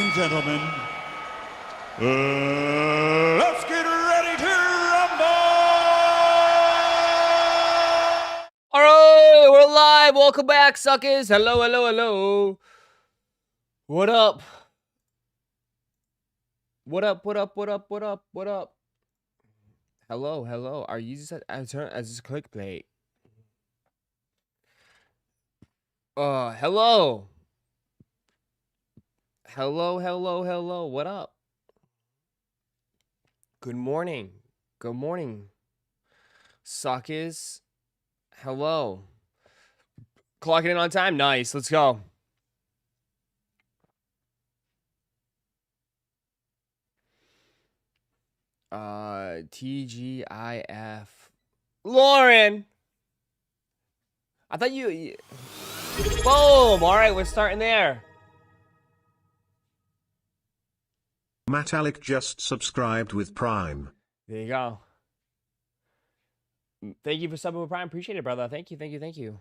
and gentlemen, let's get ready to rumble! All right, we're live. Welcome back, suckers. Hello, hello, hello. What up? What up? What up? What up? What up? What up? Hello, hello. Are you just as this clickbait? Hello. Hello, hello, hello. What up? Good morning. Good morning, suckers. Hello. Clocking in on time. Nice. Let's go. TGIF. Lauren. I thought you. Boom. All right, we're starting there. Matalik just subscribed with Prime. There you go. Thank you for subbing with Prime. Appreciate it, brother. Thank you, thank you, thank you.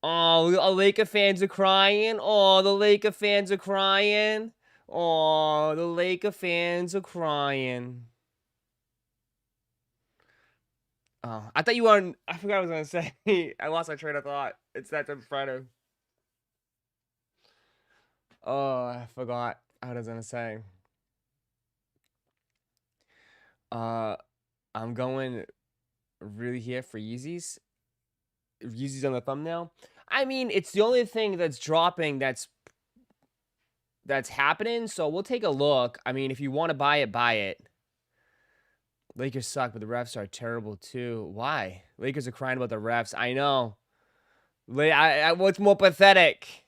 Oh, the Laker fans are crying. Oh, the Laker fans are crying. Oh, the Laker fans are crying. Oh, I thought you were on. I forgot what I was going to say. I lost my train of thought. It's that type of Friday. Oh, I forgot what I was going to say. I'm going really here for Yeezys. Yeezys on the thumbnail. I mean, it's the only thing that's dropping that's happening, so we'll take a look. I mean, if you want to buy it, buy it. Lakers suck, but the refs are terrible too. Why? Lakers are crying about the refs. I know. What's more pathetic?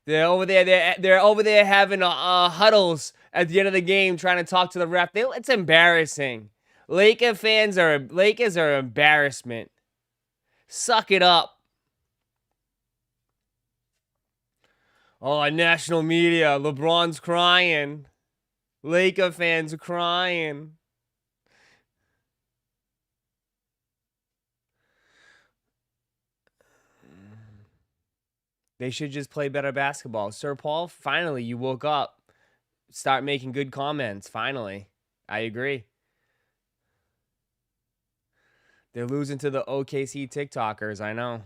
They're over there. They're over there having huddles at the end of the game, trying to talk to the ref. It's embarrassing. Lakers are embarrassment. Suck it up. Oh, national media. LeBron's crying. Laker fans are crying. They should just play better basketball. Sir Paul, finally, you woke up. Start making good comments. Finally. I agree. They're losing to the OKC TikTokers. I know.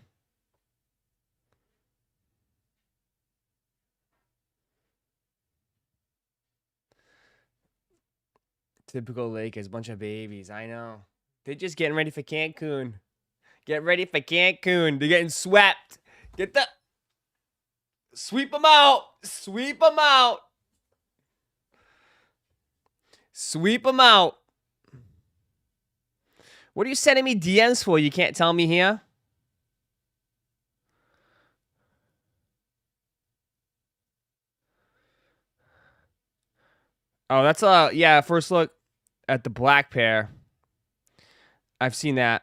Typical Lakers, bunch of babies. I know. They're just getting ready for Cancun. Get ready for Cancun. They're getting swept. Sweep them out. Sweep them out. Sweep them out. What are you sending me DMs for? You can't tell me here. Oh, that's first look at the black pair. I've seen that.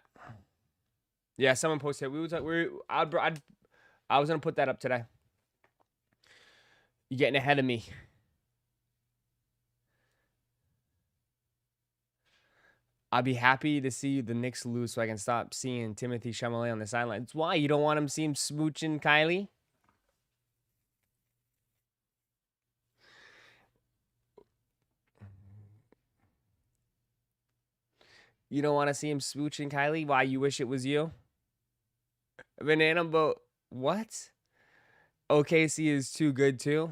Yeah, someone posted. I was gonna put that up today. You're getting ahead of me. I'd be happy to see the Knicks lose so I can stop seeing Timothy Chalamet on the sidelines. Why? You don't want him seeing smooching Kylie? You don't want to see him smooching Kylie? Why? You wish it was you? Banana boat. What? OKC is too good too?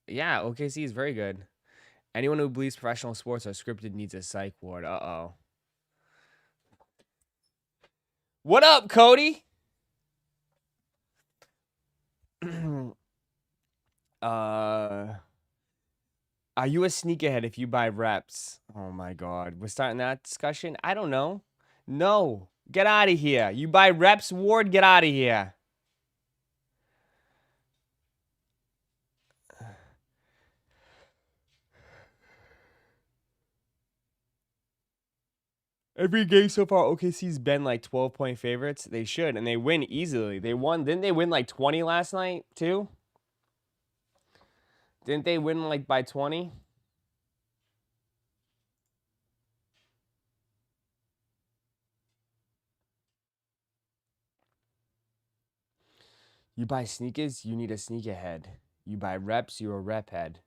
Yeah, OKC is very good. Anyone who believes professional sports are scripted needs a psych ward. Uh-oh. What up, Cody? Are you a sneakerhead if you buy reps? Oh my god. We're starting that discussion? I don't know. No. Get out of here. You buy reps, Ward? Get out of here. Every game so far, OKC's been like 12-point favorites. They should, and they win easily. They won. Didn't they win like 20 last night, too? Didn't they win like by 20? You buy sneakers, you need a sneakerhead. You buy reps, you're a rep head.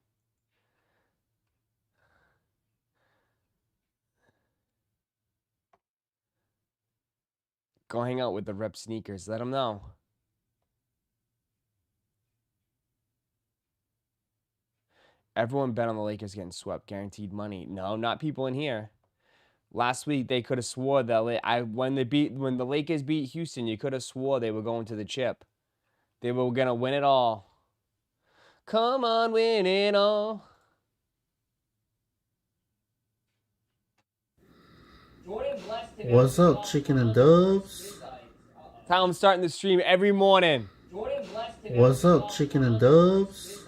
Go hang out with the rep sneakers. Let them know. Everyone bet on the Lakers getting swept. Guaranteed money. No, not people in here. Last week they could have swore that when the Lakers beat Houston, you could have swore they were going to the chip. They were gonna win it all. Come on, win it all. What's up, chicken and dubs? Tell them starting the stream every morning. What's up, chicken and dubs?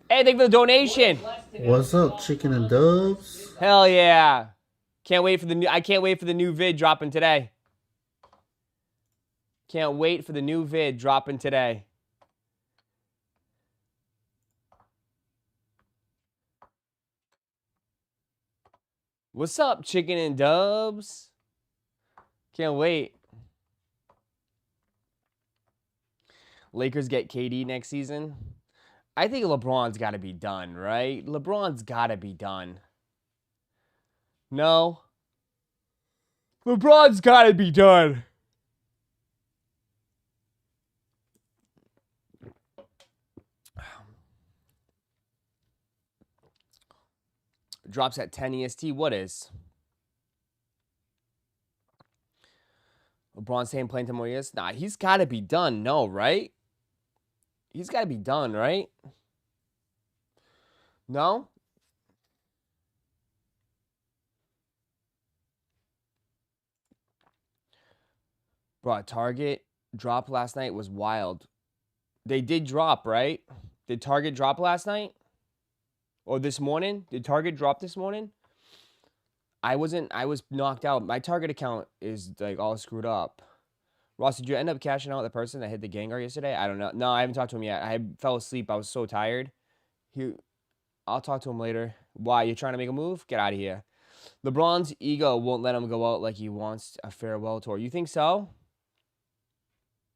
Hey, thank you for the donation. What's up, chicken and dubs? Hell yeah. I can't wait for the new vid dropping today. Can't wait for the new vid dropping today. What's up, chicken and dubs? Can't wait. Lakers get KD next season. I think LeBron's got to be done, right? LeBron's got to be done. No. LeBron's got to be done. Drops at 10 EST. What is? LeBron saying playing 10 more years? Nah, he's got to be done. No, right? He's got to be done, right? No? Bro, Target drop last night was wild. They did drop, right? Did Target drop last night? Or this morning? Did Target drop this morning? I was knocked out. My Target account is like all screwed up. Ross, did you end up cashing out the person that hit the Gengar yesterday? I don't know. No, I haven't talked to him yet. I fell asleep. I was so tired. I'll talk to him later. Why? You trying to make a move? Get out of here. LeBron's ego won't let him go out like he wants a farewell tour. You think so?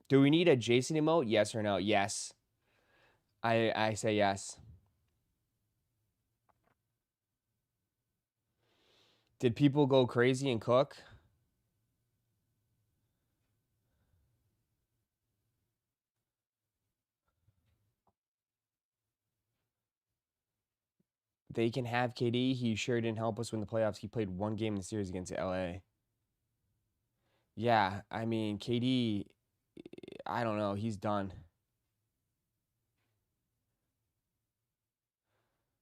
Do we need a Jason emote? Yes or no? Yes. I say yes. Did people go crazy and cook? They can have KD. He sure didn't help us win the playoffs. He played one game in the series against LA. Yeah, I mean, KD, I don't know. He's done.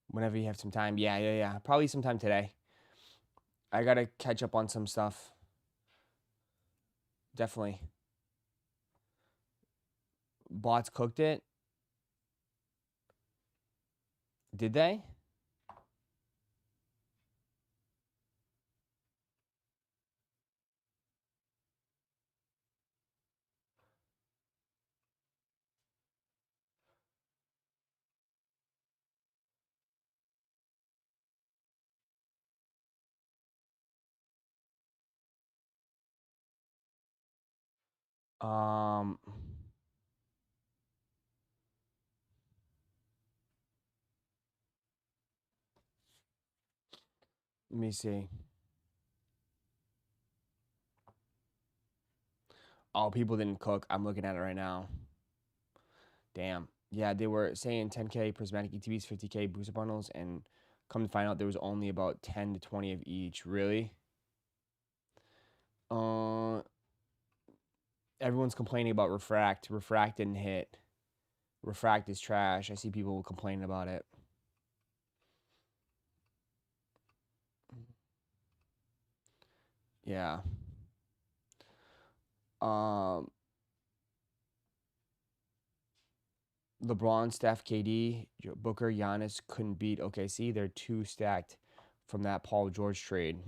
Whenever you have some time. Yeah. Probably sometime today. I got to catch up on some stuff. Definitely. Bots cooked it. Did they? Let me see. Oh, people didn't cook. I'm looking at it right now. Damn. Yeah, they were saying 10K prismatic ETBs, 50K booster bundles, and come to find out there was only about 10 to 20 of each. Really? Everyone's complaining about Refract. Refract didn't hit. Refract is trash. I see people complaining about it. Yeah. LeBron, Steph, KD, Booker, Giannis couldn't beat OKC. They're too stacked from that Paul George trade.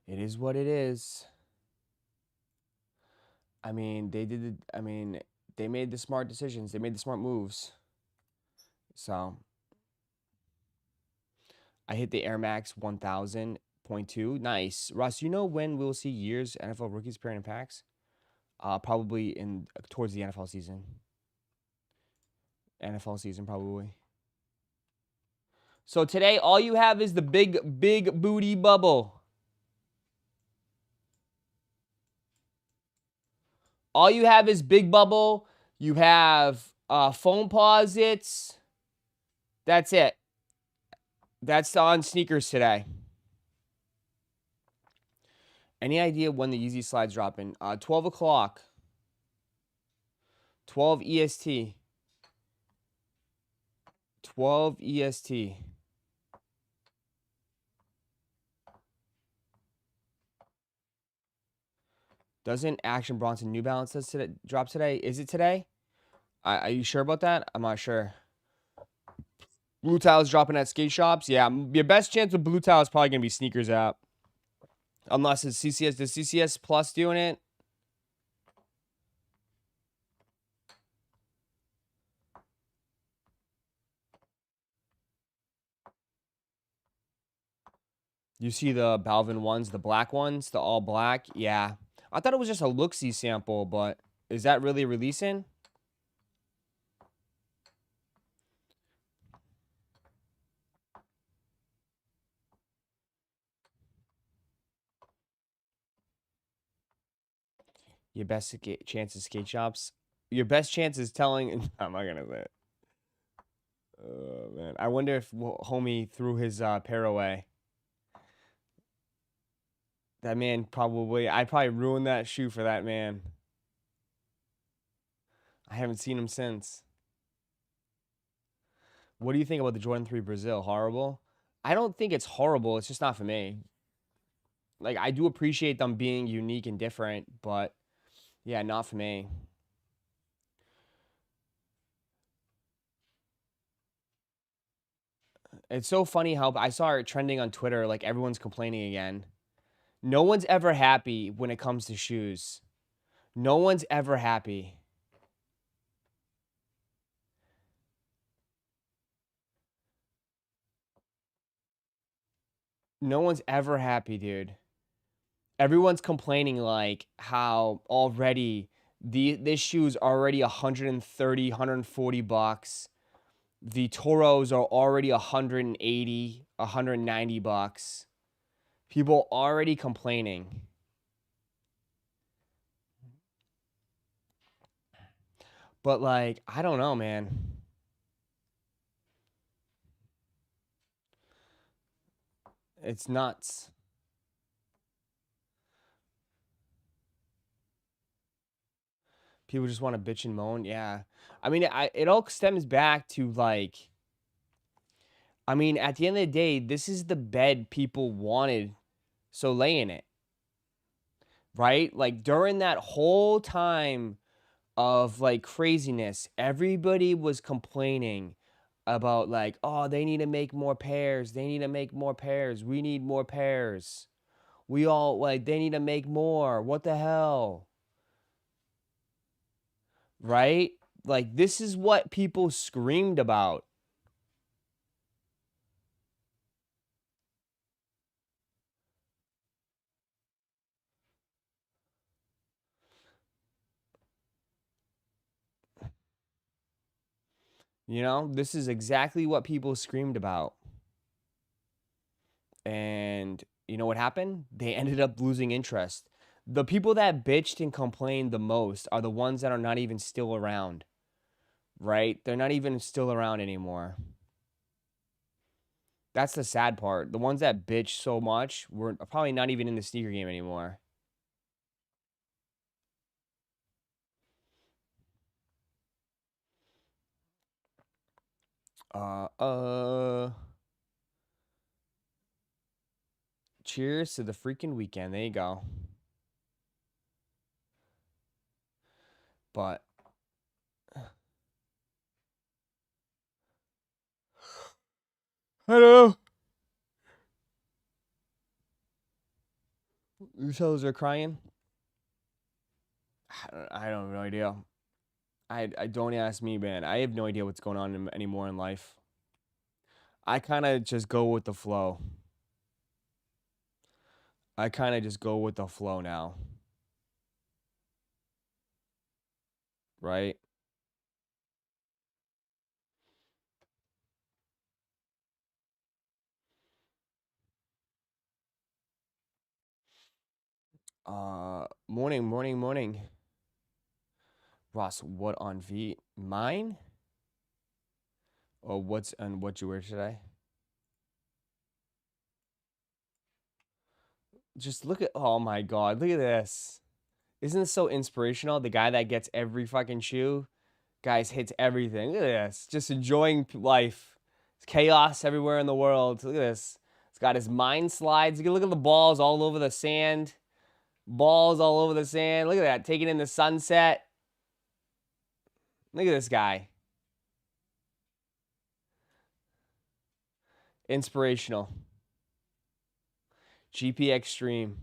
It is what it is. I mean, they made the smart decisions. They made the smart moves. So, I hit the Air Max 1000.2. Nice. Russ, you know when we'll see years NFL rookies pairing in packs? probably in towards the NFL season. NFL season probably. So today, all you have is the big booty bubble. All you have is big bubble. You have phone posits. That's it. That's on sneakers today. Any idea when the Yeezy slides dropping? 12 o'clock. 12 EST. 12 EST. Doesn't Action Bronson New Balance drop today? Is it today? Are you sure about that? I'm not sure. Blue Tile's dropping at skate shops. Yeah, your best chance with Blue Tile is probably going to be Sneakers app. Unless it's CCS. The CCS Plus doing it? You see the Balvin ones, the black ones, the all black? Yeah. I thought it was just a look-see sample, but is that really releasing? Your best chance is skate shops. Your best chance is telling. I'm not gonna say it. Oh man, I wonder if homie threw his pair away. That man probably. I probably ruined that shoe for that man. I haven't seen him since. What do you think about the Jordan 3 Brazil? Horrible? I don't think it's horrible. It's just not for me. Like, I do appreciate them being unique and different, but yeah, not for me. It's so funny how I saw it trending on Twitter, like everyone's complaining again. No one's ever happy when it comes to shoes. No one's ever happy. No one's ever happy, dude. Everyone's complaining like how already this shoe's already 130, 140 bucks. The Toros are already 180, 190 bucks. People already complaining. But like, I don't know, man. It's nuts. People just want to bitch and moan. Yeah. I mean, it all stems back to like, I mean, at the end of the day, this is the bed people wanted. So lay in it. Right? Like during that whole time of like craziness, everybody was complaining about like, oh, they need to make more pairs. They need to make more pairs. We need more pairs. We all like, they need to make more. What the hell? Right? Like, this is what people screamed about. You know, this is exactly what people screamed about. And you know what happened? They ended up losing interest. The people that bitched and complained the most are the ones that are not even still around. Right? They're not even still around anymore. That's the sad part. The ones that bitch so much were probably not even in the sneaker game anymore. Cheers to the freaking weekend. There you go. But I don't know. Usos are crying. I don't have no idea. I don't ask me, man. I have no idea what's going on anymore in life. I kind of just go with the flow. I kind of just go with the flow now. right? Morning, morning, morning. Ross, what on V? Mine? Or what's on what you wear today? Just look at, oh my God, look at this. Isn't this so inspirational? The guy that gets every fucking shoe, guys, hits everything. Look at this. Just enjoying life. It's chaos everywhere in the world. Look at this. It's got his mind slides. You can look at the balls all over the sand. Balls all over the sand. Look at that. Taking in the sunset. Look at this guy. Inspirational. GP Extreme.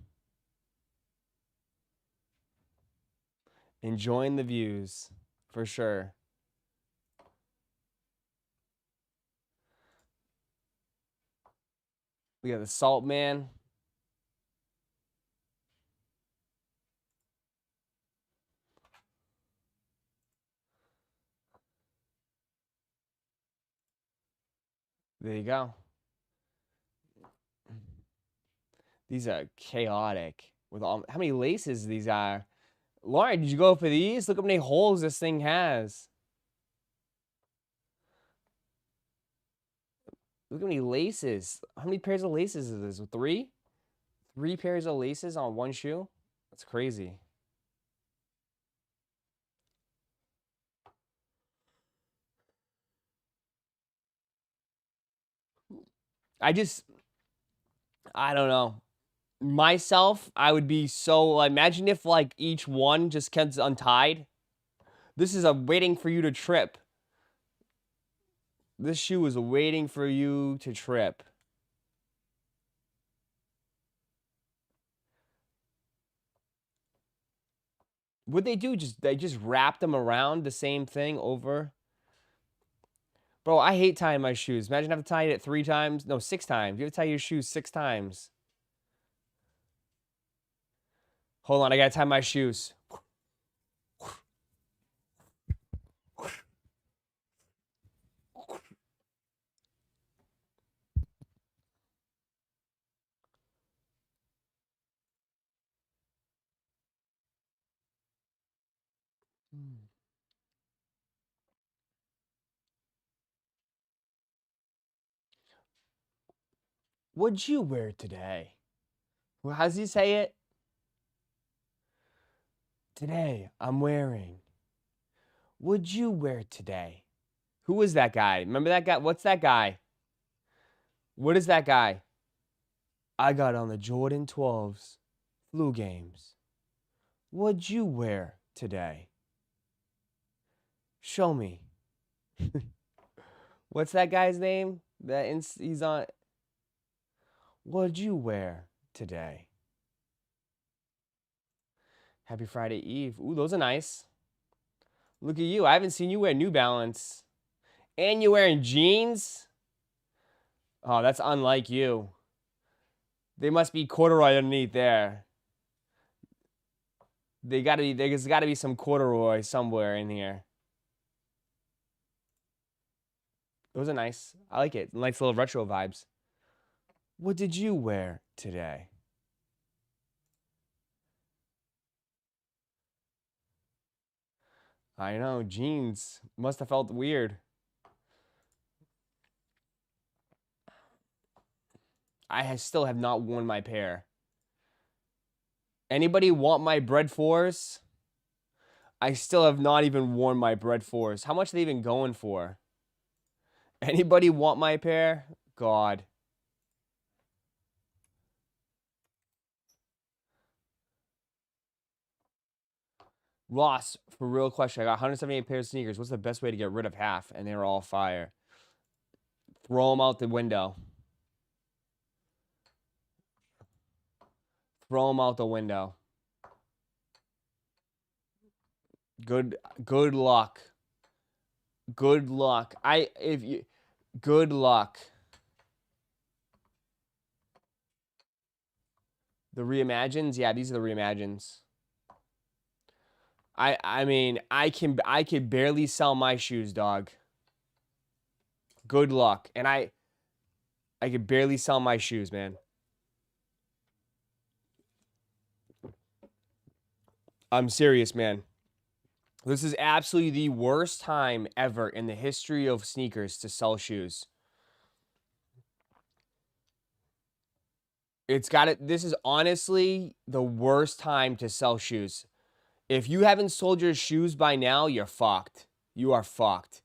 Enjoying the views. For sure. We got the Salt Man. There you go. These are chaotic. With all how many laces these are. Lauren, did you go for these? Look how many holes this thing has. Look how many laces. How many pairs of laces is this? 3? 3 pairs of laces on one shoe? That's crazy. I don't know. Myself, I would be so, imagine if like each one just kept untied. This is a waiting for you to trip. This shoe is waiting for you to trip. What they do, they just wrap them around the same thing over. Bro, I hate tying my shoes. Imagine having to tie it 3 times. No, 6 times. You have to tie your shoes 6 times. Hold on, I gotta tie my shoes. What'd you wear today? Well, how's he say it? Today, I'm wearing. What'd you wear today? Who is that guy? Remember that guy? What's that guy? What is that guy? I got on the Jordan 12s. Flu games. What'd you wear today? Show me. What's that guy's name? He's on. What'd you wear today? Happy Friday Eve. Ooh, those are nice. Look at you. I haven't seen you wear New Balance. And you're wearing jeans? Oh, that's unlike you. They must be corduroy underneath there. There's gotta be some corduroy somewhere in here. Those are nice. I like it. Nice little retro vibes. What did you wear today? I know, jeans. Must have felt weird. I still have not worn my pair. Anybody want my bread 4s? I still have not even worn my bread 4s. How much are they even going for? Anybody want my pair? God. Ross, for real question. I got 178 pairs of sneakers. What's the best way to get rid of half? And they're all fire. Throw them out the window. Throw them out the window. Good luck. Good luck. Good luck. The reimagines? Yeah, these are the reimagines. I mean, I could barely sell my shoes, dog. Good luck. And I could barely sell my shoes, man. I'm serious, man. This is absolutely the worst time ever in the history of sneakers to sell shoes. This is honestly the worst time to sell shoes. If you haven't sold your shoes by now, you're fucked. You are fucked.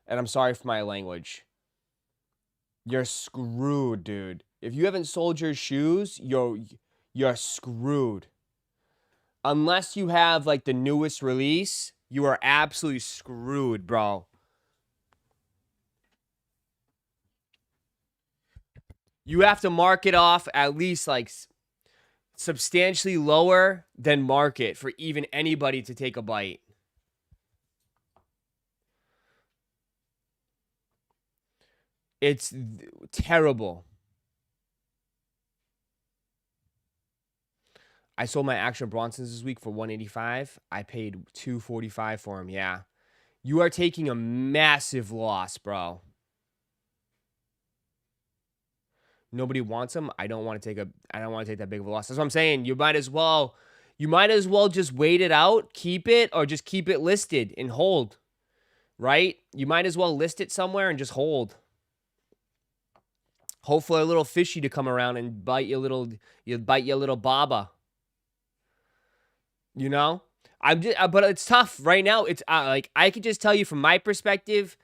And I'm sorry for my language. You're screwed, dude. If you haven't sold your shoes, you're screwed. Unless you have like the newest release, you are absolutely screwed, bro. You have to mark it off at least like substantially lower than market for even anybody to take a bite. It's terrible. I sold my Action Bronsons this week for $185. I paid $245 for them. Yeah. You are taking a massive loss, bro. Nobody wants them. I don't want to take that big of a loss. That's what I'm saying. You might as well just wait it out, keep it, or just keep it listed and hold. Right? You might as well list it somewhere and just hold. Hopefully a little fishy to come around and bite your little baba. You know? But it's tough right now. It's like I could just tell you from my perspective,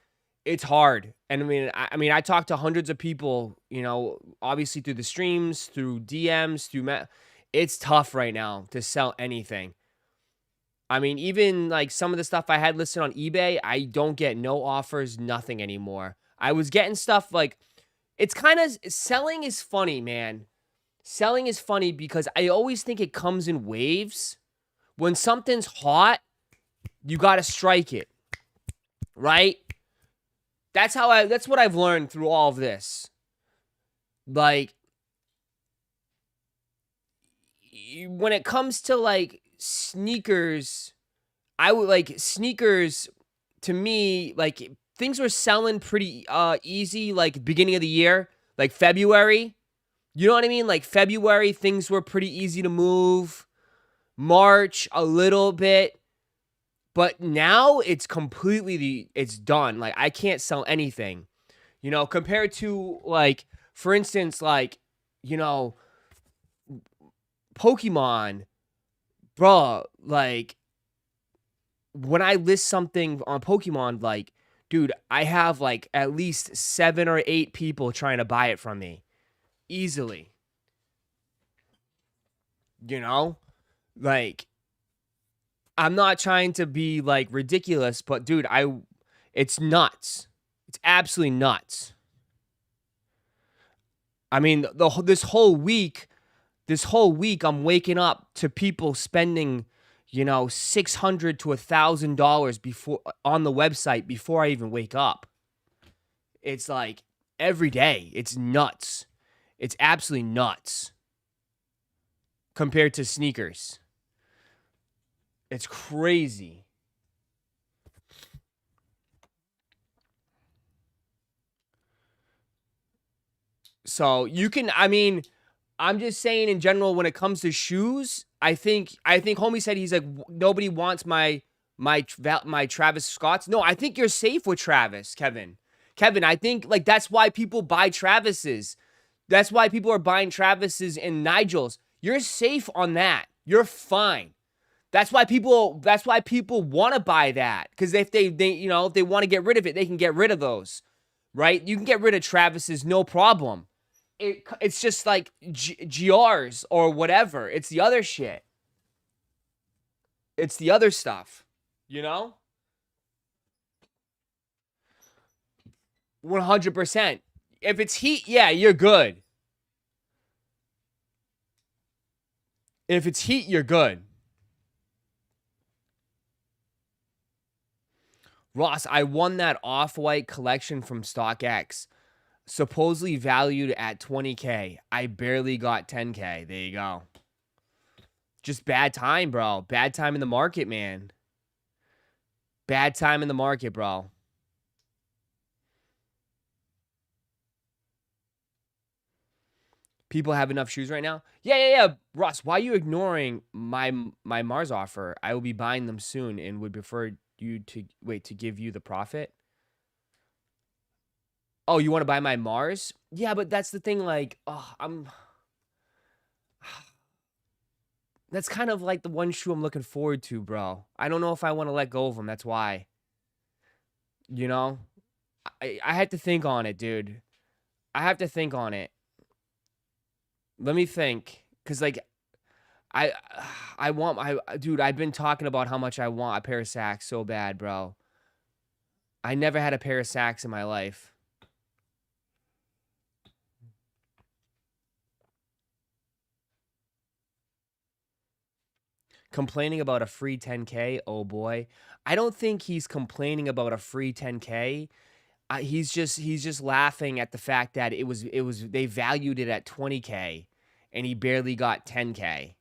it's hard. And I mean, I talked to hundreds of people, you know, obviously through the streams, through DMs, it's tough right now to sell anything. I mean, even like some of the stuff I had listed on eBay, I don't get no offers, nothing anymore. I was getting stuff like, it's kind of, selling is funny, man. Selling is funny because I always think it comes in waves. When something's hot, you got to strike it. Right? That's what I've learned through all of this. Like, when it comes to like sneakers, sneakers to me, like things were selling pretty easy, like beginning of the year, like February. You know what I mean? Like February, things were pretty easy to move. March, a little bit. But now it's it's done. Like, I can't sell anything. You know, compared to, like, for instance, like, you know, Pokemon, bro, like, when I list something on Pokemon, like, dude, I have, like, at least 7 or 8 people trying to buy it from me. Easily. You know? Like, I'm not trying to be, like, ridiculous, but, dude, it's nuts. It's absolutely nuts. I mean, this whole week, I'm waking up to people spending, you know, $600 to $1,000 before on the website before I even wake up. It's like every day. It's nuts. It's absolutely nuts compared to sneakers. It's crazy. So you can, I mean, I'm just saying in general, when it comes to shoes, I think homie said he's like, nobody wants my Travis Scotts. No, I think you're safe with Travis, Kevin. I think like that's why people buy Travises. That's why people are buying Travises and Nigels. You're safe on that. You're fine. That's why people want to buy that, because if they you know, if they want to get rid of it, they can get rid of those, right? You can get rid of Travis's, no problem. It's just like GRs or whatever. It's the other shit. It's the other stuff, you know? 100%. If it's heat, yeah, you're good. If it's heat, you're good. Ross, I won that Off-White collection from StockX. Supposedly valued at $20K. I barely got $10K. There you go. Just bad time, bro. Bad time in the market, man. Bad time in the market, bro. People have enough shoes right now? Yeah. Ross, why are you ignoring my Mars offer? I will be buying them soon and would prefer you to give you the profit. Oh, you want to buy my Mars? Yeah, but that's the thing, like, that's kind of like the one shoe I'm looking forward to, bro. I don't know if I want to let go of them. That's why. You know? I had to think on it, dude. I have to think on it. Let me think. Because, like, dude, I've been talking about how much I want a pair of Saks so bad, bro. I never had a pair of Saks in my life. Complaining about a free 10K? Oh boy. I don't think he's complaining about a free 10K. He's just laughing at the fact that they valued it at 20K and he barely got 10K.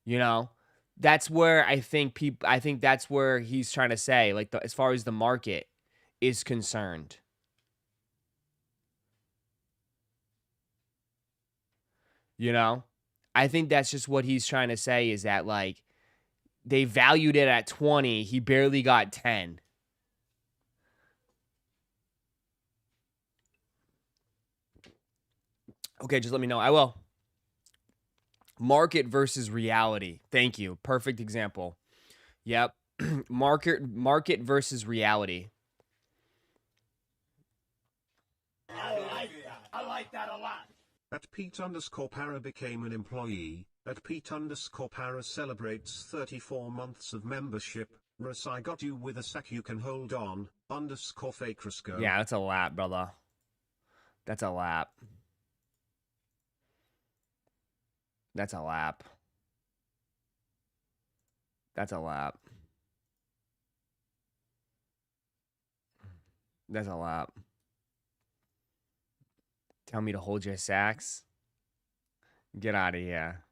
You know? That's where I think that's where he's trying to say, like, as far as the market is concerned. You know? I think that's just what he's trying to say, is that, like, they valued it at 20, he barely got 10. Okay, just let me know. I will. Market versus reality. Thank you. Perfect example. Yep. Market versus reality. I like that a lot. At Pete_Para became an employee. At Pete_Para celebrates 34 months of membership. Russ, I got you with a sec you can hold on. _fake Roszko. Yeah, that's a lap, brother. That's a lap. That's a lap. That's a lap. That's a lap. Tell me to hold your Saks. Get out of here.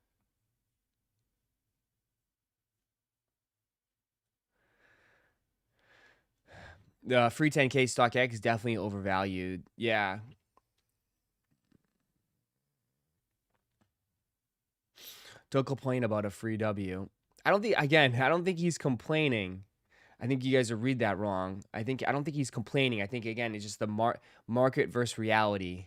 The free 10K StockX is definitely overvalued. Yeah. Don't complain about a free W. I don't think he's complaining. I think you guys are read that wrong. I don't think he's complaining. I think, again, it's just the market versus reality.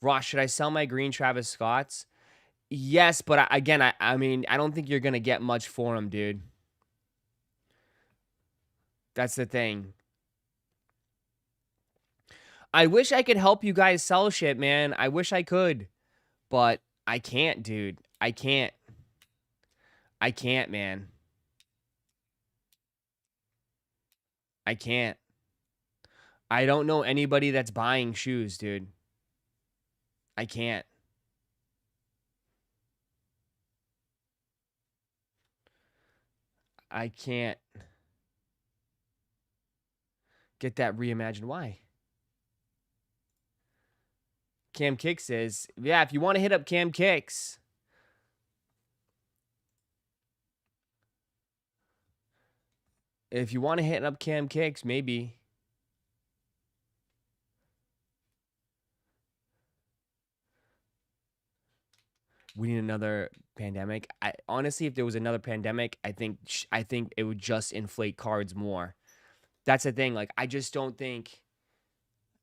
Ross, should I sell my green Travis Scotts? Yes, but I mean, I don't think you're going to get much for them, dude. That's the thing. I wish I could help you guys sell shit, man. I wish I could. But I can't, dude. I can't. I can't, man. I can't. I don't know anybody that's buying shoes, dude. I can't. I can't get that reimagined. Why? Cam Kick says, yeah, if you want to hit up Cam Kicks. If you want to hit up Cam Kicks, maybe. We need another pandemic. Honestly, if there was another pandemic, I think it would just inflate cards more. That's the thing. Like, I just don't think.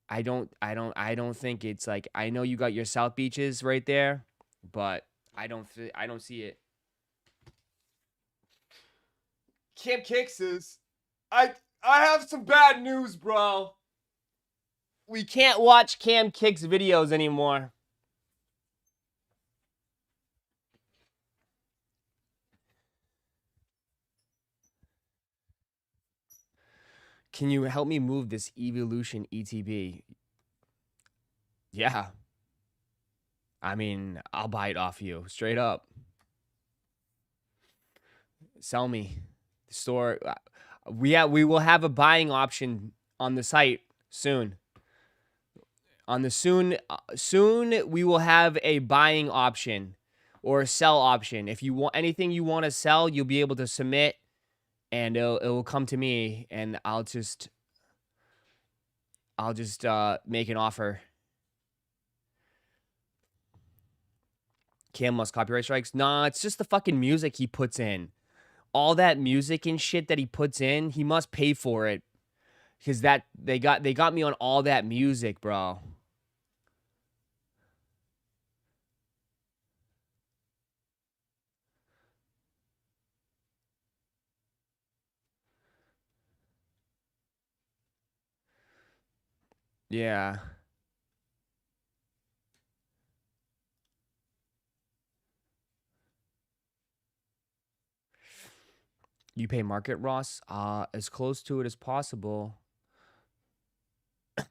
I don't think it's like, I know you got your South Beaches right there, but I don't see it. Cam Kicks is, I have some bad news, bro. We can't watch Cam Kicks videos anymore. Can you help me move this Evolution ETB? Yeah. I mean, I'll buy it off you, straight up. Sell me. The store. We will have a buying option on the site soon. Soon we will have a buying option or a sell option. If you want anything you want to sell, you'll be able to submit and it will come to me, and I'll just make an offer. Cam must copyright strikes. Nah, it's just the fucking music he puts in. All that music and shit that he puts in, he must pay for it. Because they got me on all that music, bro. Yeah. You pay market, Ross? As close to it as possible. I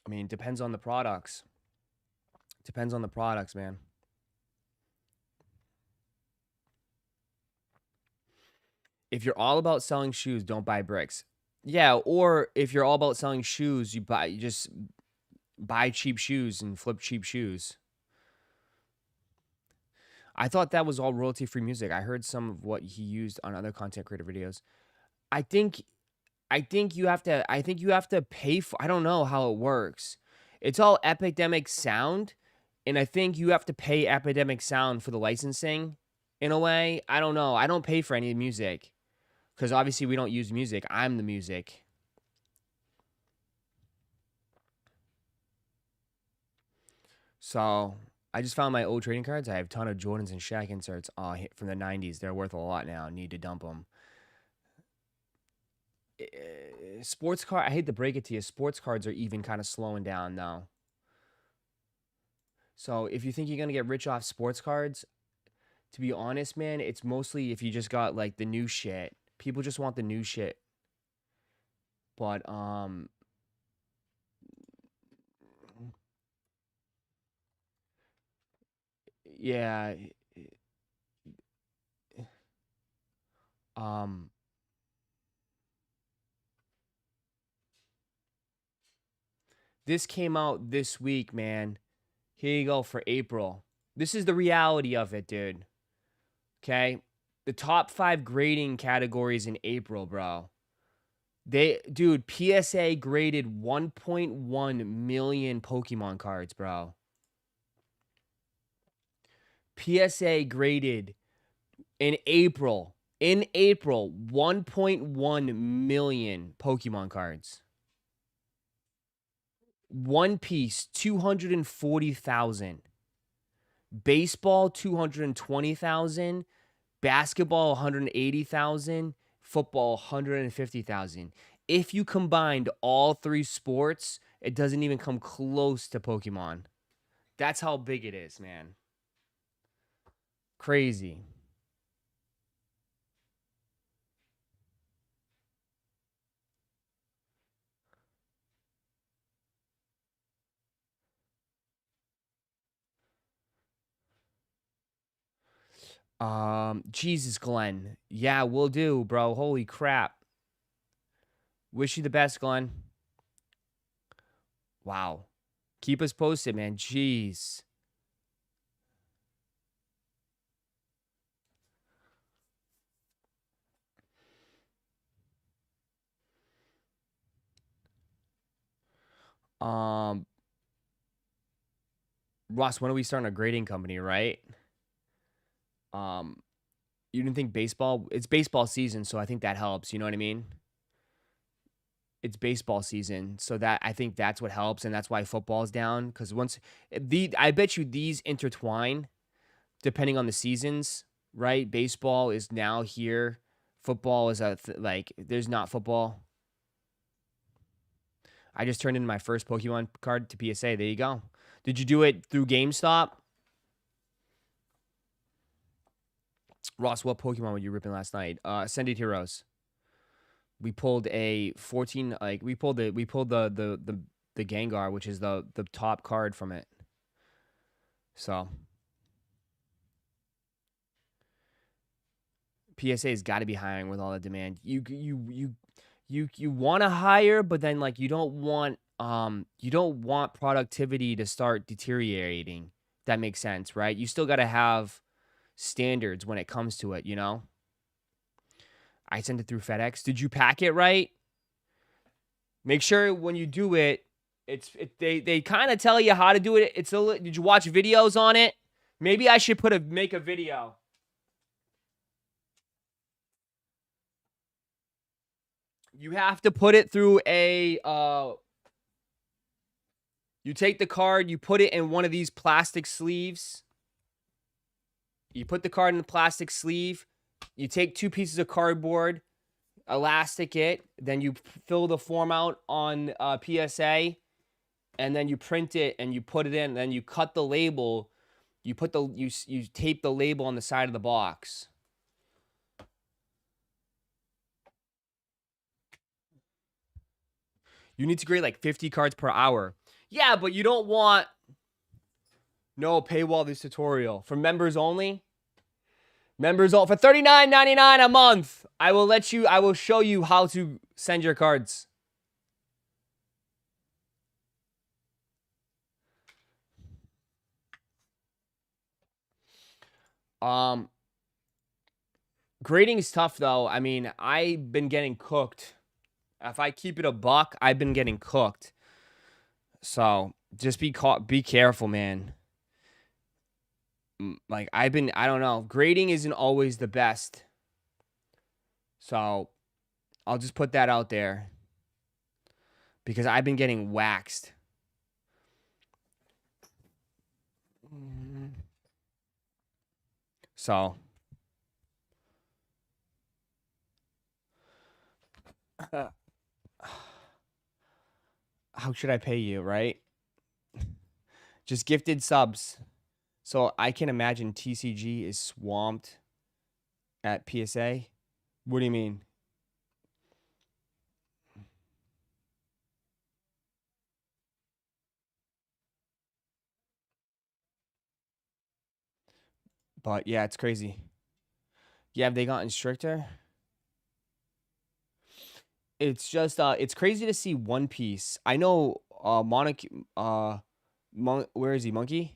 mean, depends on the products. Depends on the products, man. If you're all about selling shoes, don't buy bricks. Yeah, or if you're all about selling shoes, you just buy cheap shoes and flip cheap shoes. I thought that was all royalty-free music. I heard some of what he used on other content creator videos. I think you have to pay for. I don't know how it works. It's all Epidemic Sound, and I think you have to pay Epidemic Sound for the licensing in a way. I don't know. I don't pay for any music because obviously we don't use music. I'm the music. So I just found my old trading cards. I have a ton of Jordans and Shaq inserts from the 90s. They're worth a lot now. Need to dump them. Sports card. I hate to break it to you. Sports cards are even kind of slowing down now. So if you think you're gonna get rich off sports cards, to be honest, man, it's mostly if you just got like the new shit. People just want the new shit. But yeah, um, this came out this week, man. Here you go for April. This is the reality of it, dude. Okay? The top 5 grading categories in April, bro. Dude, PSA graded 1.1 million Pokemon cards, bro. PSA graded in April 1.1 million Pokemon cards. One Piece, 240,000. Baseball, 220,000. Basketball, 180,000. Football, 150,000. If you combined all 3 sports, it doesn't even come close to Pokemon. That's how big it is, man. Crazy. Jesus, Glenn. Yeah, we'll do, bro. Holy crap. Wish you the best, Glenn. Wow. Keep us posted, man. Jeez. Ross, when are we starting a grading company, right? You didn't think baseball? It's baseball season, so I think that helps. You know what I mean? It's baseball season, so that I think that's what helps, and that's why football's down. Because I bet you these intertwine depending on the seasons, right? Baseball is now here. Football is there's not football. I just turned in my first Pokemon card to PSA. There you go. Did you do it through GameStop? Ross, what Pokemon were you ripping last night? Ascended Heroes. We pulled a 14. We pulled the Gengar, which is the top card from it. So PSA's got to be hiring with all the demand. You want to hire, but then you don't want productivity to start deteriorating That makes sense, right? You still got to have standards when it comes to it, you know? I sent it through FedEx. Did you pack it right? Make sure when you do it, they kind of tell you how to do it. Did you watch videos on it? Maybe I should make a video. You have to put it through you take the card, you put it in one of these plastic sleeves. You put the card in the plastic sleeve. You take 2 pieces of cardboard, elastic it, then you fill the form out on PSA, and then you print it and you put it in. Then you cut the label. You tape the label on the side of the box. You need to grade like 50 cards per hour. Yeah, but you don't want no paywall this tutorial for members only. Members all for $39.99 a month. I will show you how to send your cards. Grading is tough though. I mean, I've been getting cooked. If I keep it a buck, I've been getting cooked. So just be careful, man. Like I don't know. Grading isn't always the best. So I'll just put that out there. Because I've been getting waxed. So how should I pay you, right? Just gifted subs. So I can imagine TCG is swamped at PSA. What do you mean? But yeah, it's crazy. Yeah, have they gotten stricter? It's just it's crazy to see One Piece. I know where is he? Monkey?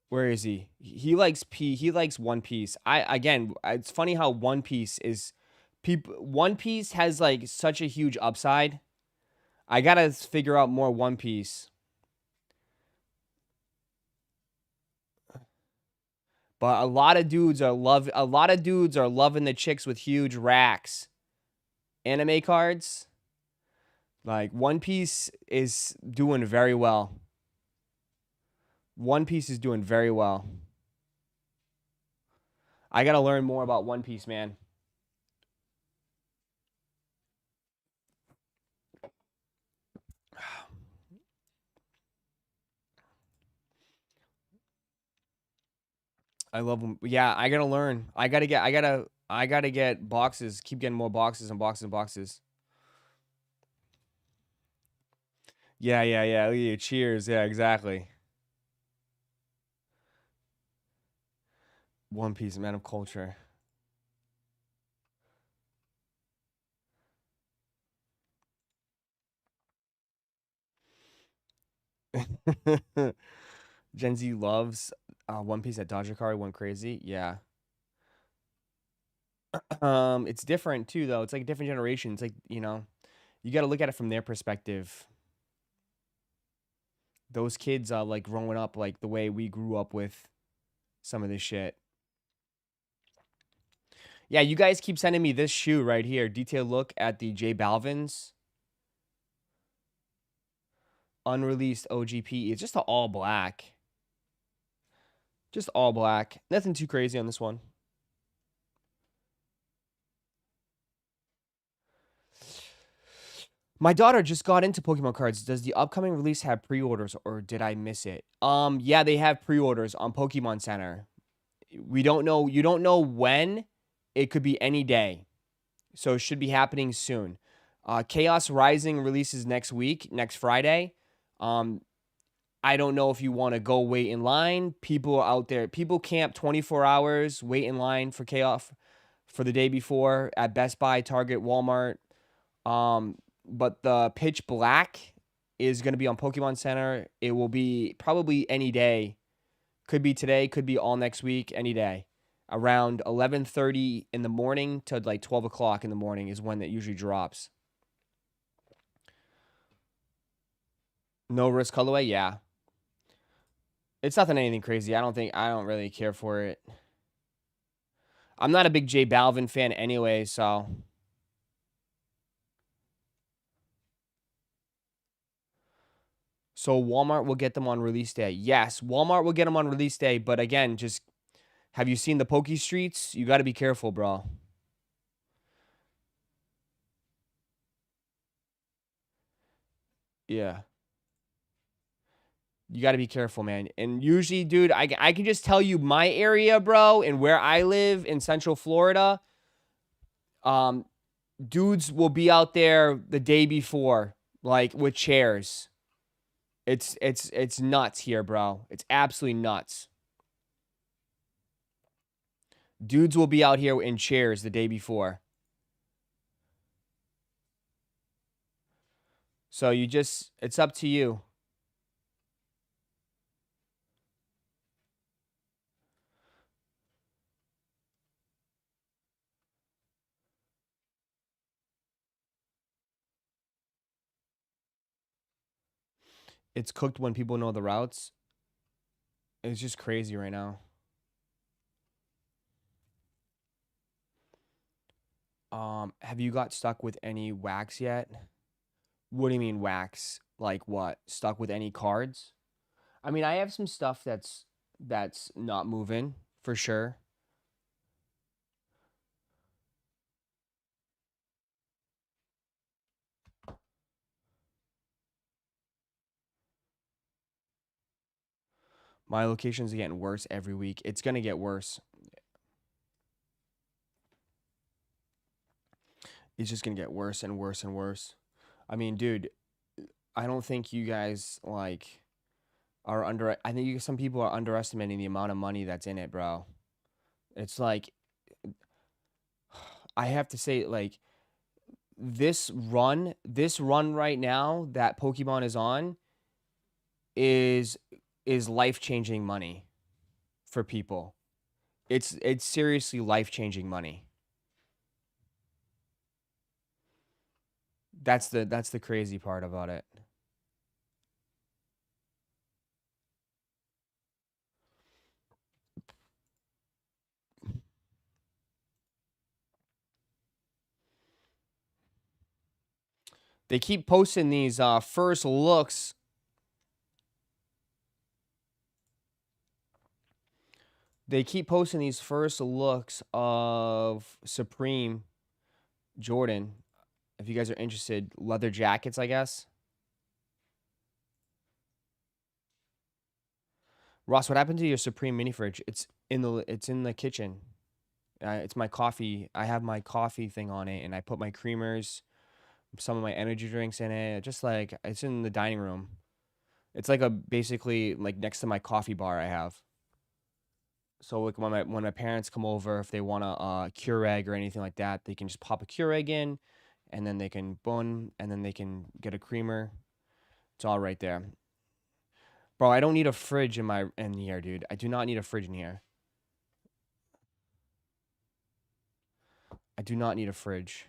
Where is he? He likes One Piece. It's funny how One Piece has like such a huge upside. I got to figure out more One Piece. But a lot of dudes are loving the chicks with huge racks. Anime cards. Like One Piece is doing very well. One Piece is doing very well. I got to learn more about One Piece, man. I love them. Yeah, I got to learn. I got to get boxes, keep getting more boxes and boxes and boxes. Yeah. Look at you. Cheers. Yeah, exactly. One Piece, man of culture. Gen Z loves One Piece. At Dodger Card went crazy. Yeah. It's different too, though. It's like a different generation. It's like, you got to look at it from their perspective. Those kids are like growing up like the way we grew up with some of this shit. Yeah, you guys keep sending me this shoe right here. Detailed look at the J Balvin's unreleased OGP. It's just an all black. Just all black. Nothing too crazy on this one. My daughter just got into Pokemon cards. Does the upcoming release have pre-orders or did I miss it? Yeah, they have pre-orders on Pokemon Center. We don't know. You don't know when. It could be any day. So it should be happening soon. Chaos Rising releases next week, next Friday. I don't know if you want to go wait in line. People are out there. People camp 24 hours, wait in line for Chaos for the day before at Best Buy, Target, Walmart. But the Pitch Black is going to be on Pokemon Center. It will be probably any day Could be today, could be all next week, any day. Around 11:30 in the morning to like 12 o'clock in the morning is when it usually drops. No risk colorway, yeah. It's nothing anything crazy. I don't really care for it. I'm not a big J Balvin fan anyway, so. So Walmart will get them on release day. Yes, Walmart will get them on release day, but again, just have you seen the Pokey Streets? You got to be careful, bro. Yeah. You got to be careful, man. And usually, dude, I can just tell you my area, bro, and where I live in Central Florida. Dudes will be out there the day before, like with chairs. It's nuts here, bro. It's absolutely nuts. Dudes will be out here in chairs the day before. So it's up to you. It's cooked when people know the routes. It's just crazy right now. Have you got stuck with any wax yet? What do you mean wax? Like what? Stuck with any cards? I mean, I have some stuff that's not moving for sure. My locations are getting worse every week. It's gonna get worse. It's just gonna get worse and worse and worse. I mean, dude, I don't think you guys like are under. I think some people are underestimating the amount of money that's in it, bro. It's like I have to say, like this run right now that Pokemon is on is life-changing money for people. It's seriously life-changing money. That's the crazy part about it. They keep posting these first looks. They keep posting these first looks of Supreme Jordan. If you guys are interested, leather jackets, I guess. Ross, what happened to your Supreme mini fridge? It's in the kitchen. It's my coffee. I have my coffee thing on it, and I put my creamers, some of my energy drinks in it. Just like it's in the dining room. It's like basically like next to my coffee bar I have. So like when my parents come over, if they want a Keurig or anything like that, they can just pop a Keurig in, and then they can and then they can get a creamer. It's all right there. Bro, I don't need a fridge in here, dude. I do not need a fridge in here. I do not need a fridge.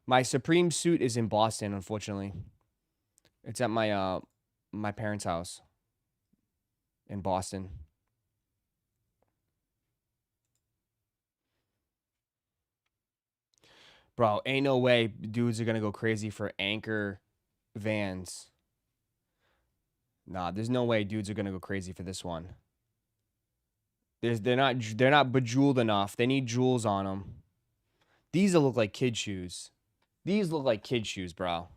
My Supreme suit is in Boston, unfortunately. It's at my my parents' house in Boston. Bro, ain't no way dudes are gonna go crazy for Anchor Vans. Nah, there's no way dudes are gonna go crazy for this one. They're not bejeweled enough. They need jewels on them. These look like kid shoes. These look like kid shoes, bro.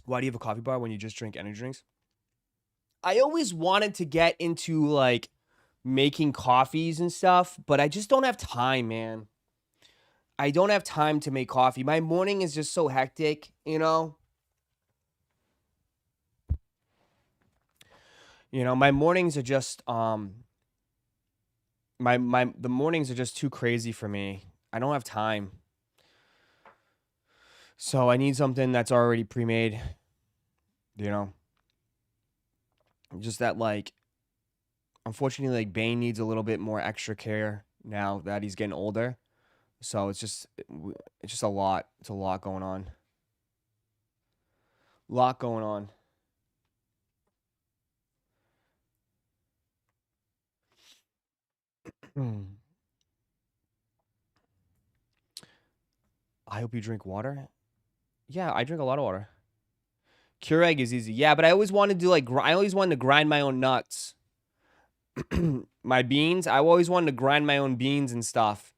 Why do you have a coffee bar when you just drink energy drinks? I always wanted to get into like making coffees and stuff, but I just don't have time, man. I don't have time to make coffee. My morning is just so hectic, you know? You know, my mornings are just the mornings are just too crazy for me. I don't have time. So I need something that's already pre-made, you know. Just that, like, unfortunately, like, Bane needs a little bit more extra care now that he's getting older. So it's just a lot. It's a lot going on. Lot going on. I hope you drink water. Yeah, I drink a lot of water. Keurig is easy. Yeah, but I always wanted to I always wanted to grind my own nuts. My beans. I always wanted to grind my own beans and stuff,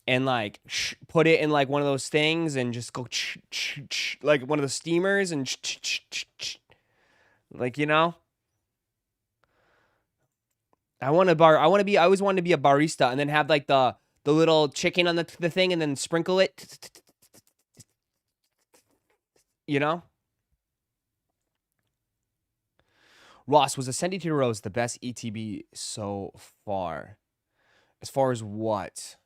and like put it in like one of those things and just go like one of the steamers and like, you know. I always wanted to be a barista and then have like the little chicken on the thing and then sprinkle it. You know? Ross, was Ascending to the Rose the best ETB so far? As far as what?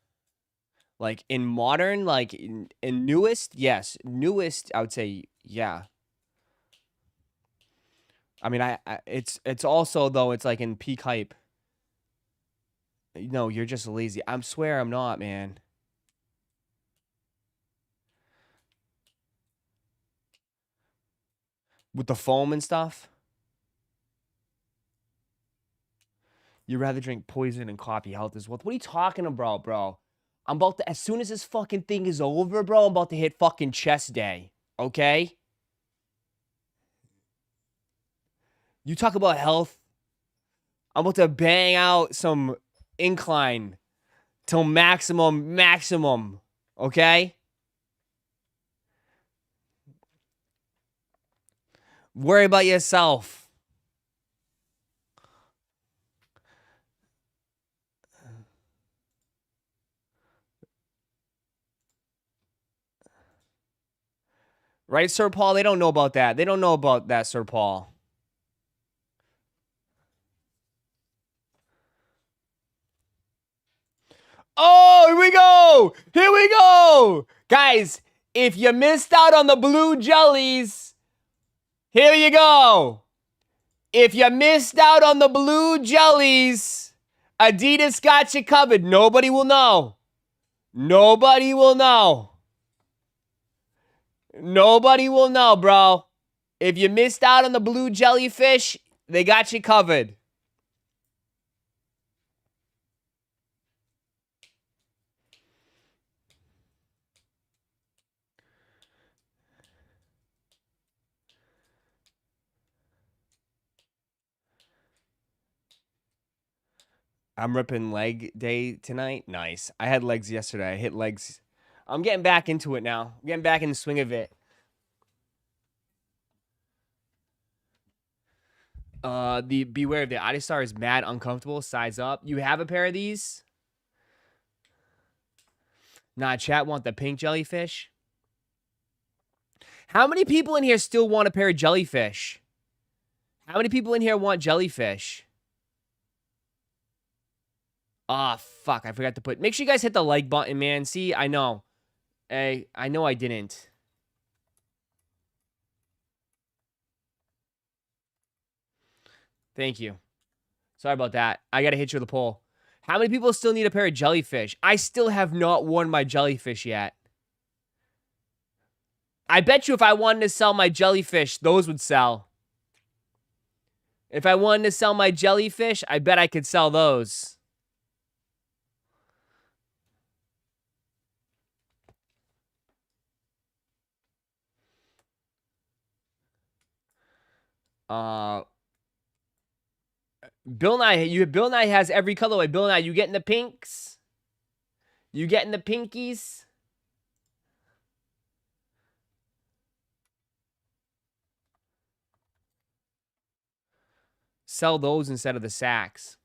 Like in modern, like in newest? Yes. Newest, I would say, yeah. I mean, it's also, though, it's like in peak hype. No, you're just lazy. I swear I'm not, man. With the foam and stuff? You'd rather drink poison and copy health as well. What are you talking about, bro? I'm about to, as soon as this fucking thing is over, bro, I'm about to hit fucking chest day. Okay? You talk about health. I'm about to bang out some incline till maximum. Okay? Worry about yourself. Right, Sir Paul? They don't know about that. They don't know about that, Sir Paul. Oh, here we go. Here we go. Guys, if you missed out on the blue jellies, here you go. If you missed out on the blue jellies, Adidas got you covered. Nobody will know. Nobody will know. Nobody will know, bro. If you missed out on the blue jellyfish, they got you covered. I'm ripping leg day tonight. Nice. I had legs yesterday. I hit legs. I'm getting back into it now. I'm getting back in the swing of it. The beware of the Adistar is mad uncomfortable. Size up. You have a pair of these? Nah, chat want the pink jellyfish. How many people in here still want a pair of jellyfish? How many people in here want jellyfish? Ah, fuck. I forgot to put... Make sure you guys hit the like button, man. See, I know. Hey, I know I didn't. Thank you. Sorry about that. I gotta hit you with a poll. How many people still need a pair of jellyfish? I still have not worn my jellyfish yet. I bet you if I wanted to sell my jellyfish, those would sell. If I wanted to sell my jellyfish, I bet I could sell those. Bill Nye has every colorway. Bill Nye, you getting the pinks? You getting the pinkies? Sell those instead of the sacks.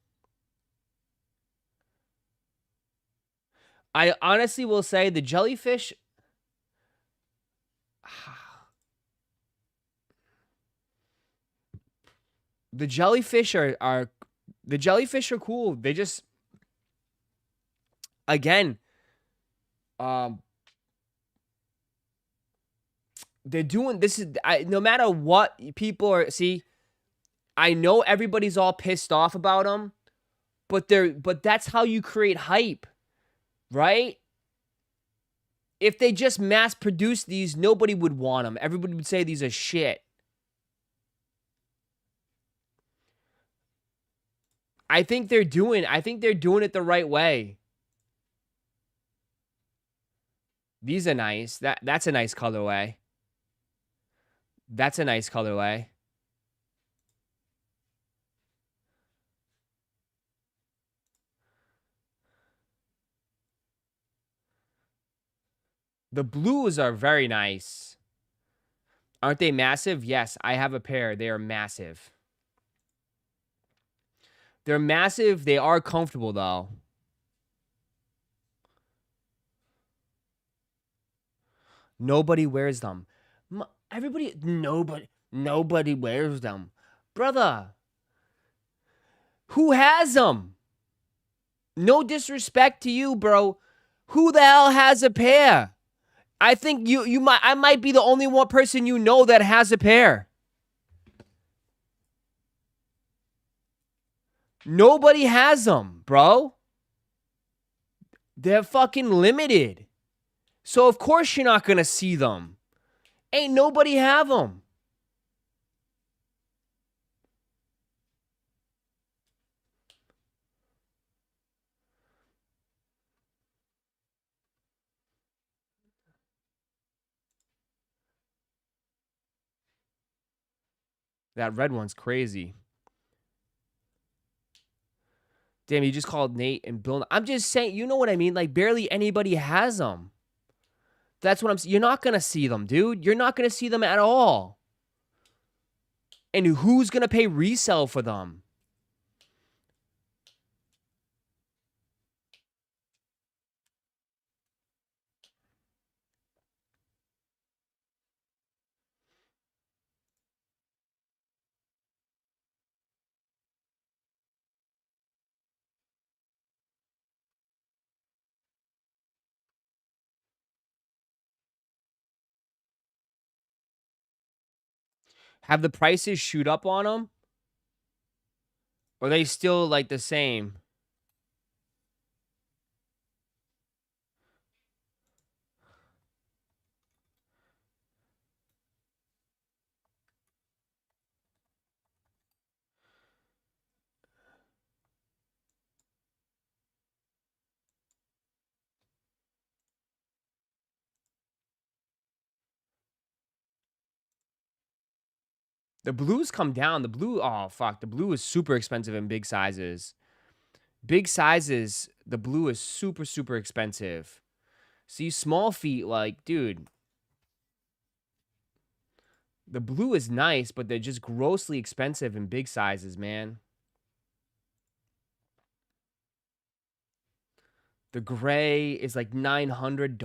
I honestly will say the jellyfish... The jellyfish are cool. They just... Again... They're doing this is no matter what people are. See, I know everybody's all pissed off about them, but that's how you create hype, right? If they just mass produce these, nobody would want them. Everybody would say these are shit. I think they're doing it the right way. These are nice. That's a nice colorway. That's a nice colorway. The blues are very nice. Aren't they massive? Yes, I have a pair. They are massive. They're massive. They are comfortable, though. Nobody wears them. Nobody wears them. Brother, who has them? No disrespect to you, bro. Who the hell has a pair? I think I might be the only one person you know that has a pair. Nobody has them, bro. They're fucking limited. So of course you're not going to see them. Ain't nobody have them. That red one's crazy. Damn, you just called Nate and Bill. I'm just saying, you know what I mean? Like, barely anybody has them. That's what I'm saying. You're not going to see them, dude. You're not going to see them at all. And who's going to pay resale for them? Have the prices shoot up on them? Or are they still like the same? The blues come down. The blue, oh, fuck. The blue is super expensive in big sizes. Big sizes, the blue is super, super expensive. See, small feet, like, dude. The blue is nice, but they're just grossly expensive in big sizes, man. The gray is like $900,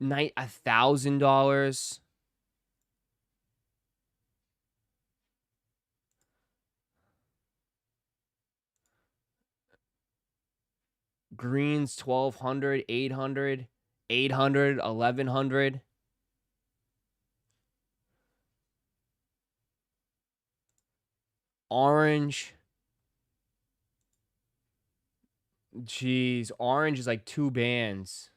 $1,000. Greens 1,200, 800, 800, 1,100. Orange. Jeez, orange is like 2 bands.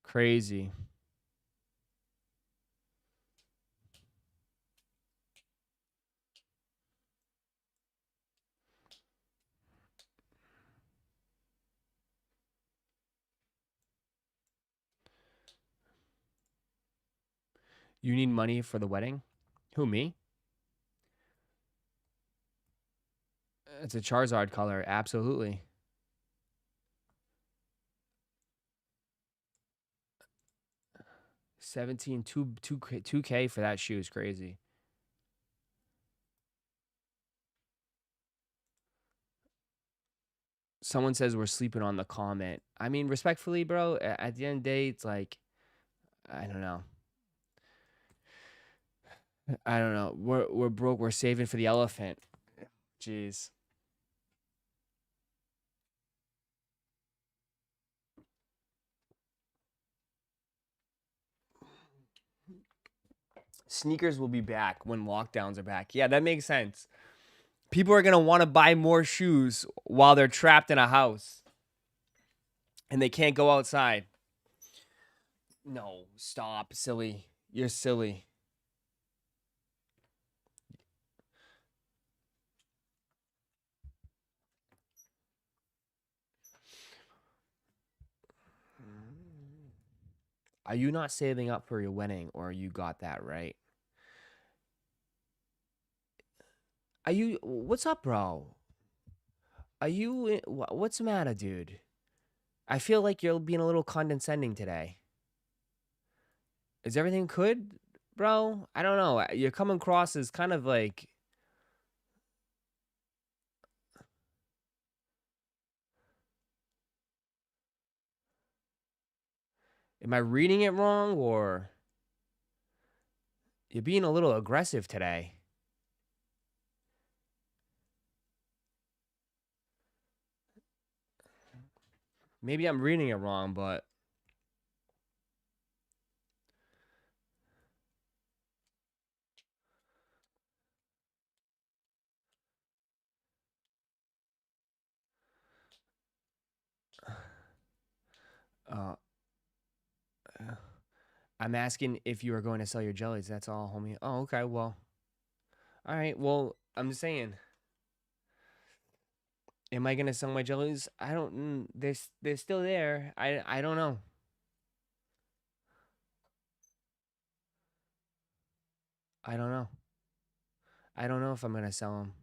Crazy. You need money for the wedding? Who, me? It's a Charizard color, absolutely. 17, 2K for that shoe is crazy. Someone says we're sleeping on the comment. I mean, respectfully, bro, at the end of the day, it's like, I don't know. I don't know. We're broke. We're saving for the elephant. Jeez. Sneakers will be back when lockdowns are back. Yeah, that makes sense. People are going to want to buy more shoes while they're trapped in a house and they can't go outside. No, stop, silly. You're silly. Are you not saving up for your wedding, or you got that right? Are you? What's up, bro? Are you? What's the matter, dude? I feel like you're being a little condescending today. Is everything good, bro? I don't know. You're coming across as kind of like. Am I reading it wrong, or you're being a little aggressive today? Maybe I'm reading it wrong, but uh, I'm asking if you are going to sell your jellies. That's all, homie. Oh, okay. Well, all right. Well, I'm just saying. Am I gonna sell my jellies? I don't. They're still there. I don't know. I don't know. I don't know if I'm gonna sell them.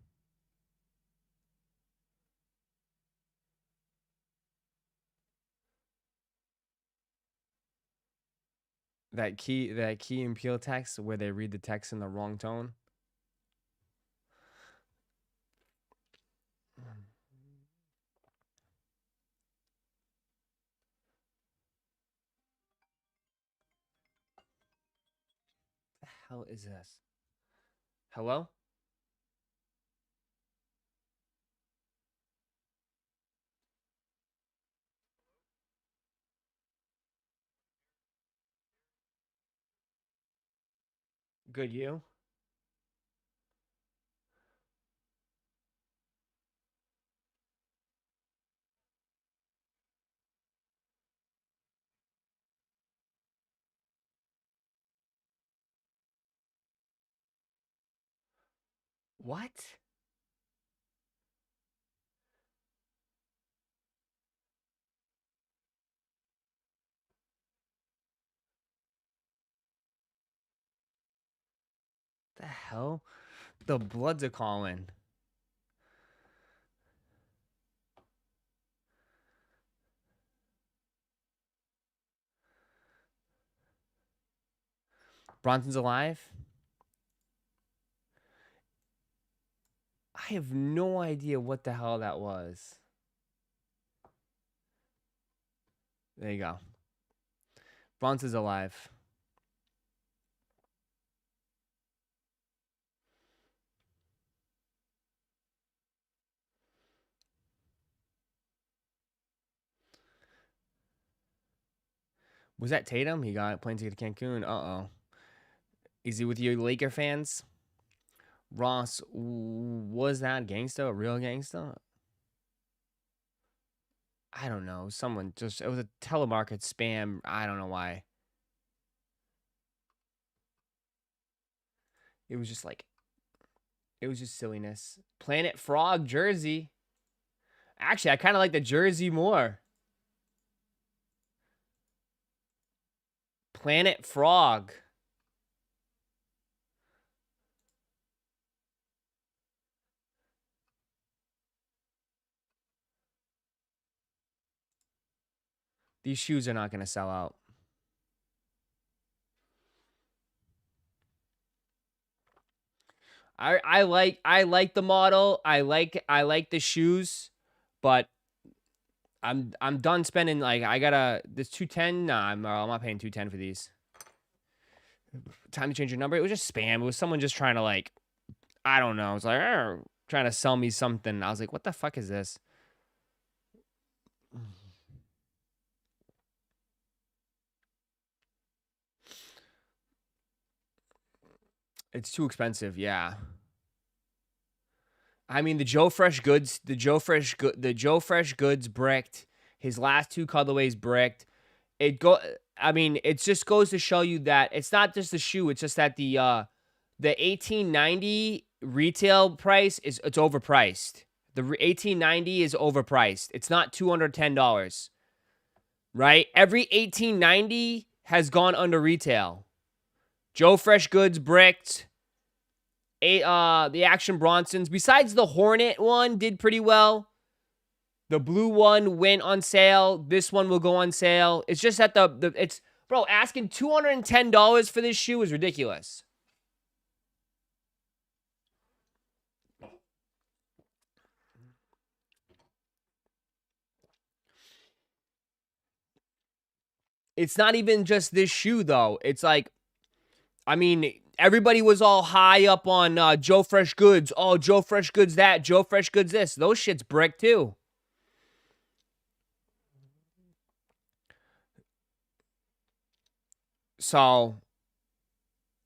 That key and peel text where they read the text in the wrong tone. The hell is this? Hello? Good, you? What? The hell? The Bloods are calling. Bronson's alive? I have no idea what the hell that was. There you go. Bronson's alive. Was that Tatum? He got plane ticket to Cancun. Uh-oh. Is he with you Laker fans? Ross, was that gangsta? A real gangsta? I don't know. Someone just, it was a telemarket spam. I don't know why. It was just like, it was just silliness. Planet Frog jersey. Actually, I kind of like the jersey more. Planet Frog. These shoes are not going to sell out. I like the model. I like the shoes, but I'm done spending, like, I gotta, this 210, nah, I'm not paying 210 for these. Time to change your number. It was just spam. It was someone just trying to, like, I don't know. It's like, trying to sell me something. I was like, what the fuck is this? It's too expensive, yeah. I mean, the Joe Fresh Goods bricked. His last two colorways bricked. I mean, it just goes to show you that it's not just the shoe. It's just that the $18.90 retail price it's overpriced. The $18.90 is overpriced. It's not $210, right? Every $18.90 has gone under retail. Joe Fresh Goods bricked. The Action Bronsons, besides the Hornet one, did pretty well. The blue one went on sale. This one will go on sale. It's just that it's, bro, asking $210 for this shoe is ridiculous. It's not even just this shoe, though. It's like, I mean, everybody was all high up on Joe Fresh Goods. Oh, Joe Fresh Goods that. Joe Fresh Goods this. Those shit's brick, too. So,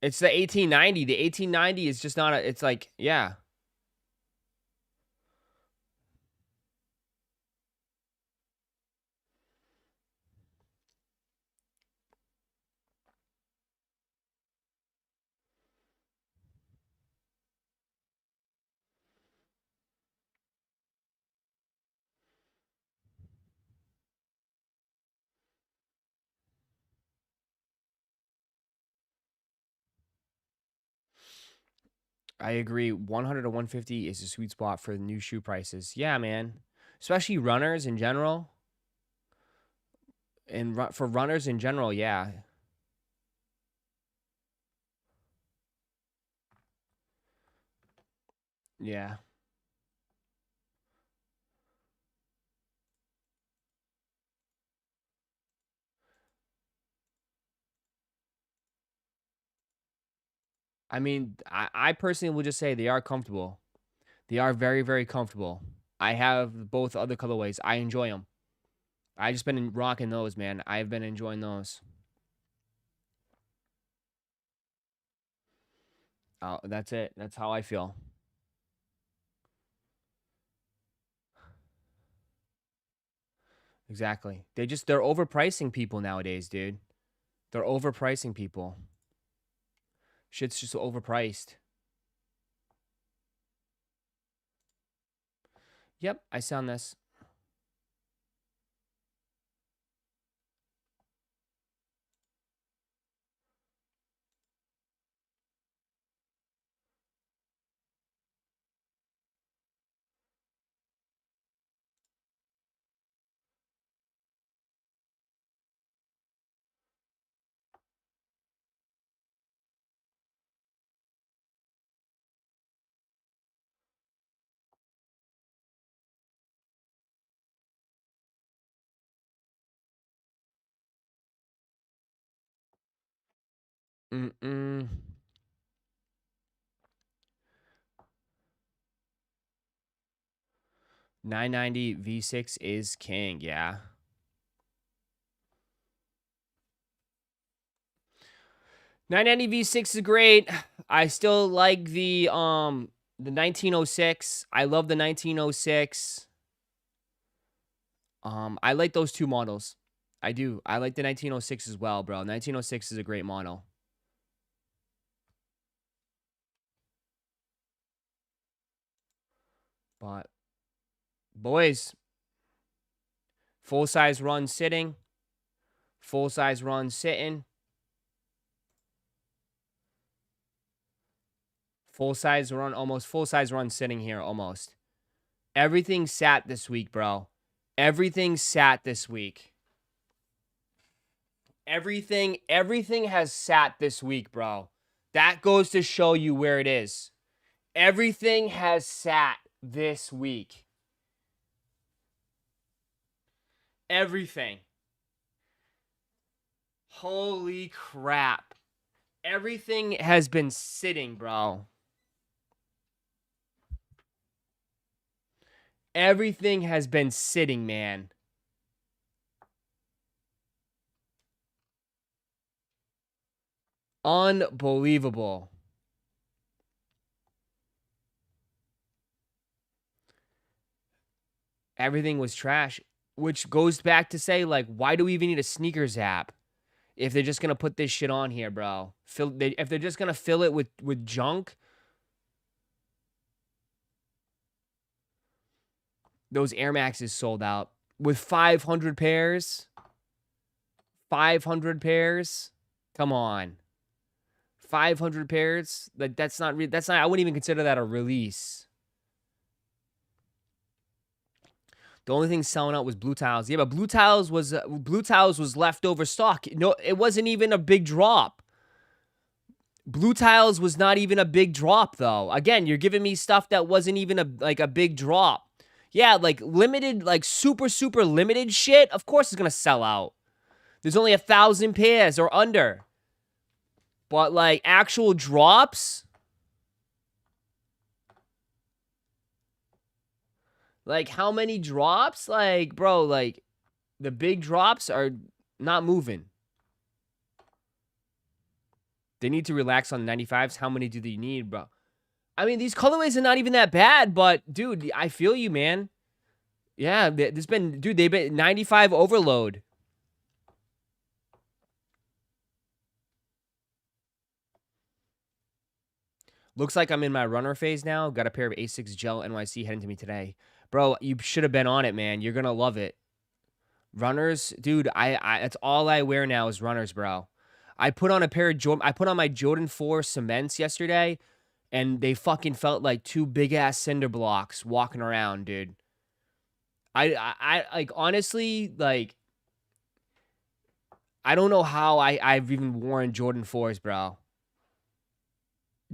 it's the $18.90. The $18.90 is just not a, it's like, yeah. I agree. 100 to 150 is a sweet spot for the new shoe prices. Yeah, man. Especially runners in general. And for runners in general, yeah. Yeah. I mean, I personally will just say they are comfortable. They are very, very comfortable. I have both other colorways. I enjoy them. I just been rocking those, man. I've been enjoying those. Oh, that's it. That's how I feel. Exactly. They're overpricing people nowadays, dude. They're overpricing people. Shit's just overpriced. Yep, I sound this. Mm-mm. $990 V6 is king, yeah. $990 V6 is great. I still like the 1906. I love the 1906. I like those two models. I do. I like the 1906 as well, bro. 1906 is a great model. But boys, full size run sitting. Full size run sitting. Full size run, almost full size run sitting here, almost. Everything sat this week, bro. Everything sat this week. Everything has sat this week, bro. That goes to show you where it is. Everything has sat this week. Everything. Holy crap. Everything has been sitting, bro. Everything has been sitting, man. Unbelievable. Everything was trash, which goes back to say, like, why do we even need a sneakers app if they're just gonna put this shit on here, bro? If they're just gonna fill it with junk, those Air Maxes sold out with 500 pairs. 500 pairs. Come on, 500 pairs. Like that's not. That's not. I wouldn't even consider that a release. The only thing selling out was Blue Tiles. Yeah, but Blue Tiles was leftover stock. No, it wasn't even a big drop. Blue Tiles was not even a big drop though. Again, you're giving me stuff that wasn't even a big drop. Yeah, like limited, like super limited shit. Of course, it's gonna sell out. There's only 1,000 pairs or under. But like actual drops. Like, how many drops? Like, bro, like, the big drops are not moving. They need to relax on the 95s. How many do they need, bro? I mean, these colorways are not even that bad, but, dude, I feel you, man. Yeah, they've been 95 overload. Looks like I'm in my runner phase now. Got a pair of A6 Gel NYC heading to me today. Bro, you should have been on it, man. You're going to love it. Runners, dude, I that's all I wear now is runners, bro. I put on my Jordan 4 cements yesterday, and they fucking felt like two big ass cinder blocks walking around, dude. I like honestly, like, I don't know how I've even worn Jordan 4s, bro.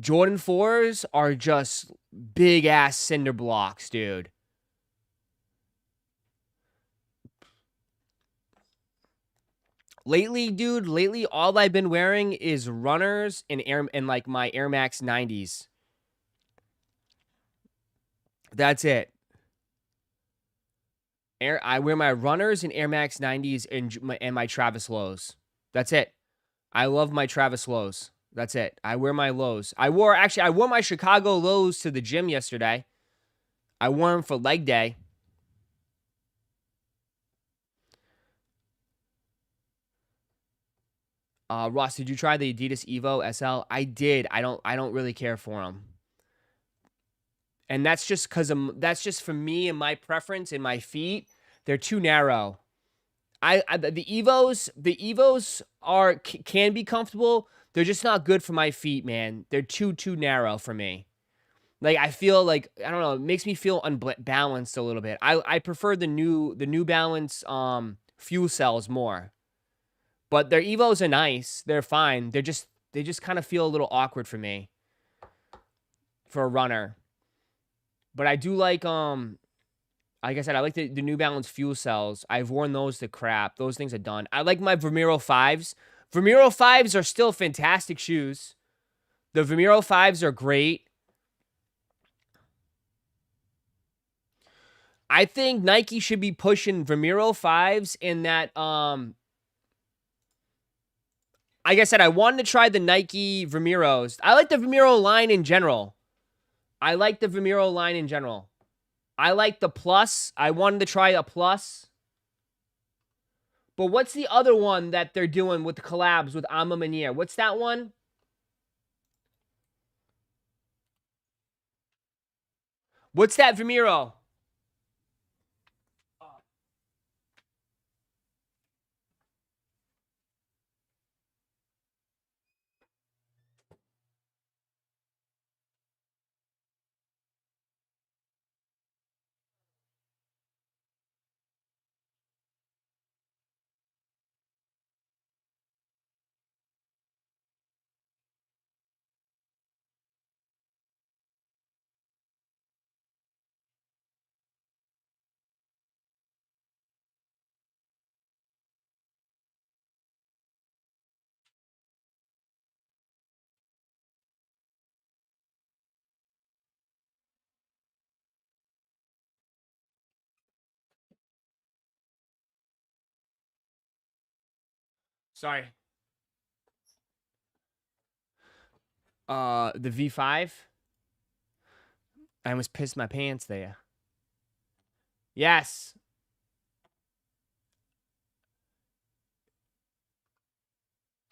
Jordan 4s are just big ass cinder blocks, dude. Lately, all I've been wearing is runners and like my Air Max 90s. That's it. I wear my runners and Air Max 90s and my Travis lows. That's it. I love my Travis lows. That's it. I wear my lows. I wore my Chicago lows to the gym yesterday. I wore them for leg day. Ross, did you try the Adidas Evo SL? I did. I don't really care for them. And that's just for me and my preference and my feet. They're too narrow. The Evos can be comfortable. They're just not good for my feet, man. They're too narrow for me. Like I feel like I don't know. It makes me feel unbalanced a little bit. I prefer the New Balance Fuel Cells more. But their Evos are nice. They're fine. They just kind of feel a little awkward for me. For a runner. But I do like I said, I like the New Balance Fuel Cells. I've worn those to crap. Those things are done. I like my Vomero 5s. Vomero 5s are still fantastic shoes. The Vomero 5s are great. I think Nike should be pushing Vomero 5s in that like I said, I wanted to try the Nike Vomeros. I like the Vomero line in general. I like the Plus. I wanted to try a Plus. But what's the other one that they're doing with the collabs with Ama Manier? What's that one? What's that Vomero? Sorry. The V5. I almost pissed my pants there. Yes.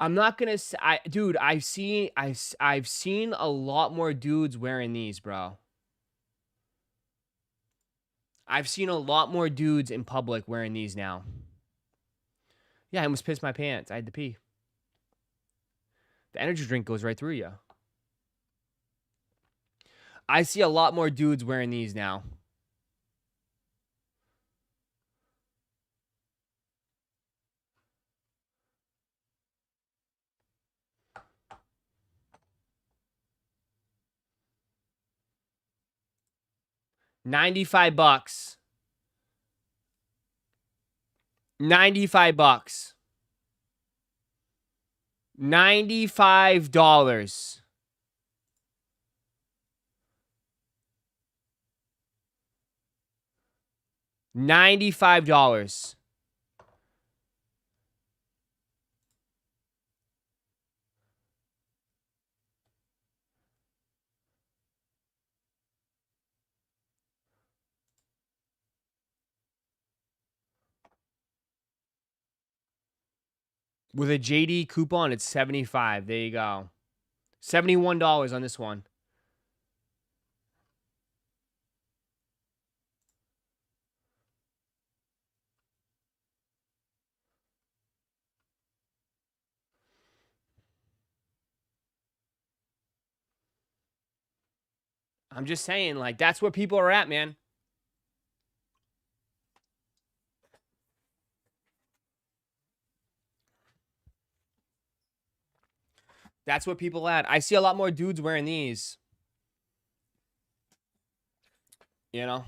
I'm not gonna say, dude. I've seen a lot more dudes wearing these, bro. I've seen a lot more dudes in public wearing these now. Yeah, I almost pissed my pants. I had to pee. The energy drink goes right through you. I see a lot more dudes wearing these now. $95. $95. $95. $95. With a JD coupon, it's $75. There you go. $71 on this one. I'm just saying, like, that's where people are at, man. That's what people at. I see a lot more dudes wearing these. You know?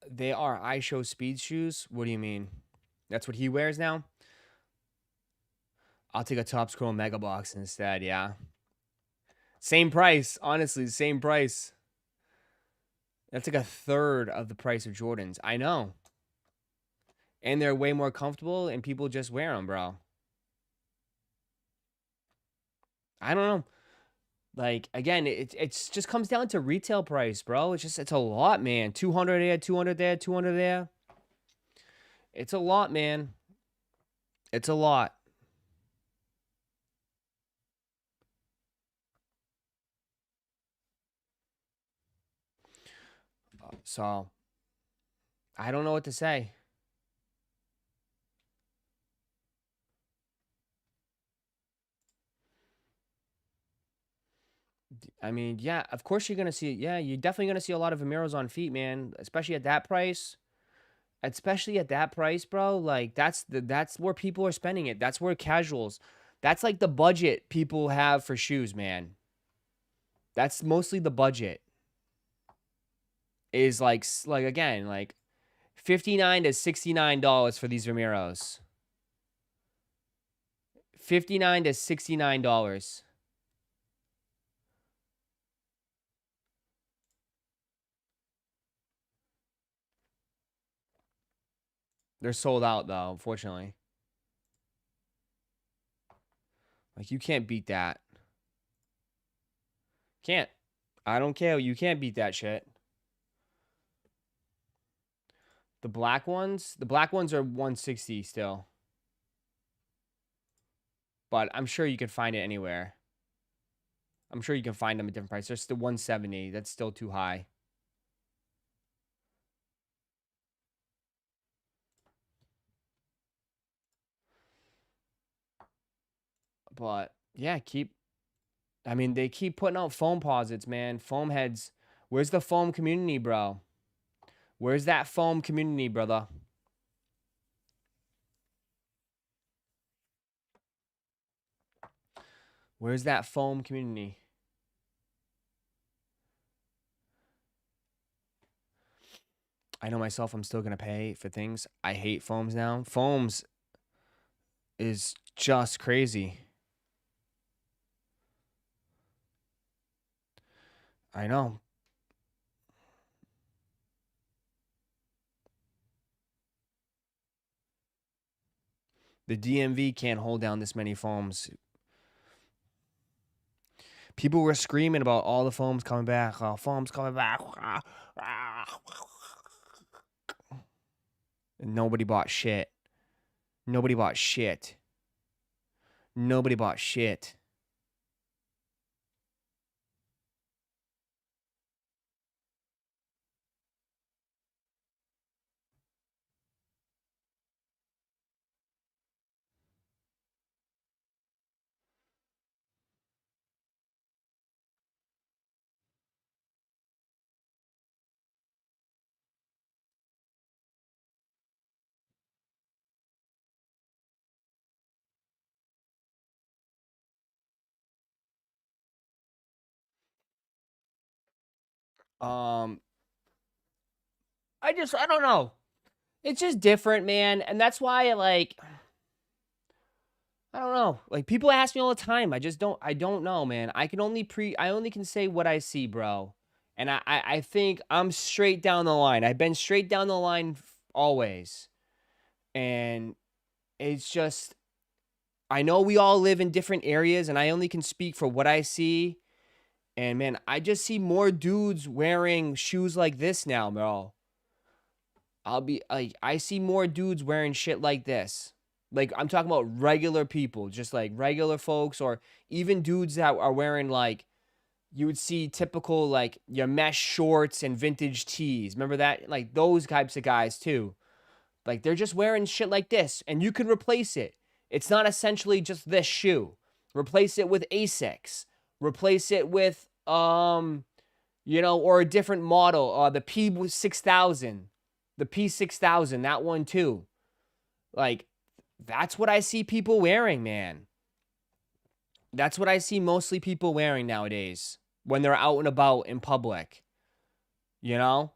They are iShow speed shoes? What do you mean? That's what he wears now? I'll take a Top Scroll Mega Box instead, yeah. Same price, honestly, same price. That's like a third of the price of Jordans. I know. And they're way more comfortable, and people just wear them, bro. I don't know. Like, again, it's just comes down to retail price, bro. It's a lot, man. 200 there, 200 there, 200 there. It's a lot, man. It's a lot. So, I don't know what to say. I mean, yeah, of course you're going to see it. Yeah, you're definitely going to see a lot of Vamiros on feet, man, especially at that price. Especially at that price, bro. Like, that's where people are spending it. That's where casuals. That's like the budget people have for shoes, man. That's mostly the budget. Is like again, like $59 to $69 for these Vamiros. $59 to $69. They're sold out though, unfortunately. Like, you can't beat that. Can't. I don't care. You can't beat that shit. The black ones are 160 still. But I'm sure you can find it anywhere. I'm sure you can find them at different prices. They're still 170. That's still too high. But yeah, I mean, they keep putting out foam posits, man. Foam heads. Where's the foam community, bro? Where's that foam community, brother? Where's that foam community? I know myself, I'm still going to pay for things. I hate foams now. Foams is just crazy. I know. The DMV can't hold down this many foams. People were screaming about all the foams coming back. Oh, foams coming back. And nobody bought shit. Nobody bought shit. Nobody bought shit. Um, I don't know. It's just different, man. And that's why, like, I don't know. Like, people ask me all the time. I don't know, man. I only can say what I see, bro. And I think I'm straight down the line. I've been straight down the line always. And it's just, I know we all live in different areas, and I only can speak for what I see. And man, I just see more dudes wearing shoes like this now, bro. I see more dudes wearing shit like this. Like, I'm talking about regular people, just like regular folks, or even dudes that are wearing, like, you would see typical, like, your mesh shorts and vintage tees. Remember that? Like, those types of guys, too. Like, they're just wearing shit like this, and you can replace it. It's not essentially just this shoe. Replace it with Asics. Replace it with, you know, or a different model, the P6000. The P6000, that one too. Like, that's what I see people wearing, man. That's what I see mostly people wearing nowadays when they're out and about in public. You know?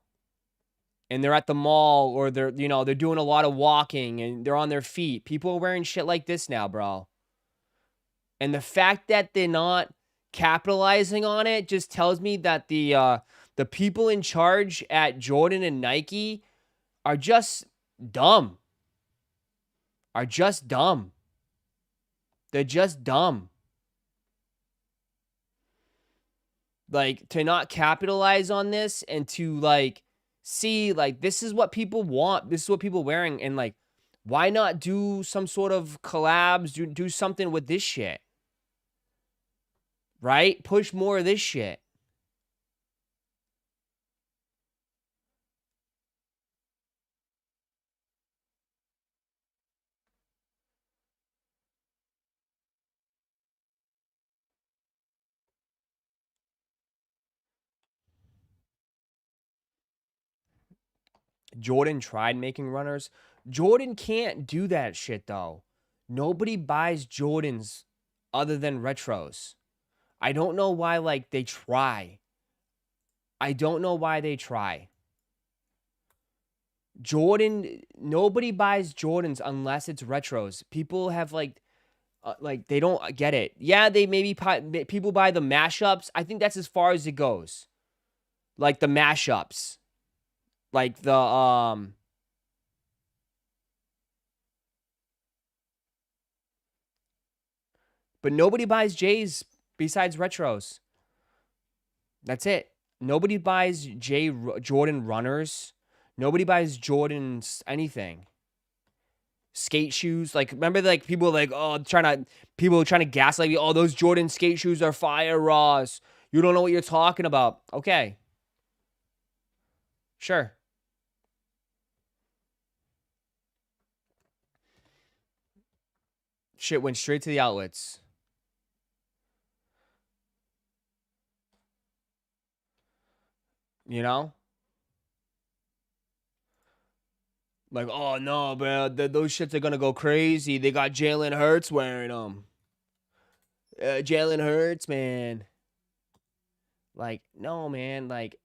And they're at the mall, or they're doing a lot of walking and they're on their feet. People are wearing shit like this now, bro. And the fact that they're not capitalizing on it just tells me that the people in charge at Jordan and Nike are just dumb. They're just dumb. Like, to not capitalize on this and to, like, see, like, this is what people want. This is what people wearing. And, like, why not do some sort of collabs? Do something with this shit. Right? Push more of this shit. Jordan tried making runners. Jordan can't do that shit, though. Nobody buys Jordans other than retros. I don't know why, like, they try. I don't know why they try. Jordan, nobody buys Jordans unless it's retros. People have, like, they don't get it. Yeah, they people buy the mashups. I think that's as far as it goes. Like, the mashups. Like, the, but nobody buys J's besides retros. That's it. Nobody buys Jordan runners. Nobody buys Jordan's anything. Skate shoes. Like, remember, like, people like, people trying to gaslight you. Oh, those Jordan skate shoes are fire, Ross. You don't know what you're talking about. Okay. Sure. Shit went straight to the outlets. You know? Like, oh no, bro, those shits are gonna go crazy. They got Jalen Hurts wearing them. Jalen Hurts, man. Like, no, man. Like,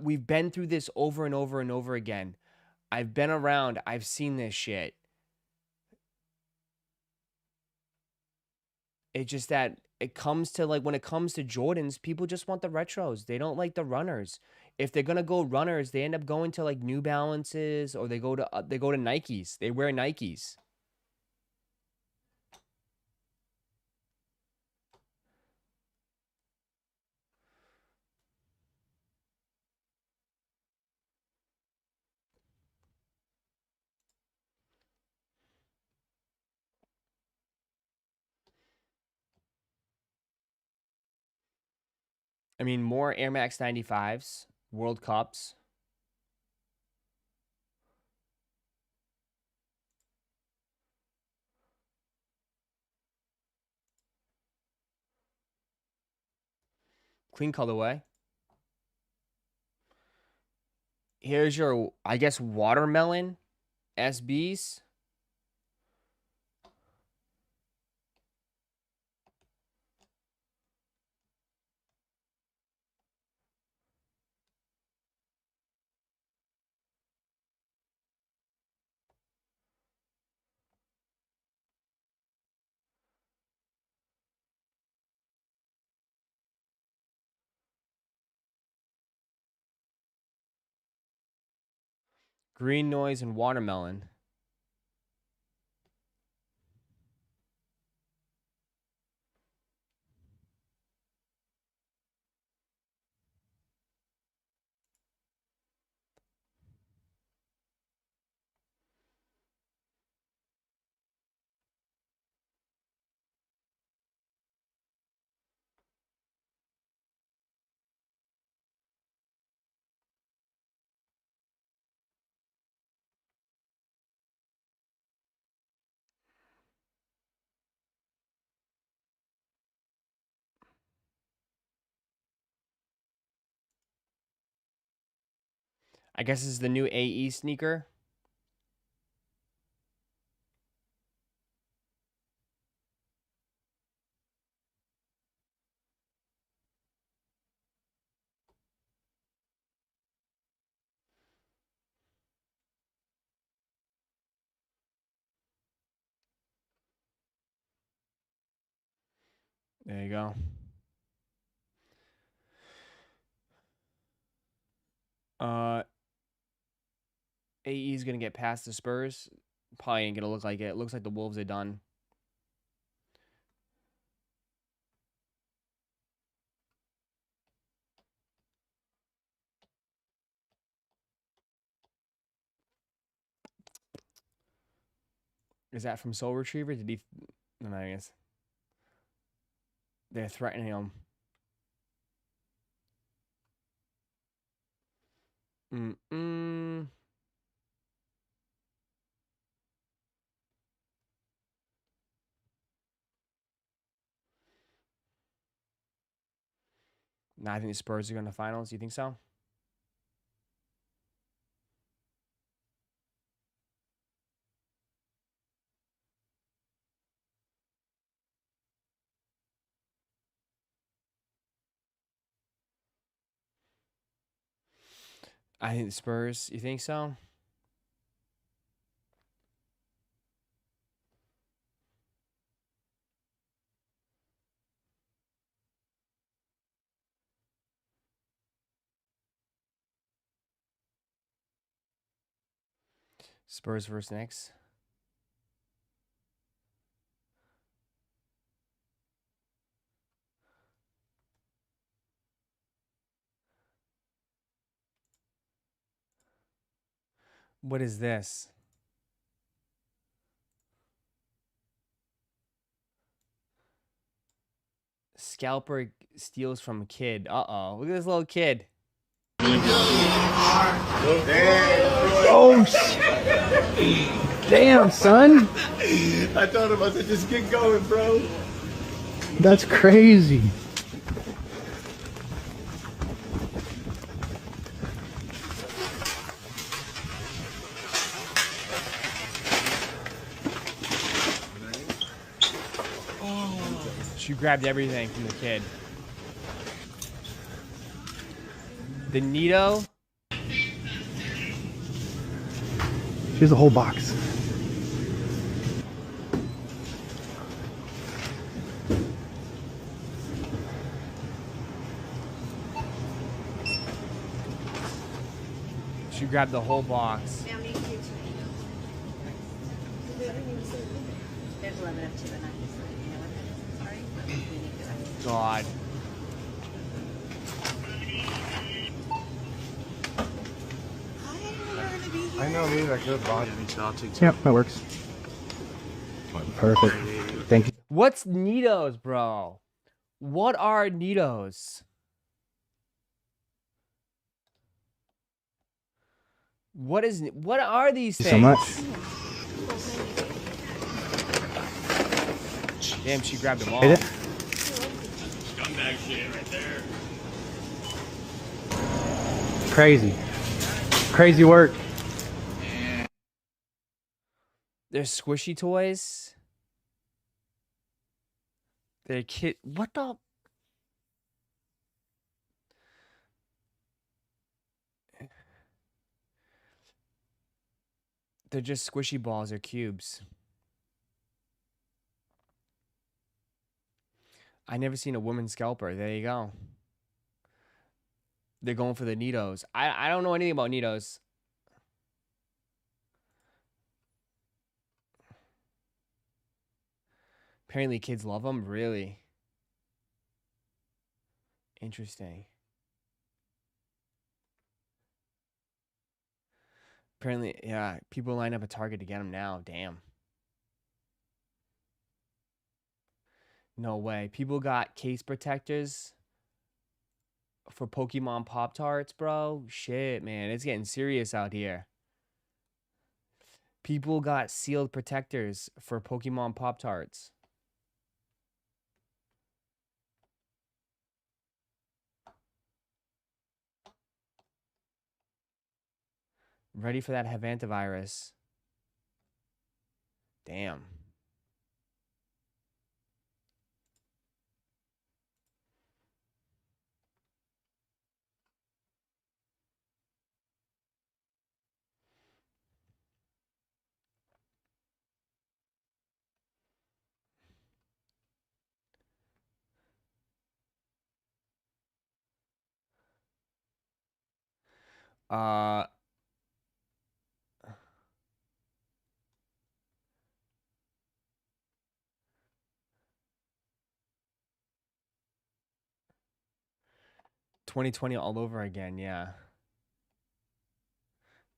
we've been through this over and over and over again. I've been around. I've seen this shit. It's just that it comes to, like, when it comes to Jordans, people just want the retros. They don't like the runners. If they're gonna go runners, they end up going to, like, New Balances, or they go to Nikes. They wear Nikes. I mean, more Air Max 95s, World Cups. Clean colorway. Here's your, I guess, watermelon SBs. Green noise and watermelon. I guess this is the new AE sneaker. There you go. AE is going to get past the Spurs. Probably ain't going to look like it. It looks like the Wolves are done. Is that from Soul Retriever? Did he? No, I guess. They're threatening him. Nah, I think the Spurs are going to finals. You think so? I think the Spurs. You think so? Spurs versus Knicks. What is this? Scalper steals from a kid. Uh-oh. Look at this little kid. Oh, damn, son. I thought about to just get going, bro. That's crazy. She grabbed everything from the kid. The Nito. Here's the whole box. She grabbed the whole box. There's a limit of 2 and I'm just letting you know what that is. Sorry, but we need to. God. I know, maybe that could bother me, so I'll take two. Yep, that works. Perfect. Thank you. What's Nitos, bro? What are Nitos? What are these Thank you things? so much. Damn, she grabbed them all. Hit it. Scumbag shit right there. Crazy. Crazy work. There's squishy toys. They're kid. What the? They're just squishy balls or cubes. I never seen a woman scalper. There you go. They're going for the Nitos. I don't know anything about Nitos. Apparently kids love them. Really? Interesting. Apparently, yeah, people line up at Target to get them now. Damn. No way. People got case protectors for Pokemon Pop-Tarts, bro. Shit, man. It's getting serious out here. People got sealed protectors for Pokemon Pop-Tarts. Ready for that Havantavirus. Damn. Uh 2020 all over again, yeah.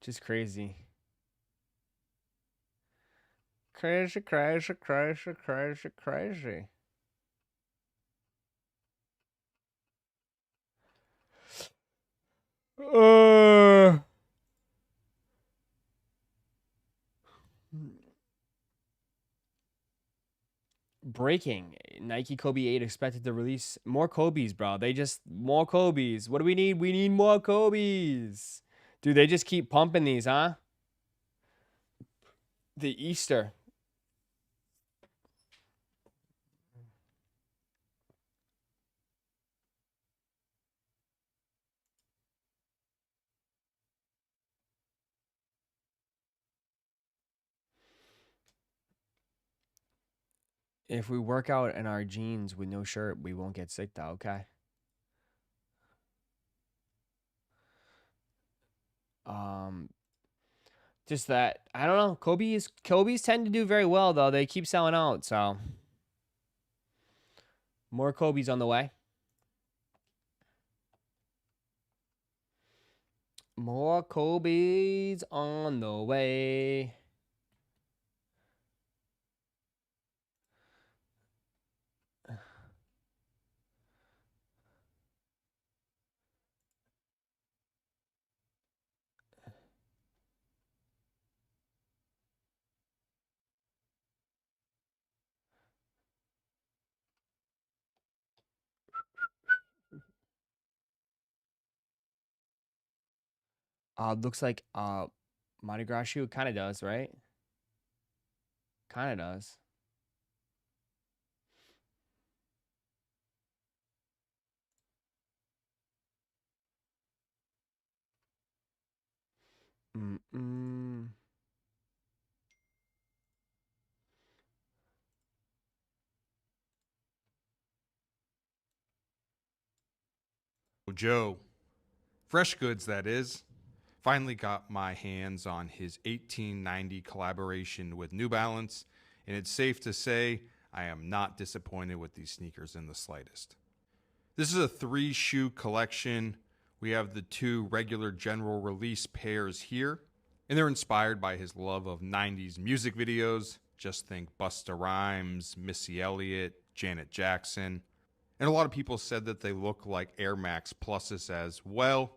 Just crazy. Crazy, crazy, crazy, crazy, crazy. Breaking. Nike Kobe 8 expected to release more Kobe's, bro. They just more Kobe's. What do we need? We need more Kobe's. Dude, they just keep pumping these, huh? The Easter. If we work out in our jeans with no shirt, we won't get sick though, okay? Just that I don't know. Kobe's tend to do very well though. They keep selling out, so more Kobe's on the way. More Kobe's on the way. Looks like Mardi Gras shoe kind of does, right? Kind of does. Mm-mm. Joe, Fresh Goods, that is, finally got my hands on his 1890 collaboration with New Balance, and it's safe to say I am not disappointed with these sneakers in the slightest. This is a 3-shoe collection. We have the 2 regular general release pairs here, and they're inspired by his love of 90s music videos. Just think Busta Rhymes, Missy Elliott, Janet Jackson. And a lot of people said that they look like Air Max Pluses as well.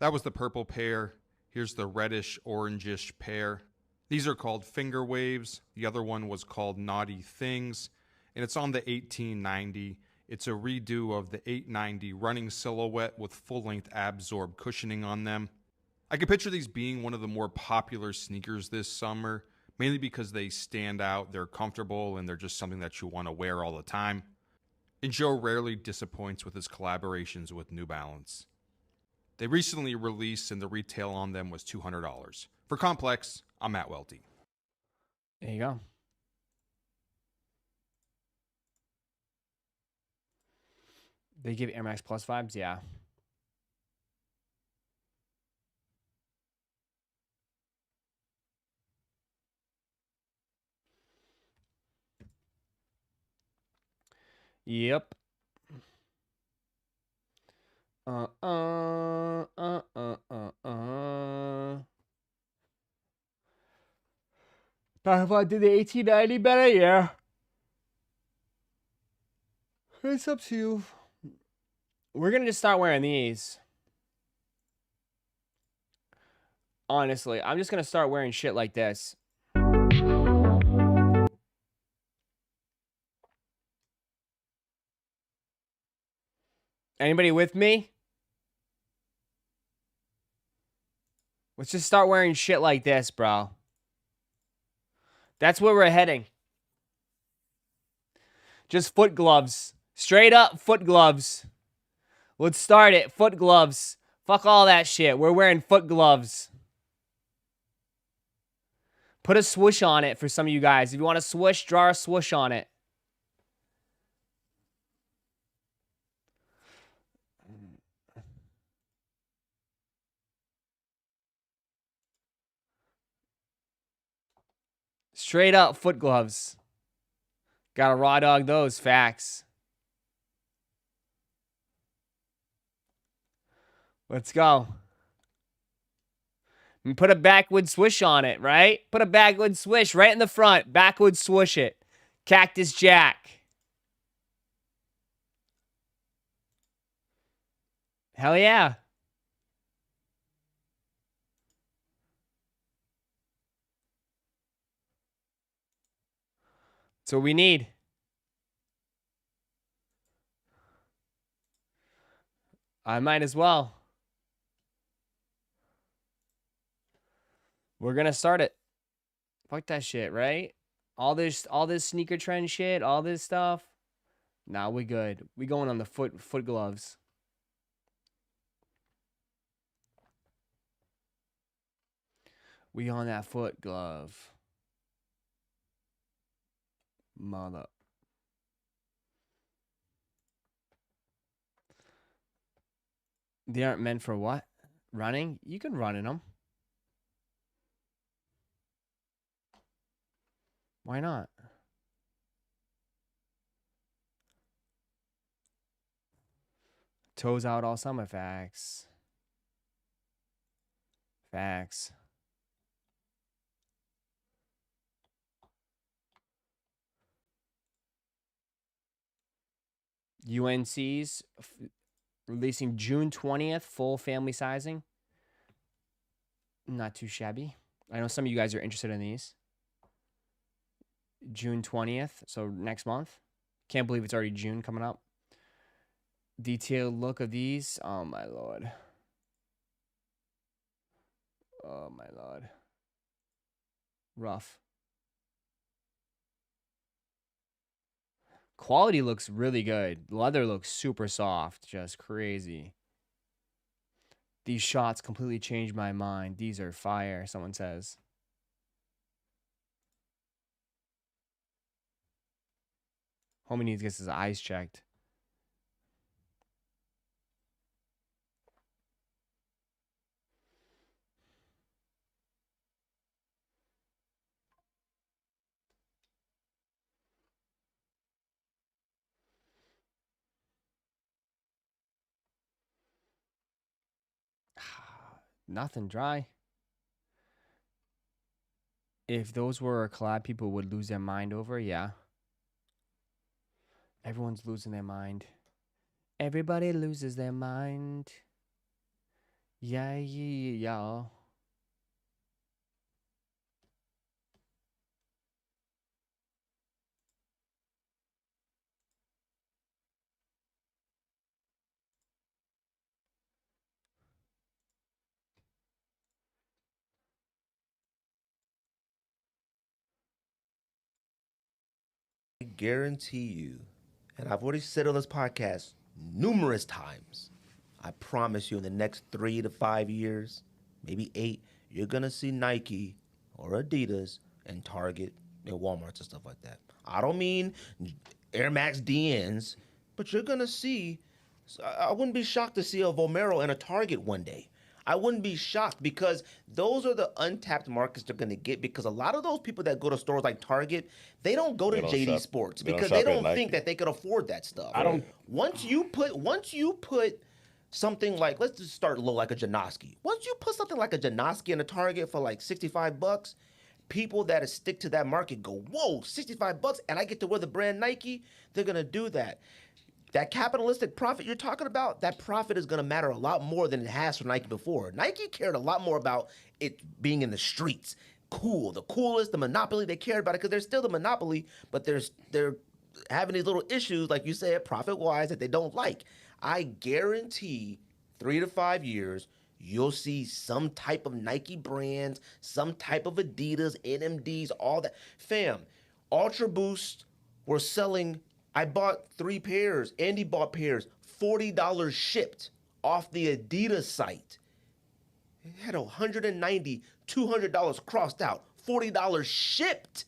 That was the purple pair. Here's the reddish orangish pair. These are called Finger Waves. The other one was called Naughty Things, and it's on the 1890. It's a redo of the 890 running silhouette with full-length absorb cushioning on them. I could picture these being one of the more popular sneakers this summer, mainly because they stand out, they're comfortable, and they're just something that you want to wear all the time. And Joe rarely disappoints with his collaborations with New Balance. They recently released and the retail on them was $200. For Complex, I'm Matt Welty. There you go. They give Air Max Plus vibes? Yeah. Yep. If I did the 1890 better, yeah. It's up to you. We're gonna just start wearing these. Honestly, I'm just gonna start wearing shit like this. Anybody with me? Let's just start wearing shit like this, bro. That's where we're heading. Just foot gloves. Straight up foot gloves. Let's start it. Foot gloves. Fuck all that shit. We're wearing foot gloves. Put a swoosh on it for some of you guys. If you want a swoosh, draw a swoosh on it. Straight up foot gloves. Gotta raw dog those facts. Let's go. And put a backward swish on it, right? Put a backward swish right in the front. Backward swoosh it. Cactus Jack. Hell yeah. That's what we need. I might as well. We're gonna start it. Fuck that shit, right? All this sneaker trend shit, all this stuff. Nah, we good. We going on the foot gloves. We on that foot glove. Mother. They aren't meant for what? Running? You can run in them. Why not? Toes out all summer. Facts. Facts. UNC's releasing June 20th, full family sizing. Not too shabby. I know some of you guys are interested in these. June 20th, so next month. Can't believe it's already June coming up. Detailed look of these. Oh, my Lord. Oh, my Lord. Rough. Quality looks really good. Leather looks super soft. Just crazy. These shots completely changed my mind. These are fire, someone says. Homie needs to get his eyes checked. Nothing dry. If those were a collab people would lose their mind over, yeah. Everyone's losing their mind. Everybody loses their mind. Yeah, yeah, yeah. guarantee you, and I've already said on this podcast numerous times, I promise you in the next 3 to 5 years, maybe 8, you're going to see Nike or Adidas and Target and Walmart and stuff like that. I don't mean Air Max DNs, but you're going to see, I wouldn't be shocked to see a Vomero and a Target one day. I wouldn't be shocked because those are the untapped markets they're going to get because a lot of those people that go to stores like Target, they don't go to JD Sports because they don't think that they could afford that stuff. Once you put something like, let's just start low like a Janoski. Once you put something like a Janoski in a Target for like $65, people that stick to that market go, whoa, $65 and I get to wear the brand Nike, they're going to do that. That capitalistic profit you're talking about, that profit is going to matter a lot more than it has for Nike before. Nike cared a lot more about it being in the streets. Cool, the coolest, the monopoly, they cared about it because they're still the monopoly, but they're having these little issues, like you said, profit-wise, that they don't like. I guarantee 3 to 5 years, you'll see some type of Nike brands, some type of Adidas, NMDs, all that. Fam, Ultra Boost were selling, I bought 3 pairs, Andy bought pairs, $40 shipped off the Adidas site. It had $190, $200 crossed out, $40 shipped.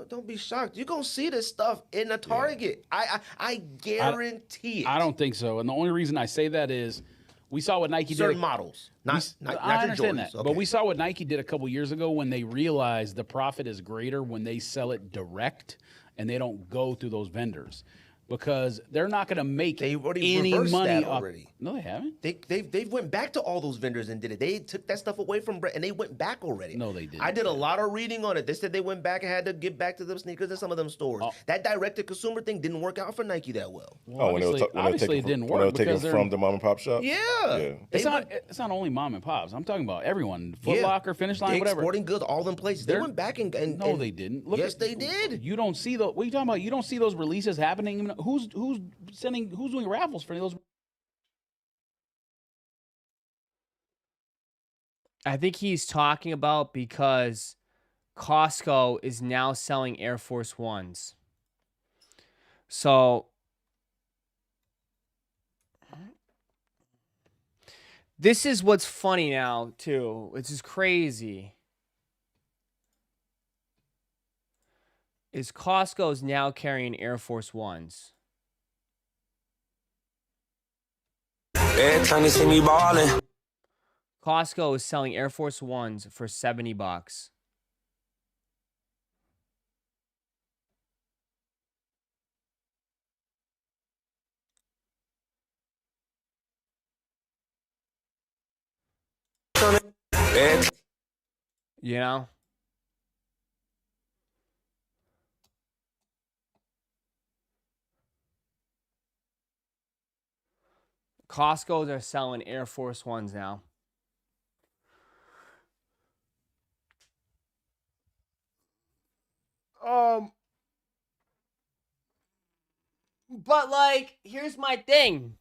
Don't be shocked. You're going to see this stuff in a Target. Yeah. I guarantee it. I don't think so. And the only reason I say that is we saw what Nike did. Certain models. Not I understand Jordans. that. Okay. But we saw what Nike did a couple years ago when they realized the profit is greater when they sell it direct and they don't go through those vendors. Because they're not going to make any money already. No, they haven't. They went back to all those vendors and did it. They took that stuff away from and they went back already. No, they didn't. I did a lot of reading on it. They said they went back and had to get back to them sneakers in some of them stores. That direct-to-consumer thing didn't work out for Nike that well. Obviously it didn't work because they're from the mom and pop shop. Yeah. It's not only mom and pops. I'm talking about everyone. Foot Locker, Finish Line, whatever. Sporting Goods, all them places. They went back and no, they didn't. Yes, they did. You don't see what are you talking about? You don't see those releases happening. Who's doing raffles for any of those? I think he's talking about because Costco is now selling Air Force Ones. So this is what's funny now, too. Which is crazy. Is Costco's now carrying Air Force Ones. Every time you see me ballin'. Costco is selling Air Force Ones for $70. You know? Costco's are selling Air Force Ones now. But like, here's my thing.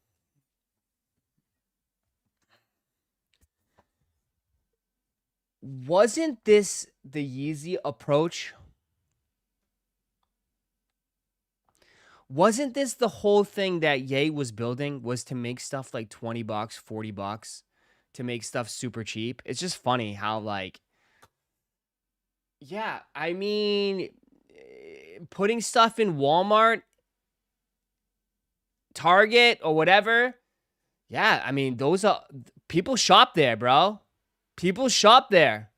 Wasn't this the Yeezy approach? Wasn't this the whole thing that Ye was building, was to make stuff like $20, $40, to make stuff super cheap? It's just funny how, like, yeah, I mean, putting stuff in Walmart, Target, or whatever, yeah, I mean, those are, people shop there, bro. People shop there.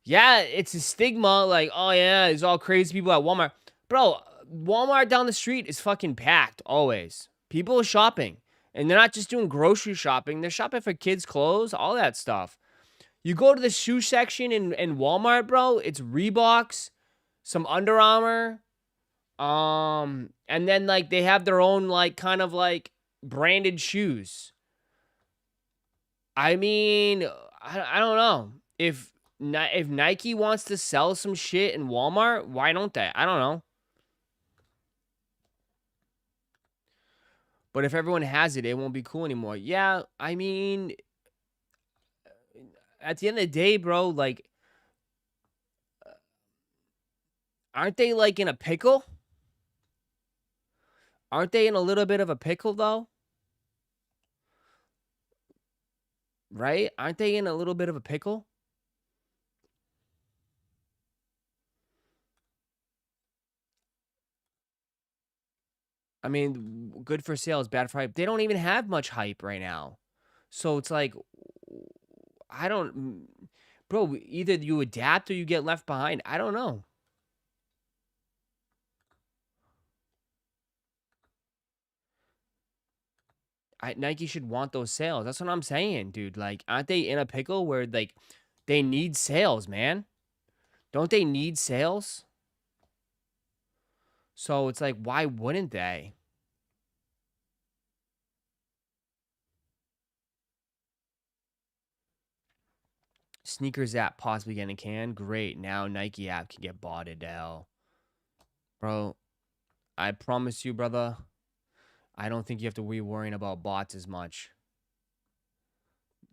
Yeah, it's a stigma, like, oh yeah, there's all crazy people at Walmart. Bro, Walmart down the street is fucking packed always. People are shopping. And they're not just doing grocery shopping. They're shopping for kids' clothes, all that stuff. You go to the shoe section in Walmart, bro, it's Reeboks, some Under Armour, and then, like, they have their own, like, kind of, like, branded shoes. I mean, I don't know. If Nike wants to sell some shit in Walmart, why don't they? I don't know. But if everyone has it, it won't be cool anymore. Yeah, I mean, at the end of the day, bro, like, Aren't they like in a pickle? Aren't they in a little bit of a pickle though? Right? Aren't they in a little bit of a pickle? I mean, good for sales, bad for hype. They don't even have much hype right now. So it's like, I don't, bro, either you adapt or you get left behind. I don't know. Nike should want those sales. That's what I'm saying, dude. Like, aren't they in a pickle where, like, they need sales, man? Don't they need sales? So it's like, why wouldn't they? Sneakers app possibly getting canned. Great. Now Nike app can get botted to hell. Bro, I promise you, brother, I don't think you have to be worrying about bots as much.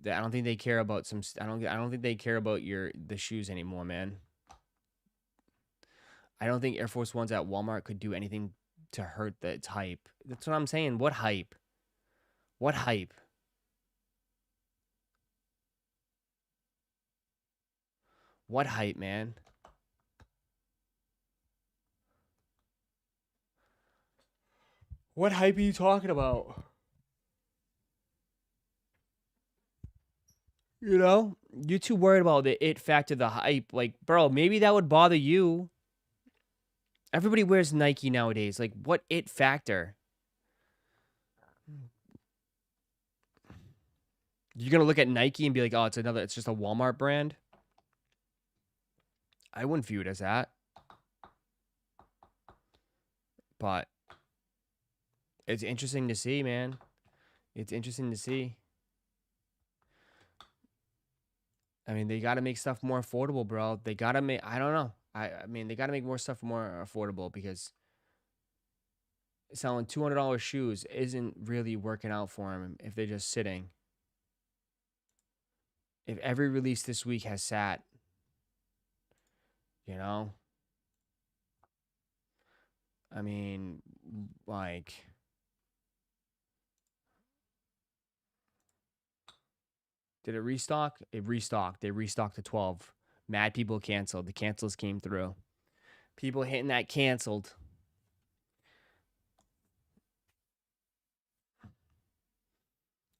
I don't think they care about some. I don't think they care about the shoes anymore, man. I don't think Air Force Ones at Walmart could do anything to hurt its hype. That's what I'm saying. What hype? What hype? What hype, man? What hype are you talking about? You know? You're too worried about the it factor, the hype. Like, bro, maybe that would bother you. Everybody wears Nike nowadays. Like, what it factor? You're going to look at Nike and be like, oh, it's just a Walmart brand? I wouldn't view it as that. But it's interesting to see, man. It's interesting to see. I mean, they got to make stuff more affordable, bro. They got to make, I don't know. I mean, they got to make more stuff more affordable because selling $200 shoes isn't really working out for them if they're just sitting. If every release this week has sat, you know? I mean, like, did it restock? It restocked. They restocked to 12. Mad people canceled. The cancels came through. People hitting that canceled.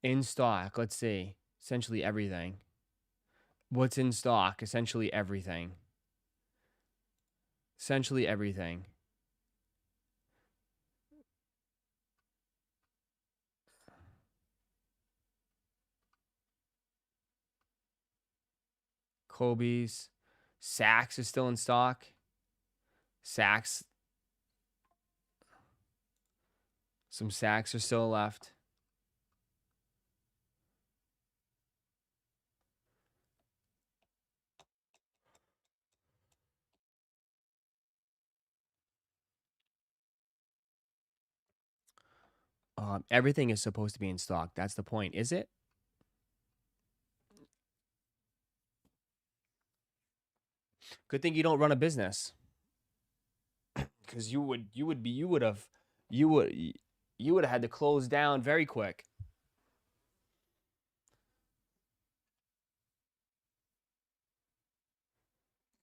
In stock, let's see. Essentially everything. What's in stock? Essentially everything. Essentially everything. Kobe's. Saks is still in stock. Saks. Some Saks are still left. Everything is supposed to be in stock. That's the point, is it? Good thing you don't run a business, because you would have had to close down very quick.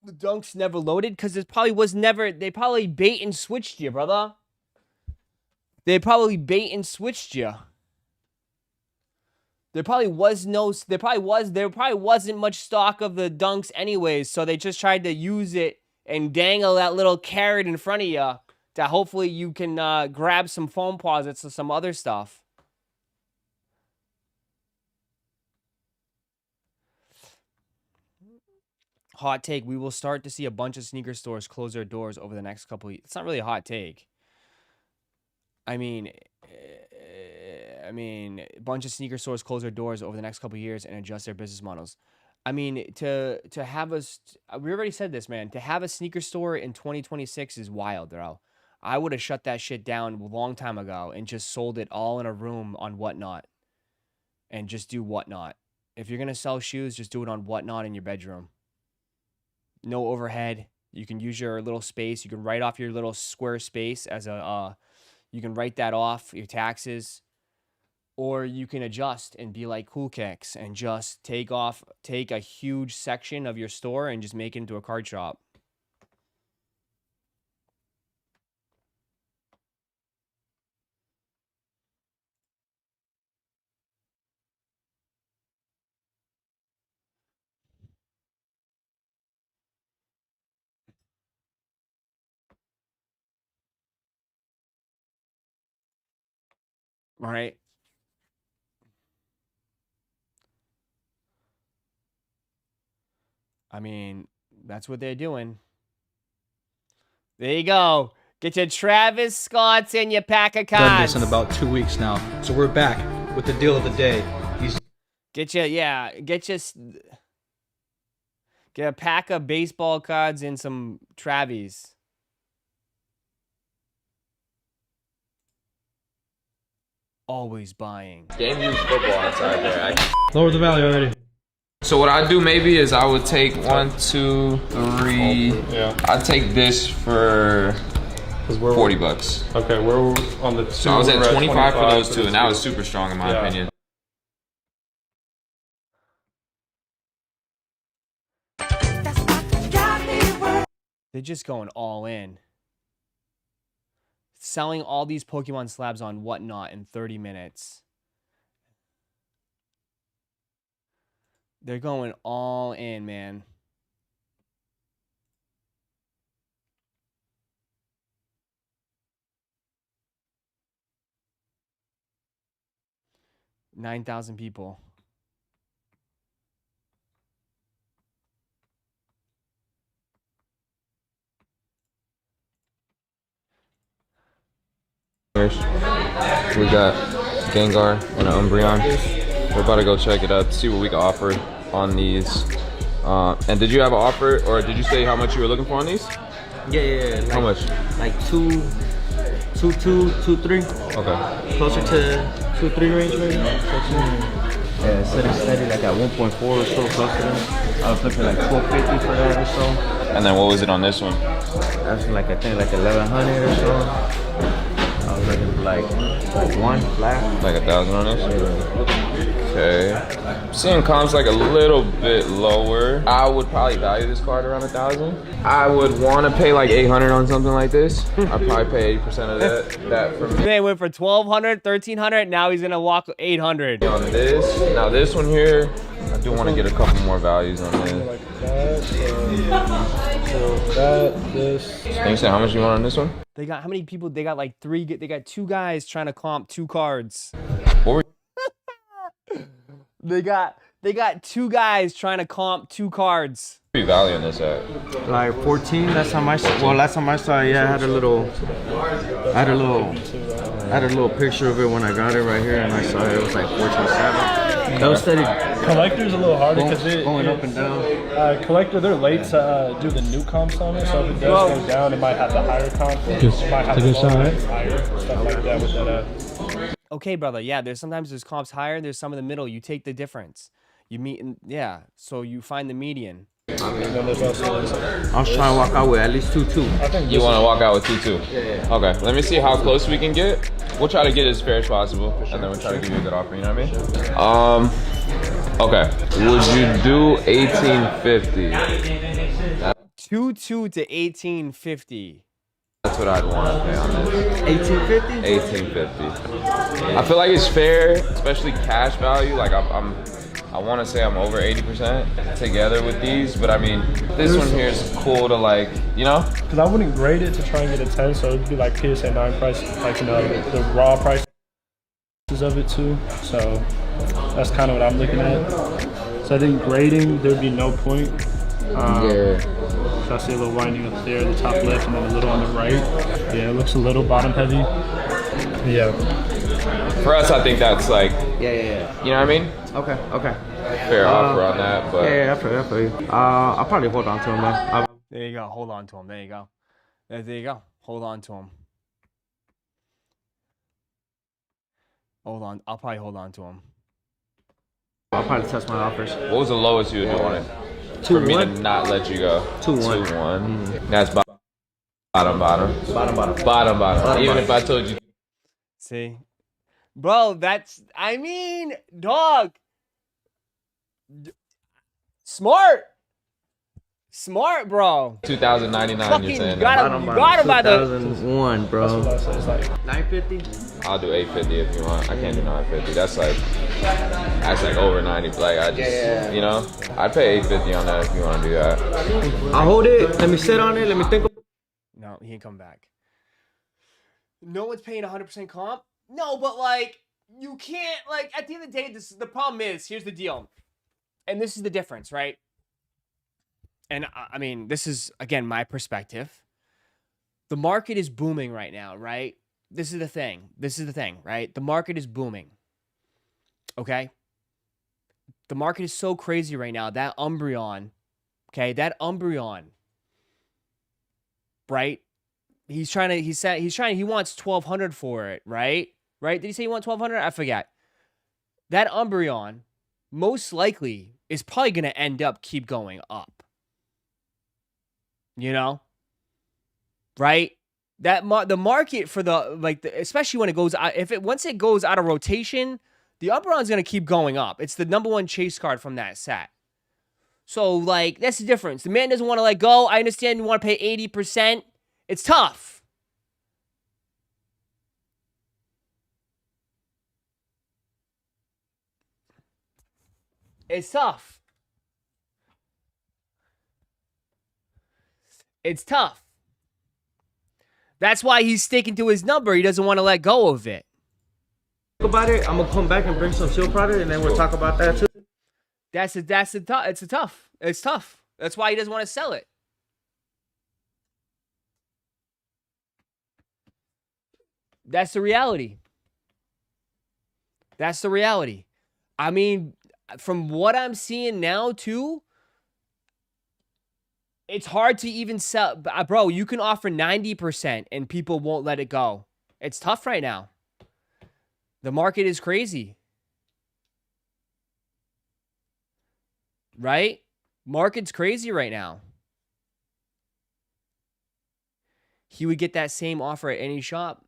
The dunks never loaded because it probably was never. They probably bait and switched you, brother. They probably bait and switched you. There probably wasn't much stock of the dunks anyways, so they just tried to use it and dangle that little carrot in front of you to hopefully you can grab some foam posits or some other stuff. Hot take, we will start to see a bunch of sneaker stores close their doors over the next couple of years. It's not really a hot take. I mean, a bunch of sneaker stores close their doors over the next couple of years and adjust their business models. I mean, to have us, we already said this, man. To have a sneaker store in 2026 is wild, bro. I would have shut that shit down a long time ago and just sold it all in a room on Whatnot and just do Whatnot. If you're going to sell shoes, just do it on Whatnot in your bedroom. No overhead. You can use your little space. You can write off your little square space as a, you can write that off, your taxes. Or you can adjust and be like Cool Kicks and just take a huge section of your store and just make it into a card shop. All right. I mean, that's what they're doing. There you go. Get your Travis Scotts and your pack of Done cards. this in about 2 weeks now. So we're back with the deal of the day. Get a pack of baseball cards and some Travis. Always buying. Game used football outside there. Lower the value already. So what I do maybe is I would take 1, 2, 3. Yeah. I'd take this for $40. Okay, we're on the two. So I was at 25 for those two, this and that was super strong in my opinion. They're just going all in. Selling all these Pokemon slabs on Whatnot in 30 minutes. They're going all in, man. $9,000 people. We got Gengar and an Umbreon. We're about to go check it out, see what we can offer on these. And did you have an offer, or did you say how much you were looking for on these? Yeah. How much? Like 2, 3. Okay. Closer to 2, 3 range maybe. Yeah, steady like at 1.4 or so, close to that. I was looking like 450 for that or so. And then what was it on this one? That's like I think like 1100 or so. I was looking for like 1 flat. Like 1,000 on this? Yeah. Okay. Seeing comps like a little bit lower. I would probably value this card around 1,000. I would want to pay like 800 on something like this. I'd probably pay 80% of that for me. They went for 1,200, 1,300. Now he's gonna walk 800 on this. Now this one here, I do want to get a couple more values on this. Like that. So that, this. Can you say how much you want on this one? They got how many people? They got like 3. They got 2 guys trying to comp 2 cards. What were They got 2 guys trying to comp 2 cards. you valuing this at? Like 14. Last time I saw it, yeah, I had a little picture of it when I got it right here, and I saw it was like 14.7. That was steady. Collector's a little harder because going up and down. Collector, they're late to do the new comps on it, so if it does go down, it might have the higher comp. It might have the higher stuff like that with that. Okay, brother. Yeah, there's comps higher. There's some in the middle. You take the difference. You meet, so you find the median. I was trying to walk out with at least 2-2. You want to walk out with 2-2? Yeah. Okay, let me see how close we can get. We'll try to get as fair as possible, and then we'll try to give you a good offer, you know what I mean? Okay, would you do 1850? 2-2 to 1850. That's what I'd want to pay on this. 1850? 1850. I feel like it's fair, especially cash value. Like I want to say I'm over 80% together with these, but I mean, this one here is cool to like, you know? Because I wouldn't grade it to try and get a 10, so it'd be like PSA 9 price, like, you know, the raw prices of it too. So that's kind of what I'm looking at. So I think grading, there'd be no point. So I see a little winding up there, the top left, and then a little on the right. Yeah, it looks a little bottom heavy. Yeah. For us, I think that's like, Yeah. you know what I mean? Okay. Fair offer on that, but Yeah, I feel you. I'll probably hold on to him, man. There you go. Hold on to him. There you go. There you go. Hold on to him. Hold on. I'll probably hold on to him. I'll probably test my offers. What was the lowest you would do on it? for me to not let you go. 2-1. That's bottom. Even if I told you. See, bro, that's, I mean, dog. Smart, bro. 2,099. You're saying that. You got him by the 2001, bro. That's what I say. It's like 950. I'll do 850 if you want. I can't do 950. That's like over 90. Like I just, you know, I'd pay 850 on that if you want to do that. I'll hold it. Let me sit on it. Let me think. No, he ain't come back. No one's paying 100% comp. No, but like you can't, like, at the end of the day, the problem is, here's the deal, and this is the difference, right? And I mean, this is again my perspective. The market is booming right now, right? This is the thing, right? The market is booming. Okay? The market is so crazy right now. That Umbreon, okay? That Umbreon, right? He wants 1,200 for it, right? Right? Did he say he wants 1,200? I forget. That Umbreon most likely is probably going to end up keep going up. You know? Right? The market for especially when it goes out, once it goes out of rotation, the Umbreon's going to keep going up. It's the number one chase card from that set. So, like, that's the difference. The man doesn't want to let go. I understand you want to pay 80%. It's tough. It's tough. It's tough. That's why he's sticking to his number. He doesn't want to let go of it. About it, I'm gonna come back and bring some shield product, and then we'll talk about that too. It's tough. That's why he doesn't want to sell it. That's the reality. I mean, from what I'm seeing now too, it's hard to even sell. Bro, you can offer 90% and people won't let it go. It's tough right now. The market is crazy. Right? Market's crazy right now. He would get that same offer at any shop.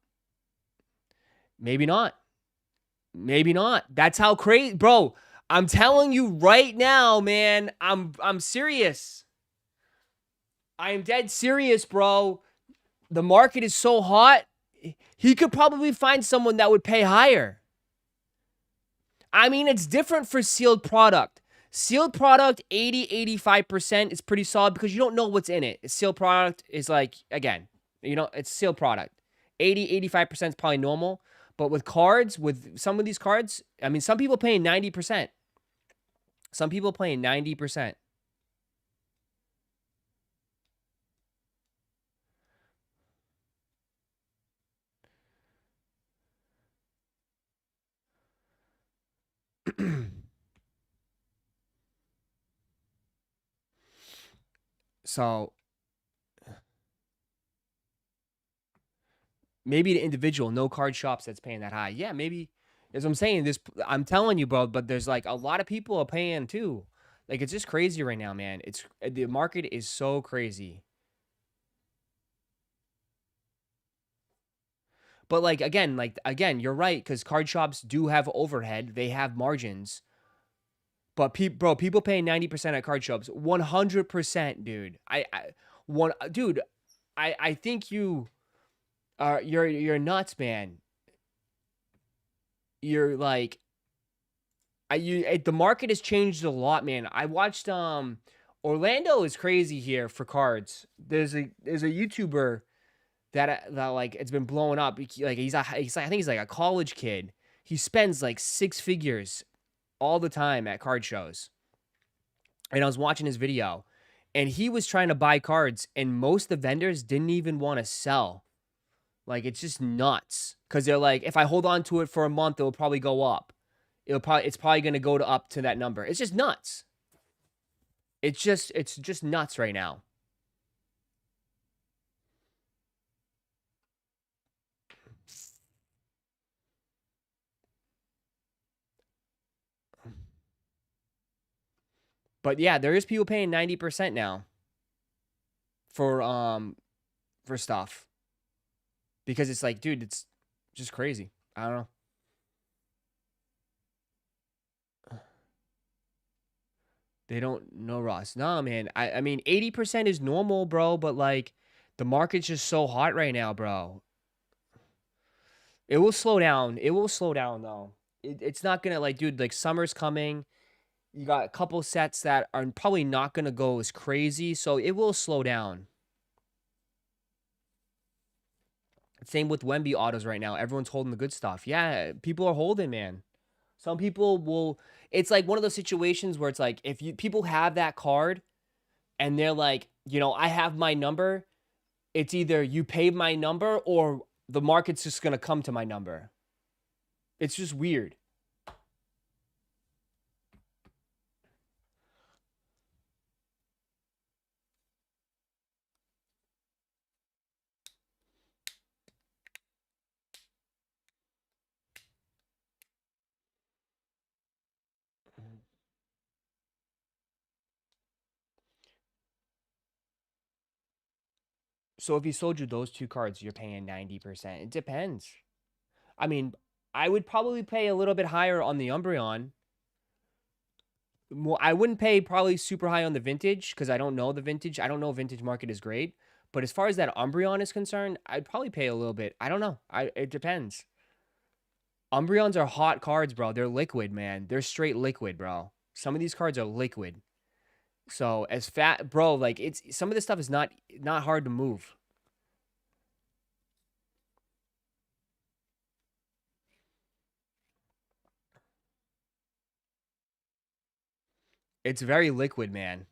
Maybe not. That's how crazy, bro. I'm telling you right now, man. I'm serious. I am dead serious, bro. The market is so hot. He could probably find someone that would pay higher. I mean, it's different for sealed product. Sealed product, 80-85% is pretty solid because you don't know what's in it. Sealed product is like, again, it's sealed product. 80-85% is probably normal. But with cards, with some of these cards, I mean, some people paying 90%. Some people paying 90%. So maybe the individual, no card shops that's paying that high. Yeah, maybe. As I'm saying, I'm telling you, bro, but there's like a lot of people are paying too. Like, it's just crazy right now, man. The market is so crazy. But again, you're right, because card shops do have overhead. They have margins. But people paying 90% at card shops, 100%, dude. I think you're nuts, man. You're like, the market has changed a lot, man. I watched Orlando is crazy here for cards. There's a YouTuber that like it's been blowing up. I think he's like a college kid. He spends like 6 figures all the time at card shows. And I was watching his video, and he was trying to buy cards, and most of the vendors didn't even want to sell. Like, it's just nuts. Because they're like, if I hold on to it for a month, it'll probably go up. It's probably going to go up to that number. It's just nuts. It's just nuts right now. But yeah, there is people paying 90% now for stuff. Because it's like, dude, it's just crazy. I don't know. They don't know, Ross. No, man. I mean, 80% is normal, bro, but like the market's just so hot right now, bro. It will slow down. It will slow down though. It's not gonna like, dude, like summer's coming. You got a couple sets that are probably not gonna go as crazy, so it will slow down. Same with Wemby autos right now. Everyone's holding the good stuff. Yeah, people are holding, man. Some people will. It's like one of those situations where it's like if people have that card, and they're like, you know, I have my number. It's either you pay my number or the market's just gonna come to my number. It's just weird. So if he sold you those two cards, you're paying 90%. It depends. I mean, I would probably pay a little bit higher on the Umbreon. Well, I wouldn't pay probably super high on the vintage because I don't know the vintage. I don't know vintage market is great. But as far as that Umbreon is concerned, I'd probably pay a little bit. I don't know. It depends. Umbreons are hot cards, bro. They're liquid, man. They're straight liquid, bro. Some of these cards are liquid. So as fat, bro, like it's some of this stuff is not hard to move. It's very liquid, man.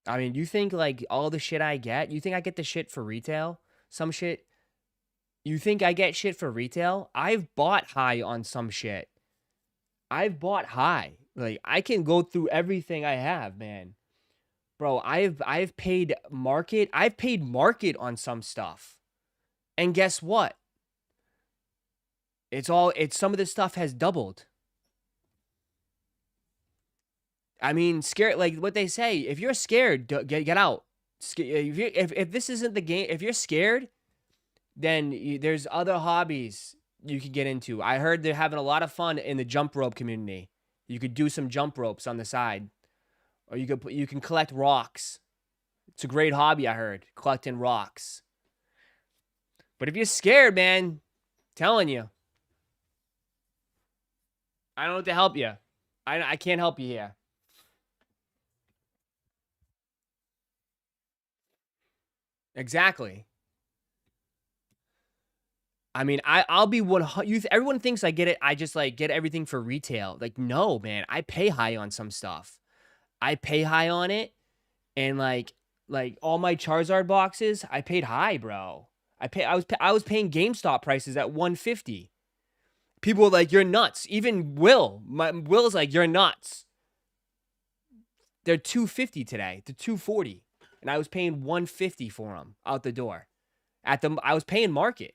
I mean, you think like all the shit I get, you think I get the shit for retail? Some shit, you think I get shit for retail? I've bought high on some shit. I've bought high. Like I can go through everything I have, man. Bro, I've paid market. I've paid market on some stuff. And guess what? Some of this stuff has doubled. I mean, scared, like what they say, if you're scared, get out. If this isn't the game, if you're scared, then there's other hobbies you could get into. I heard they're having a lot of fun in the jump rope community. You could do some jump ropes on the side. Or you can collect rocks. It's a great hobby, I heard, collecting rocks. But if you're scared, man, telling you, I don't know what to help you. I can't help you here. Exactly. I mean, I'll be 100. Everyone thinks I get it. I just like get everything for retail. Like, no, man, I pay high on some stuff. I pay high on it, and like all my Charizard boxes, I paid high, bro. I was paying GameStop prices at 150. People were like, "You're nuts." Even Will's like, "You're nuts." They're 250 today. They're 240, and I was paying 150 for them out the door. I was paying market.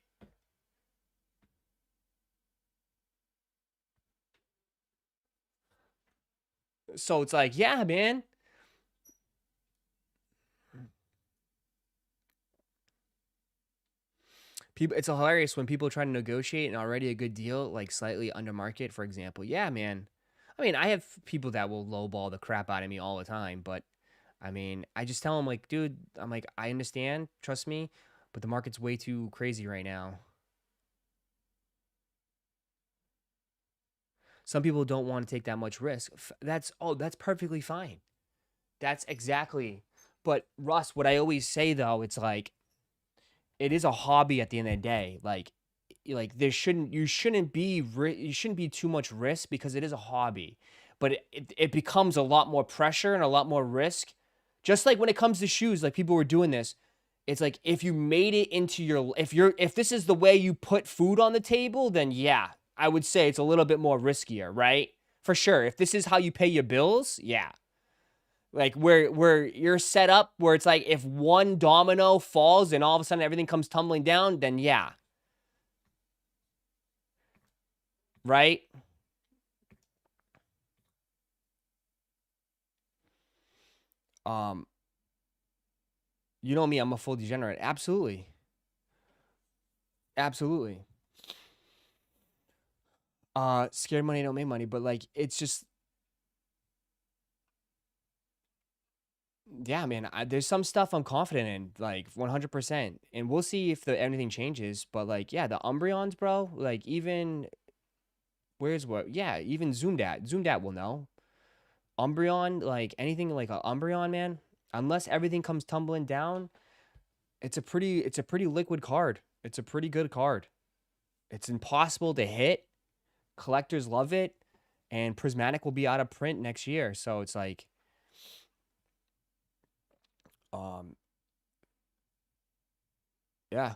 So it's like, yeah, man. It's hilarious when people try to negotiate an already a good deal, like slightly under market, for example. Yeah, man. I mean, I have people that will lowball the crap out of me all the time, but I mean, I just tell them like, dude, I'm like, I understand, trust me, but the market's way too crazy right now. Some people don't want to take that much risk. That's perfectly fine. That's exactly. But Russ, what I always say though, it's like it is a hobby at the end of the day. Like you shouldn't be too much risk because it is a hobby. But it becomes a lot more pressure and a lot more risk. Just like when it comes to shoes, like people were doing this. It's like if you made it into if this is the way you put food on the table, then yeah, I would say it's a little bit more riskier, right? For sure. If this is how you pay your bills, yeah. Like where you're set up where it's like if one domino falls and all of a sudden everything comes tumbling down, then yeah. Right? You know me, I'm a full degenerate. Absolutely. Absolutely. Scared money don't make money, but like it's just yeah, man. There's some stuff I'm confident in, like 100%, and we'll see if anything changes. But like, yeah, the Umbreons, bro. Like even where's what? Yeah, even Zoomed at will know. Umbreon, like anything like a Umbreon, man. Unless everything comes tumbling down, it's a pretty liquid card. It's a pretty good card. It's impossible to hit. Collectors love it, and Prismatic will be out of print next year. So it's like, yeah.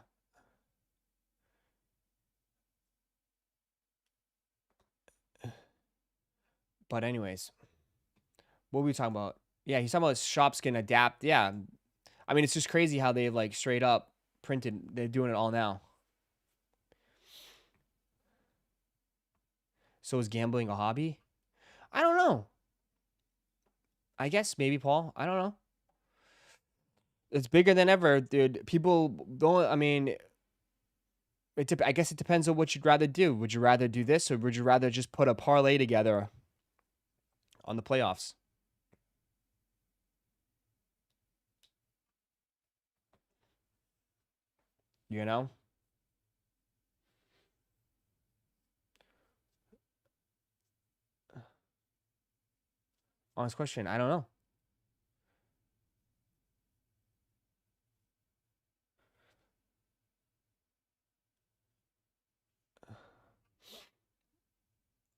But anyways, what were we talking about? Yeah, he's talking about shops can adapt. Yeah, I mean it's just crazy how they like straight up printed. They're doing it all now. So is gambling a hobby? I don't know. I guess maybe, Paul. I don't know. It's bigger than ever, dude. People don't. I mean, I guess it depends on what you'd rather do. Would you rather do this, or would you rather just put a parlay together on the playoffs? You know? Honest question. I don't know.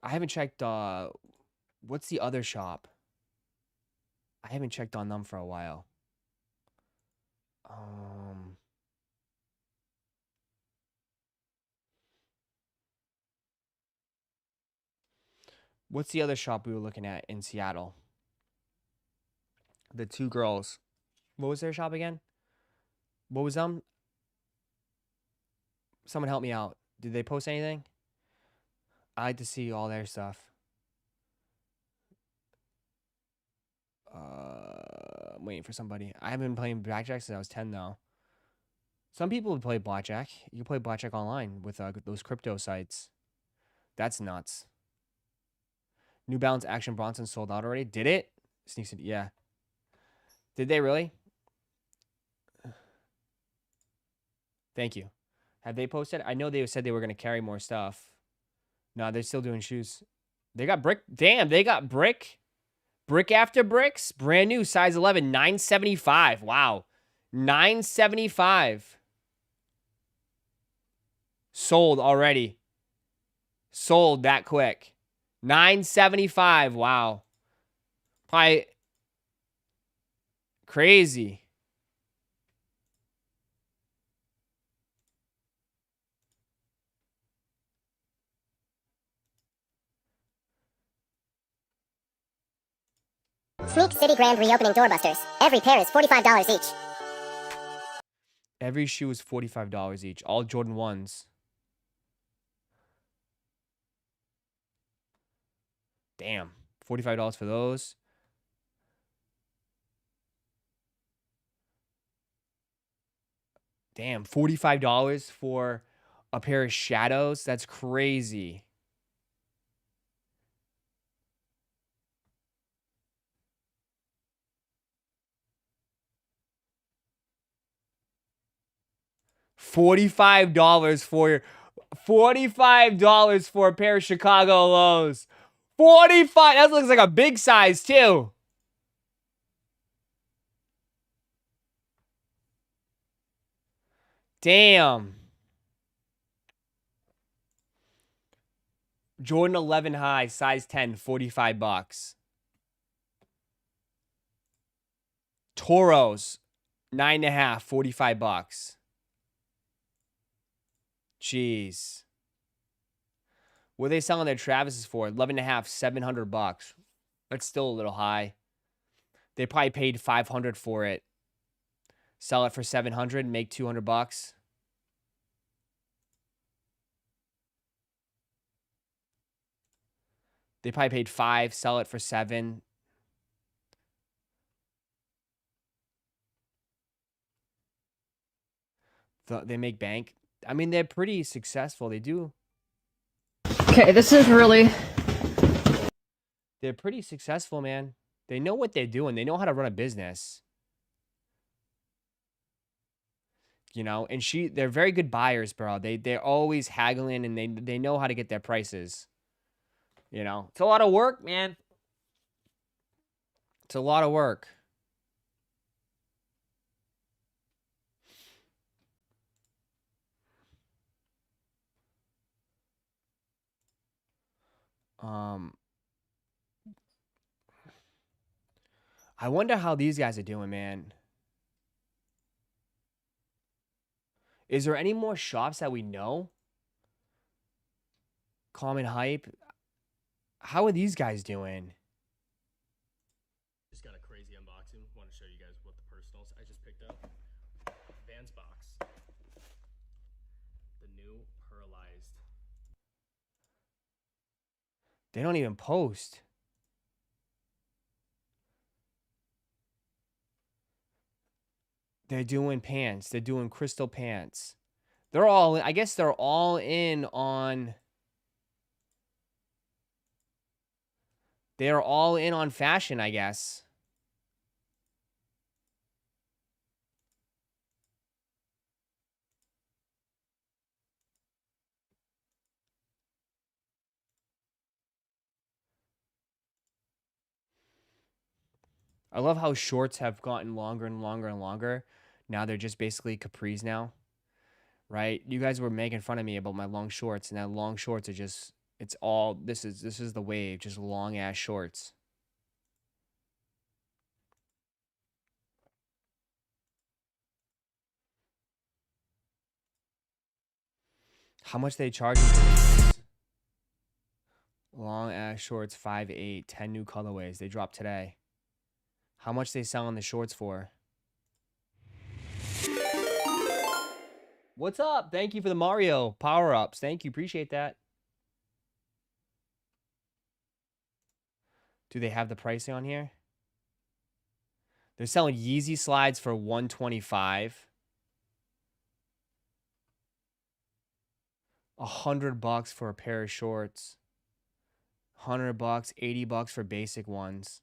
I haven't checked. What's the other shop? I haven't checked on them for a while. What's the other shop we were looking at in Seattle? The two girls. What was their shop again? What was them? Someone help me out. Did they post anything? I like to see all their stuff. I'm waiting for somebody. I haven't been playing blackjack since I was 10 though. Some people would play blackjack. You can play blackjack online with those crypto sites. That's nuts. New Balance Action Bronson sold out already. Did it? Sneaks it. Yeah. Did they really? Thank you. Have they posted? I know they said they were going to carry more stuff. No, they're still doing shoes. They got brick. Damn, they got brick. Brick after bricks. Brand new, size 11, $975. Wow. $975. Sold already. Sold that quick. $975. Wow. Probably crazy. Sneak City Grand reopening doorbusters. Every pair is $45 each. Every shoe is $45 each. All Jordan 1s. Damn. $45 for those. Damn. $45 for a pair of Shadows? That's crazy. $45 for a pair of Chicago lows. 45. That looks like a big size too. Damn. Jordan 11 high, size 10, $45. Toros, 9.5, $45. Jeez. What are they selling their Travises for? 11.5, $700. That's still a little high. They probably paid 500 for it. Sell it for 700, make 200 bucks. They probably paid 5, sell it for 7. They make bank. I mean, they're pretty successful. They do. Okay, this is really... They're pretty successful, man. They know what they're doing. They know how to run a business. You know, and they're very good buyers, bro. They're always haggling, and they know how to get their prices. You know, it's a lot of work, man. It's a lot of work. I wonder how these guys are doing, man. Is there any more shops that we know? Common Hype. How are these guys doing? Just got a crazy unboxing. Want to show you guys what the personals I just picked up. Vans box. The new pearlized. They don't even post. They're doing pants. They're doing crystal pants. They're all, I guess they're all in on... They're all in on fashion, I guess. I love how shorts have gotten longer and longer and longer. Now they're just basically capris now. Right? You guys were making fun of me about my long shorts, and now long shorts are just, it's all, this is the wave, just long ass shorts. How much they charge you for these? Long ass shorts, 5.8, 10 new colorways. They dropped today. How much they selling the shorts for? What's up? Thank you for the Mario power-ups. Thank you. Appreciate that. Do they have the pricing on here? They're selling Yeezy slides for $125. $100 for a pair of shorts. $100, $80 for basic ones.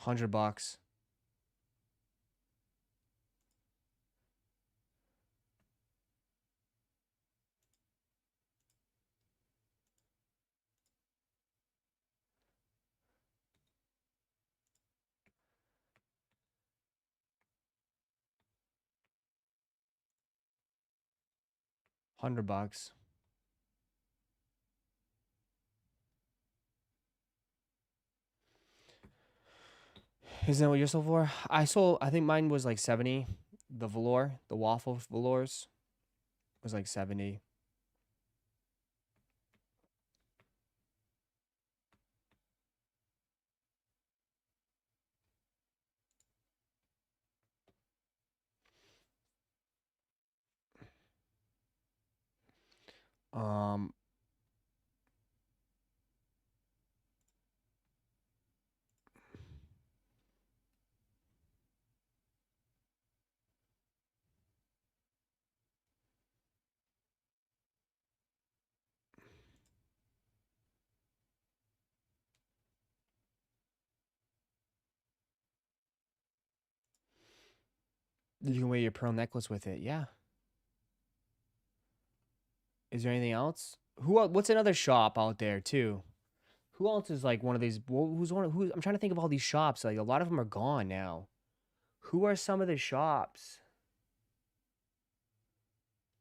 $100. $100. Isn't that what you sold for? I think mine was like 70. The velour, the waffle velours was like 70. You can wear your pearl necklace with it. Yeah. Is there anything else? What's another shop out there too? Who else is like one of these? Who's I'm trying to think of all these shops. Like a lot of them are gone now. Who are some of the shops?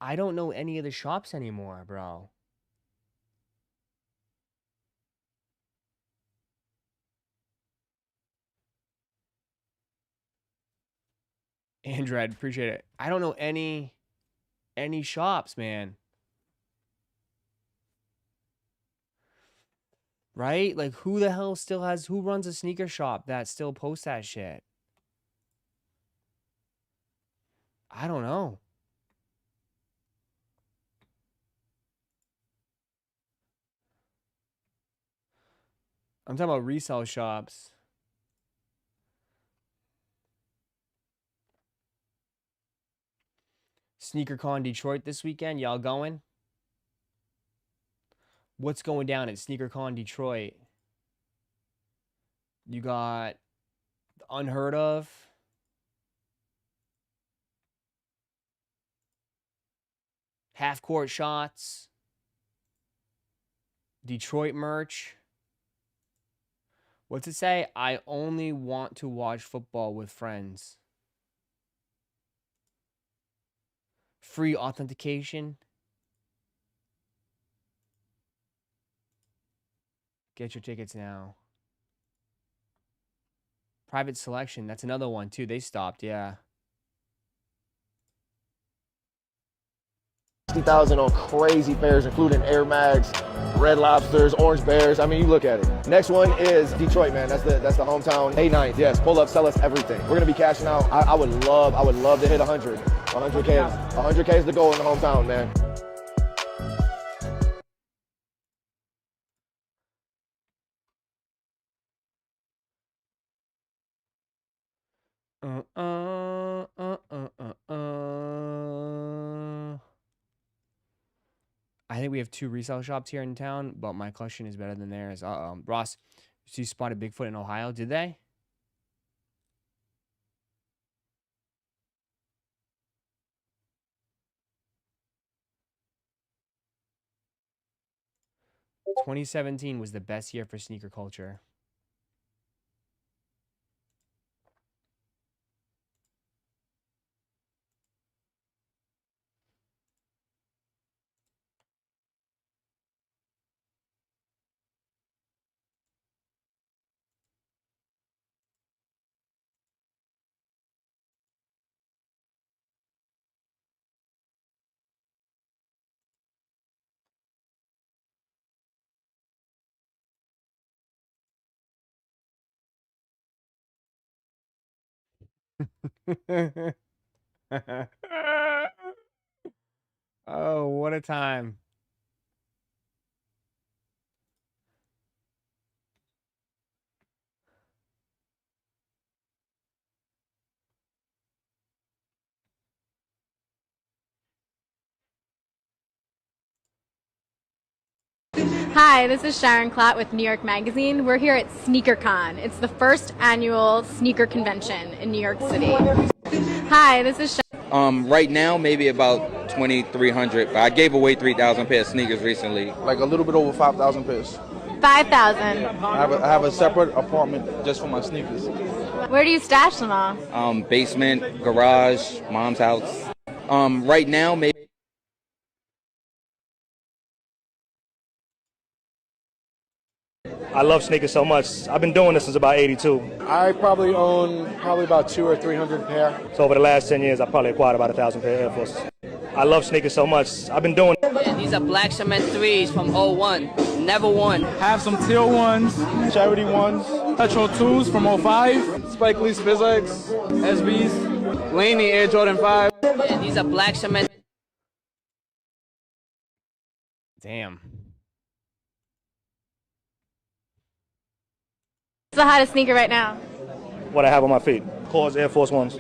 I don't know any of the shops anymore, bro. Andred, appreciate it. I don't know any shops, man. Right? Like, who the hell still has, who runs a sneaker shop that still posts that shit? I don't know. I'm talking about resale shops. SneakerCon Detroit this weekend. Y'all going? What's going down at SneakerCon Detroit? You got Unheard Of. Half Court Shots. Detroit merch. What's it say? I only want to watch football with friends. Free authentication. Get your tickets now. Private selection. That's another one too. They stopped. Yeah. 60,000 on crazy pairs, including Air Max, Red Lobsters, Orange Bears. I mean, you look at it. Next one is Detroit, man. That's the hometown. May 9th, yes. Pull up, sell us everything. We're gonna be cashing out. I would love to hit 100. 100K is the goal in the hometown, man. I think we have 2 resale shops here in town, but my collection is better than theirs. Ross, you spotted Bigfoot in Ohio, did they? "2017 was the best year for sneaker culture." Oh, what a time. Hi, this is Sharon Klatt with New York Magazine. We're here at SneakerCon. It's the first annual sneaker convention in New York City. Hi, this is Right now, maybe about 2,300, but I gave away 3,000 pairs of sneakers recently. Like a little bit over 5,000 pairs. 5,000. I have a separate apartment just for my sneakers. Where do you stash them all? Basement, garage, mom's house. Right now, maybe. I love sneakers so much. I've been doing this since about 82. I probably own about 200 or 300 pair. So over the last 10 years, I probably acquired about 1,000 pair of Air Forces. I love sneakers so much. I've been doing it. Yeah, these are black cement 3s from 01. Never won. Have some teal ones, charity ones, Petro 2s from 05, Spike Lee Spizx, SBs, Laney Air Jordan 5. Yeah, these are black cement. Damn. What's the hottest sneaker right now? What I have on my feet. Cause Air Force Ones.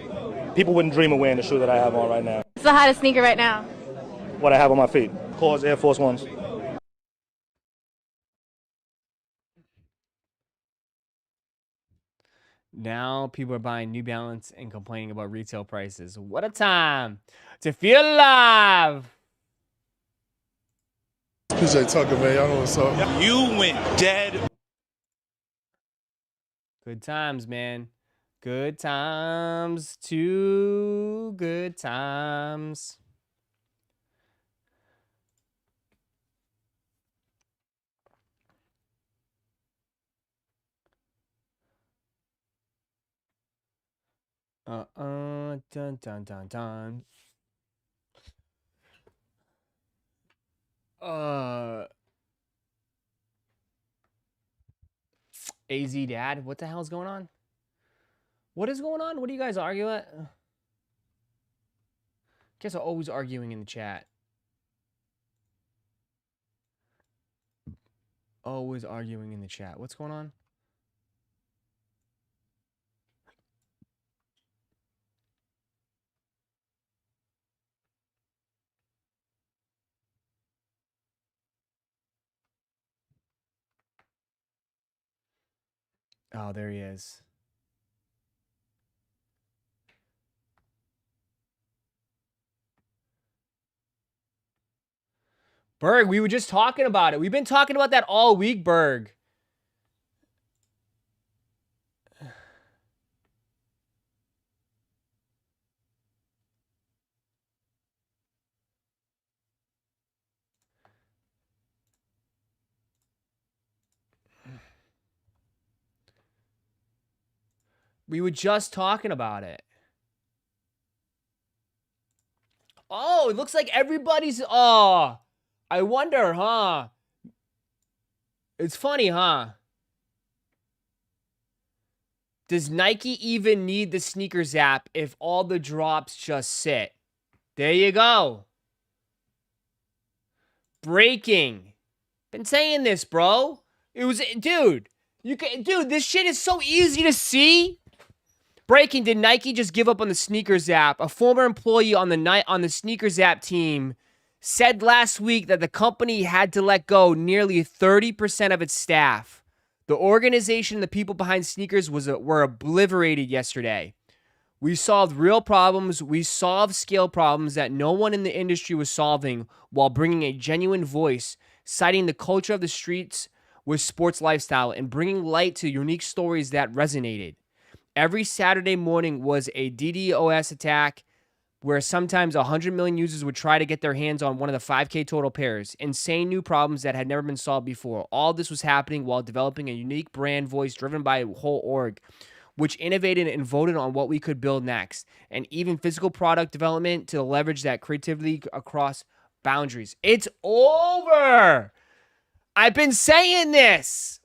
People wouldn't dream of wearing the shoe that I have on right now. What's the hottest sneaker right now? What I have on my feet. Cause Air Force Ones. Now people are buying New Balance and complaining about retail prices. What a time to feel alive. PJ Tucker, man. Y'all know what's up. You went dead. Good times, man. Good times. Too good times. Dun dun dun dun. AZ Dad, what the hell's going on? What is going on? What do you guys argue at? Guess I'm always arguing in the chat. Always arguing in the chat. What's going on? Oh, there he is. Berg, we were just talking about it. We've been talking about that all week, Berg. We were just talking about it. Oh, it looks like everybody's... Oh, I wonder, huh? It's funny, huh? Does Nike even need the sneakers app if all the drops just sit? There you go. Breaking. Been saying this, bro. It was... Dude, dude, this shit is so easy to see. Breaking, did Nike just give up on the sneakers app? A former employee on the sneakers app team said last week that the company had to let go nearly 30% of its staff. The organization and the people behind sneakers were obliterated yesterday. We solved real problems. We solved scale problems that no one in the industry was solving while bringing a genuine voice, citing the culture of the streets with sports lifestyle and bringing light to unique stories that resonated. Every Saturday morning was a DDoS attack where sometimes 100 million users would try to get their hands on one of the 5K total pairs. Insane new problems that had never been solved before. All this was happening while developing a unique brand voice driven by a whole org, which innovated and voted on what we could build next. And even physical product development to leverage that creativity across boundaries. It's over! I've been saying this!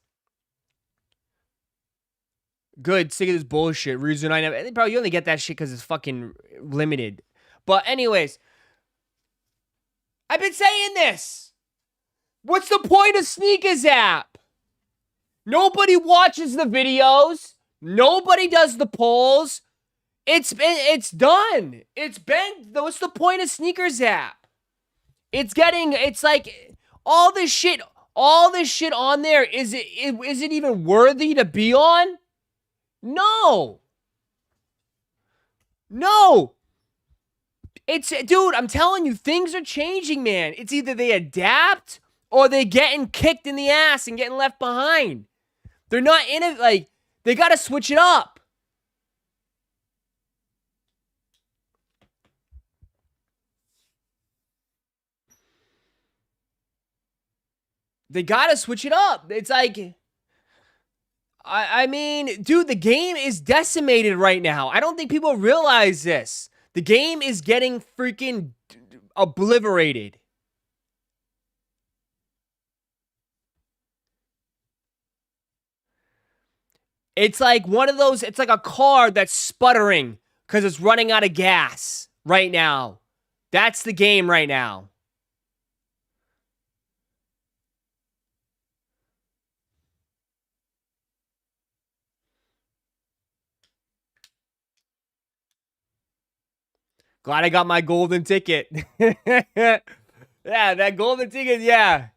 Good, sick of this bullshit. Reason I never... Bro, you only get that shit because it's fucking limited. But anyways, I've been saying this. What's the point of sneakers app? Nobody watches the videos. Nobody does the polls. It's done. What's the point of sneakers app? It's like all this shit on there. Is it even worthy to be on? No. Dude, I'm telling you, things are changing, man. It's either they adapt or they getting kicked in the ass and getting left behind. They're not in it, like, they gotta switch it up. They gotta switch it up. It's like... I mean, dude, the game is decimated right now. I don't think people realize this. The game is getting freaking obliterated. It's like one of those, it's like a car that's sputtering because it's running out of gas right now. That's the game right now. Glad I got my golden ticket. Yeah, that golden ticket, yeah.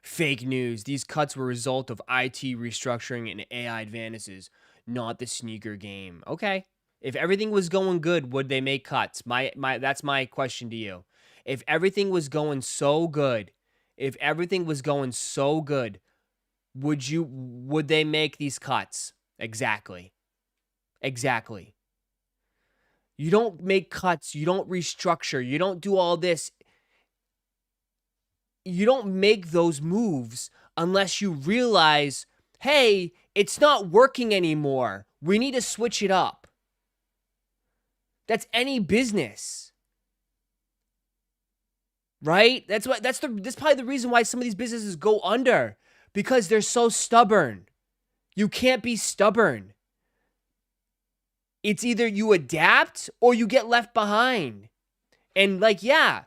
Fake news. These cuts were a result of IT restructuring and AI advances, not the sneaker game. Okay. If everything was going good, would they make cuts? That's my question to you. If everything was going so good, would they make these cuts? Exactly. You don't make cuts. You don't restructure. You don't do all this. You don't make those moves unless you realize, hey, it's not working anymore. We need to switch it up. That's any business. right? That's probably the reason why some of these businesses go under, because they're so stubborn. You can't be stubborn. It's either you adapt or you get left behind. And like, yeah,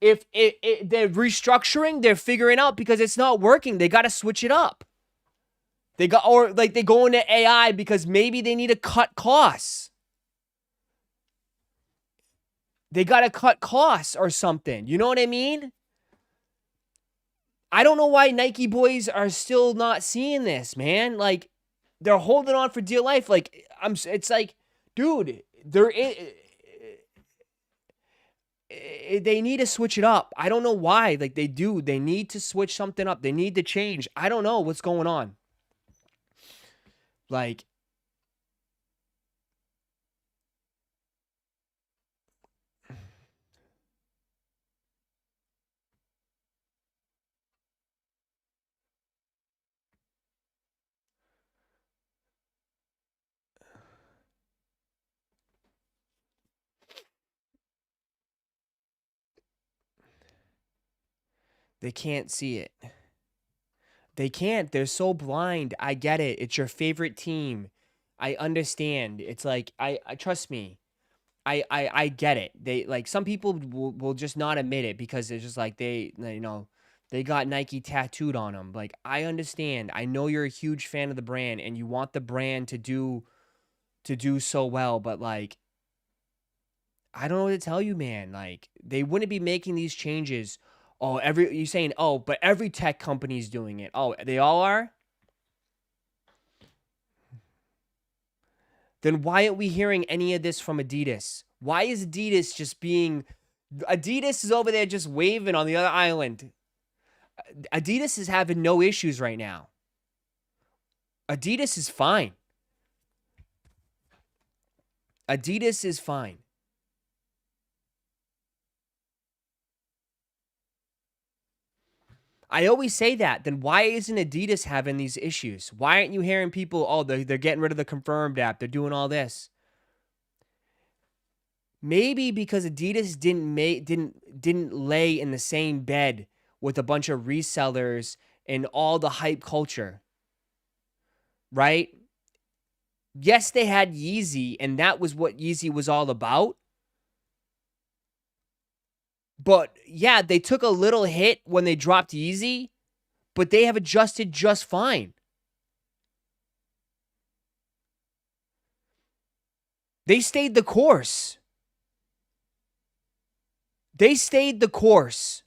if they're restructuring, they're figuring out because it's not working. They got to switch it up. They go into AI because maybe they need to cut costs. They got to cut costs or something. You know what I mean? I don't know why Nike boys are still not seeing this, man. Like, they're holding on for dear life. Like, it's like, dude, they need to switch it up. I don't know why. Like, they do. They need to switch something up. They need to change. I don't know what's going on. Like, they can't see it. They can't. They're so blind. I get it. It's your favorite team. I understand. It's like, I trust me. I get it. They, like, some people will just not admit it because it's just like they got Nike tattooed on them. Like, I understand. I know you're a huge fan of the brand and you want the brand to do so well, but like, I don't know what to tell you, man. Like, they wouldn't be making these changes. Oh, you're saying, oh, but every tech company's doing it. Oh, they all are? Then why aren't we hearing any of this from Adidas? Why is Adidas Adidas is over there just waving on the other island. Adidas is having no issues right now. Adidas is fine. Adidas is fine. I always say that. Then why isn't Adidas having these issues? Why aren't you hearing people, oh, they're getting rid of the Confirmed app. They're doing all this. Maybe because Adidas didn't lay in the same bed with a bunch of resellers and all the hype culture. Right? Yes, they had Yeezy, and that was what Yeezy was all about. But yeah, they took a little hit when they dropped Yeezy, but they have adjusted just fine. They stayed the course. They stayed the course.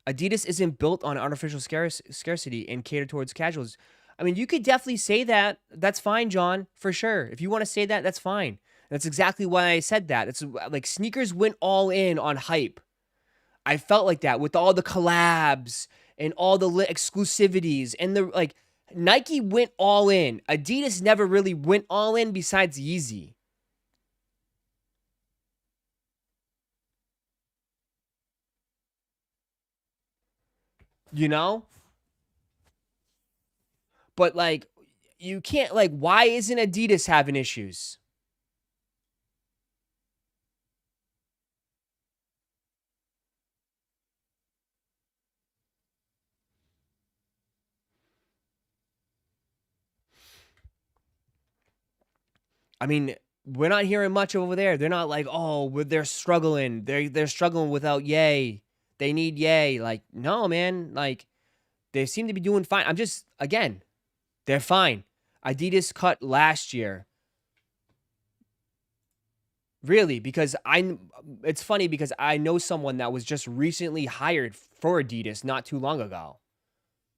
Adidas isn't built on artificial scarcity and cater towards casuals. I mean, you could definitely say that. That's fine, John, for sure. If you want to say that, that's fine. That's exactly why I said that. It's like sneakers went all in on hype. I felt like that with all the collabs and all the exclusivities and the like. Nike went all in. Adidas never really went all in besides Yeezy. You know? But like, you can't, like, why isn't Adidas having issues? I mean, we're not hearing much over there. They're not like, oh, they're struggling. They're struggling without Yay. They need Yay. Like, no, man. Like, they seem to be doing fine. I'm just, again, they're fine. Adidas cut last year. Really, because it's funny because I know someone that was just recently hired for Adidas not too long ago.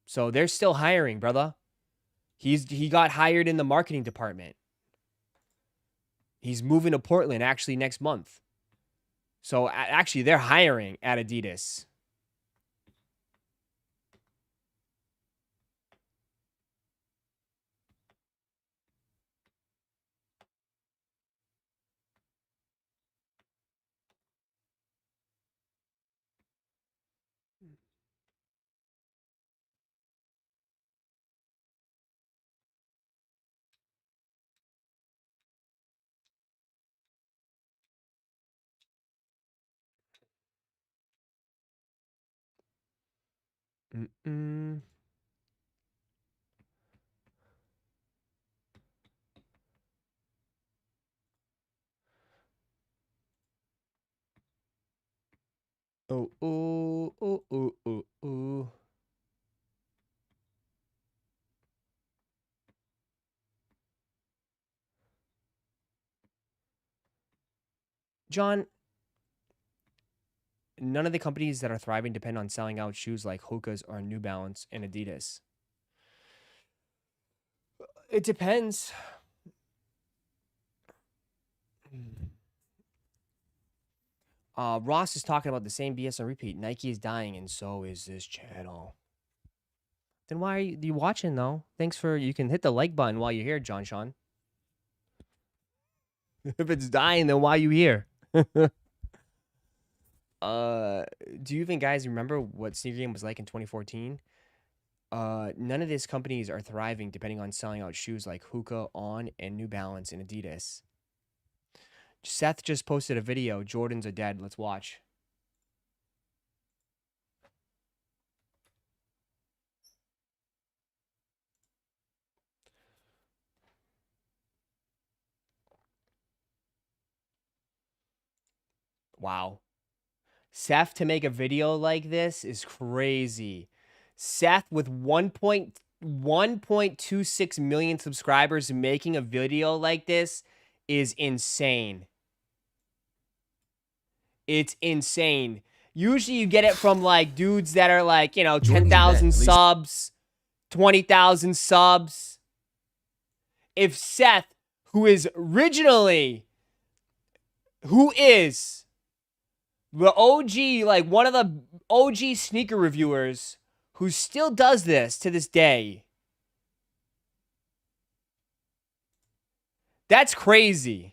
So they're still hiring, brother. He got hired in the marketing department. He's moving to Portland actually next month. So actually they're hiring at Adidas. Mm-mm. Oh, oh, oh, oh, oh, oh. John, none of the companies that are thriving depend on selling out shoes like Hoka's or New Balance and Adidas. It depends. Ross is talking about the same BS on repeat. Nike is dying, and so is this channel. Then why are you watching, though? Thanks for... You can hit the like button while you're here, John Sean. If it's dying, then why are you here? Do you even guys remember what Sneaker Game was like in 2014? None of these companies are thriving depending on selling out shoes like Hoka, On, and New Balance and Adidas. Seth just posted a video. Jordans are dead. Let's watch. Wow. Seth to make a video like this is crazy. Seth with 1.26 million subscribers making a video like this is insane. It's insane. Usually you get it from like dudes that are like, you know, 10,000 subs, 20,000 subs. If Seth, who is the OG, like one of the OG sneaker reviewers who still does this to this day. That's crazy.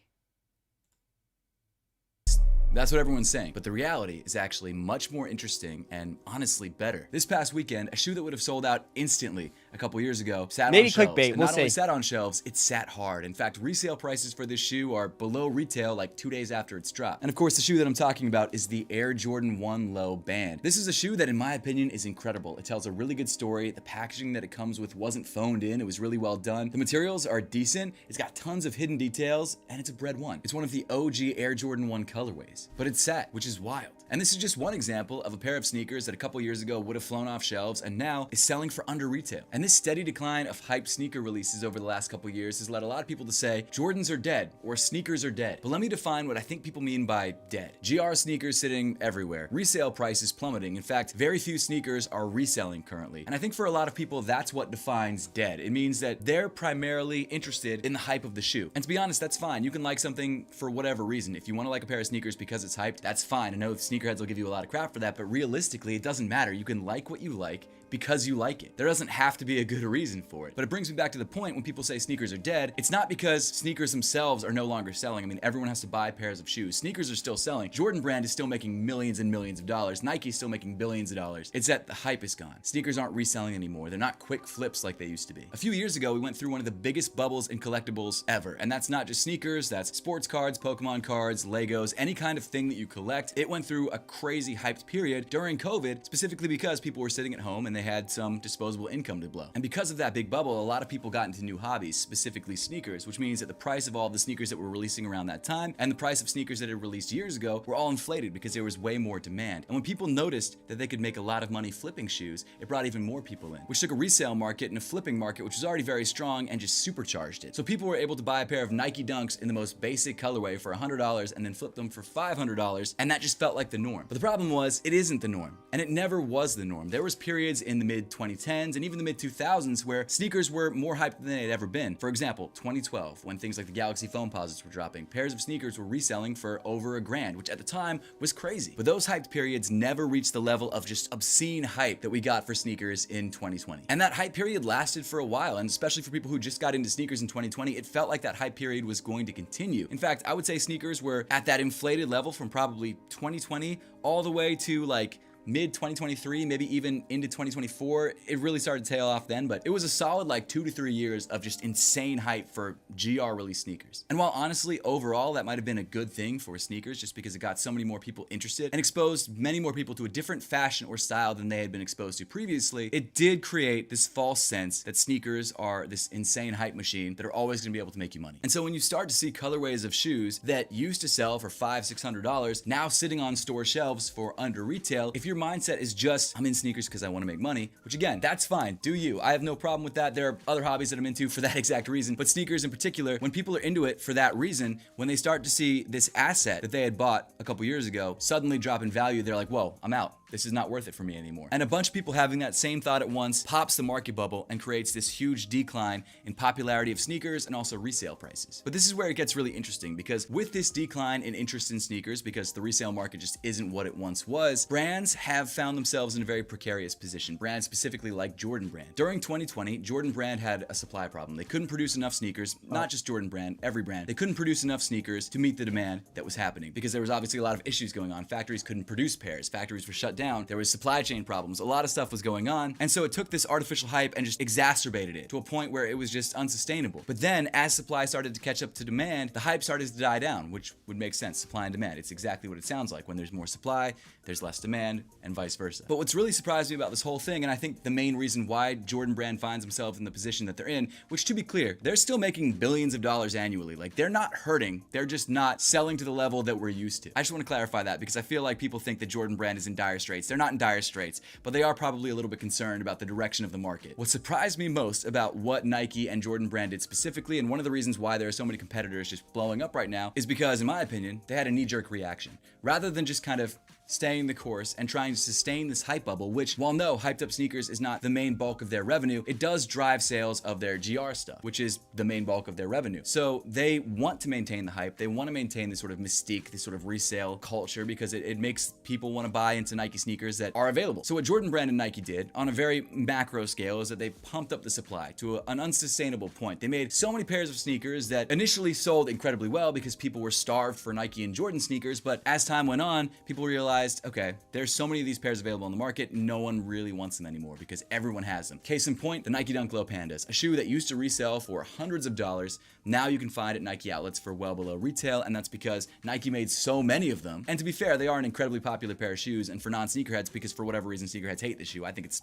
That's what everyone's saying, but the reality is actually much more interesting and honestly better. This past weekend, a shoe that would have sold out instantly a couple years ago sat Maybe on shelves. clickbait, And we'll not only see. sat on shelves, it sat hard. In fact, resale prices for this shoe are below retail like 2 days after it's dropped. And of course, the shoe that I'm talking about is the Air Jordan 1 Low Band. This is a shoe that, in my opinion, is incredible. It tells a really good story. The packaging that it comes with wasn't phoned in. It was really well done. The materials are decent. It's got tons of hidden details, and it's a bread one. It's one of the OG Air Jordan 1 colorways, but it's sat, which is wild. And this is just one example of a pair of sneakers that a couple years ago would have flown off shelves and now is selling for under retail. And this steady decline of hyped sneaker releases over the last couple years has led a lot of people to say Jordans are dead or sneakers are dead. But let me define what I think people mean by dead. GR sneakers sitting everywhere. Resale prices plummeting. In fact, very few sneakers are reselling currently. And I think for a lot of people, that's what defines dead. It means that they're primarily interested in the hype of the shoe. And to be honest, that's fine. You can like something for whatever reason. If you want to like a pair of sneakers because it's hyped, that's fine. I know sneakerheads will give you a lot of crap for that, but realistically, it doesn't matter. You can like what you like because you like it. There doesn't have to be a good reason for it. But it brings me back to the point when people say sneakers are dead, it's not because sneakers themselves are no longer selling. I mean, everyone has to buy pairs of shoes. Sneakers are still selling. Jordan brand is still making millions and millions of dollars. Nike's still making billions of dollars. It's that the hype is gone. Sneakers aren't reselling anymore. They're not quick flips like they used to be. A few years ago, we went through one of the biggest bubbles in collectibles ever. And that's not just sneakers, that's sports cards, Pokemon cards, Legos, any kind of thing that you collect. It went through a crazy hyped period during COVID, specifically because people were sitting at home and they had some disposable income to blow. And because of that big bubble, a lot of people got into new hobbies, specifically sneakers, which means that the price of all the sneakers that were releasing around that time and the price of sneakers that had released years ago were all inflated because there was way more demand. And when people noticed that they could make a lot of money flipping shoes, it brought even more people in, which took a resale market and a flipping market, which was already very strong, and just supercharged it. So people were able to buy a pair of Nike Dunks in the most basic colorway for $100 and then flip them for $500, and that just felt like the norm. But the problem was, it isn't the norm, and it never was the norm. There was periods in the mid-2010s and even the mid-2000s where sneakers were more hyped than they had ever been. For example, 2012, when things like the Galaxy Foam Posits were dropping, pairs of sneakers were reselling for over $1,000, which at the time was crazy. But those hyped periods never reached the level of just obscene hype that we got for sneakers in 2020. And that hype period lasted for a while, and especially for people who just got into sneakers in 2020, it felt like that hype period was going to continue. In fact, I would say sneakers were at that inflated level from probably 2020 all the way to like mid 2023, maybe even into 2024. It really started to tail off then, but it was a solid like 2 to 3 years of just insane hype for GR release sneakers. And while honestly, overall, that might have been a good thing for sneakers just because it got so many more people interested and exposed many more people to a different fashion or style than they had been exposed to previously, it did create this false sense that sneakers are this insane hype machine that are always going to be able to make you money. And so when you start to see colorways of shoes that used to sell for $500-$600 now sitting on store shelves for under retail, if your mindset is just, I'm in sneakers because I want to make money, which again, that's fine, do you. I have no problem with that. There are other hobbies that I'm into for that exact reason, but sneakers in particular, when people are into it for that reason, when they start to see this asset that they had bought a couple years ago suddenly drop in value, they're like, whoa, I'm out. This is not worth it for me anymore. And a bunch of people having that same thought at once pops the market bubble and creates this huge decline in popularity of sneakers and also resale prices. But this is where it gets really interesting, because with this decline in interest in sneakers, because the resale market just isn't what it once was, brands have found themselves in a very precarious position. Brands specifically like Jordan Brand. During 2020, Jordan Brand had a supply problem. They couldn't produce enough sneakers, not just Jordan Brand, every brand. They couldn't produce enough sneakers to meet the demand that was happening because there was obviously a lot of issues going on. Factories couldn't produce pairs. Factories were shut down. There was supply chain problems. A lot of stuff was going on. And so it took this artificial hype and just exacerbated it to a point where it was just unsustainable. But then as supply started to catch up to demand, the hype started to die down, which would make sense. Supply and demand. It's exactly what it sounds like. When there's more supply, there's less demand, and vice versa. But what's really surprised me about this whole thing, and I think the main reason why Jordan Brand finds themselves in the position that they're in, which to be clear, they're still making billions of dollars annually. Like, they're not hurting. They're just not selling to the level that we're used to. I just want to clarify that because I feel like people think that Jordan Brand is in dire straits. They're not in dire straits, but they are probably a little bit concerned about the direction of the market. What surprised me most about what Nike and Jordan Brand did specifically, and one of the reasons why there are so many competitors just blowing up right now, is because, in my opinion, they had a knee-jerk reaction. Rather than just kind of staying the course and trying to sustain this hype bubble, which, while no, hyped up sneakers is not the main bulk of their revenue, it does drive sales of their GR stuff, which is the main bulk of their revenue. So they want to maintain the hype. They want to maintain this sort of mystique, this sort of resale culture, because it makes people want to buy into Nike sneakers that are available. So what Jordan Brand and Nike did on a very macro scale is that they pumped up the supply to an unsustainable point. They made so many pairs of sneakers that initially sold incredibly well because people were starved for Nike and Jordan sneakers, but as time went on, people realized, okay, there's so many of these pairs available on the market, no one really wants them anymore because everyone has them. Case in point, the Nike Dunk Low Pandas, a shoe that used to resell for hundreds of dollars, now you can find at Nike outlets for well below retail, and that's because Nike made so many of them. And to be fair, they are an incredibly popular pair of shoes, and for non-sneakerheads, because for whatever reason sneakerheads hate this shoe, I think it's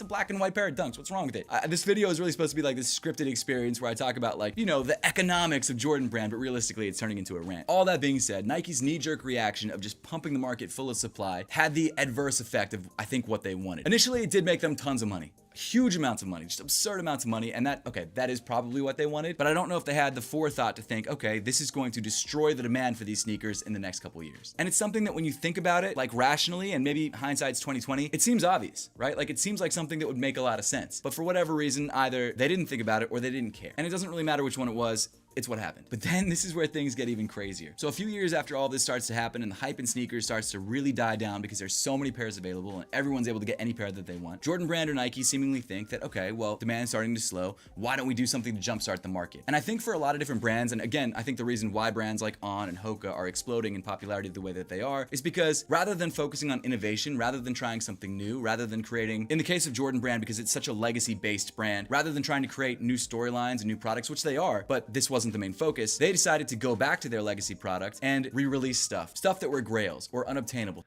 a black and white pair of Dunks. What's wrong with it? This video is really supposed to be like this scripted experience where I talk about, like, you know, the economics of Jordan Brand, but realistically it's turning into a rant. All that being said, Nike's knee-jerk reaction of just pumping the market full of supply had the adverse effect of, I think, what they wanted. Initially, it did make them tons of money. Huge amounts of money, just absurd amounts of money, and that is probably what they wanted, but I don't know if they had the forethought to think, okay, this is going to destroy the demand for these sneakers in the next couple years. And it's something that when you think about it, like rationally, and maybe hindsight's 2020, it seems obvious, right? Like, it seems like something that would make a lot of sense, but for whatever reason, either they didn't think about it or they didn't care. And it doesn't really matter which one it was, it's what happened. But then this is where things get even crazier. So a few years after all this starts to happen and the hype in sneakers starts to really die down because there's so many pairs available and everyone's able to get any pair that they want, Jordan Brand or Nike seemingly think that, okay, well, demand's starting to slow. Why don't we do something to jumpstart the market? And I think for a lot of different brands, and again, I think the reason why brands like On and Hoka are exploding in popularity the way that they are is because rather than focusing on innovation, rather than trying something new, rather than creating, in the case of Jordan Brand, because it's such a legacy-based brand, rather than trying to create new storylines and new products, which they are, but this wasn't the main focus, they decided to go back to their legacy product and re-release stuff that were grails or unobtainable.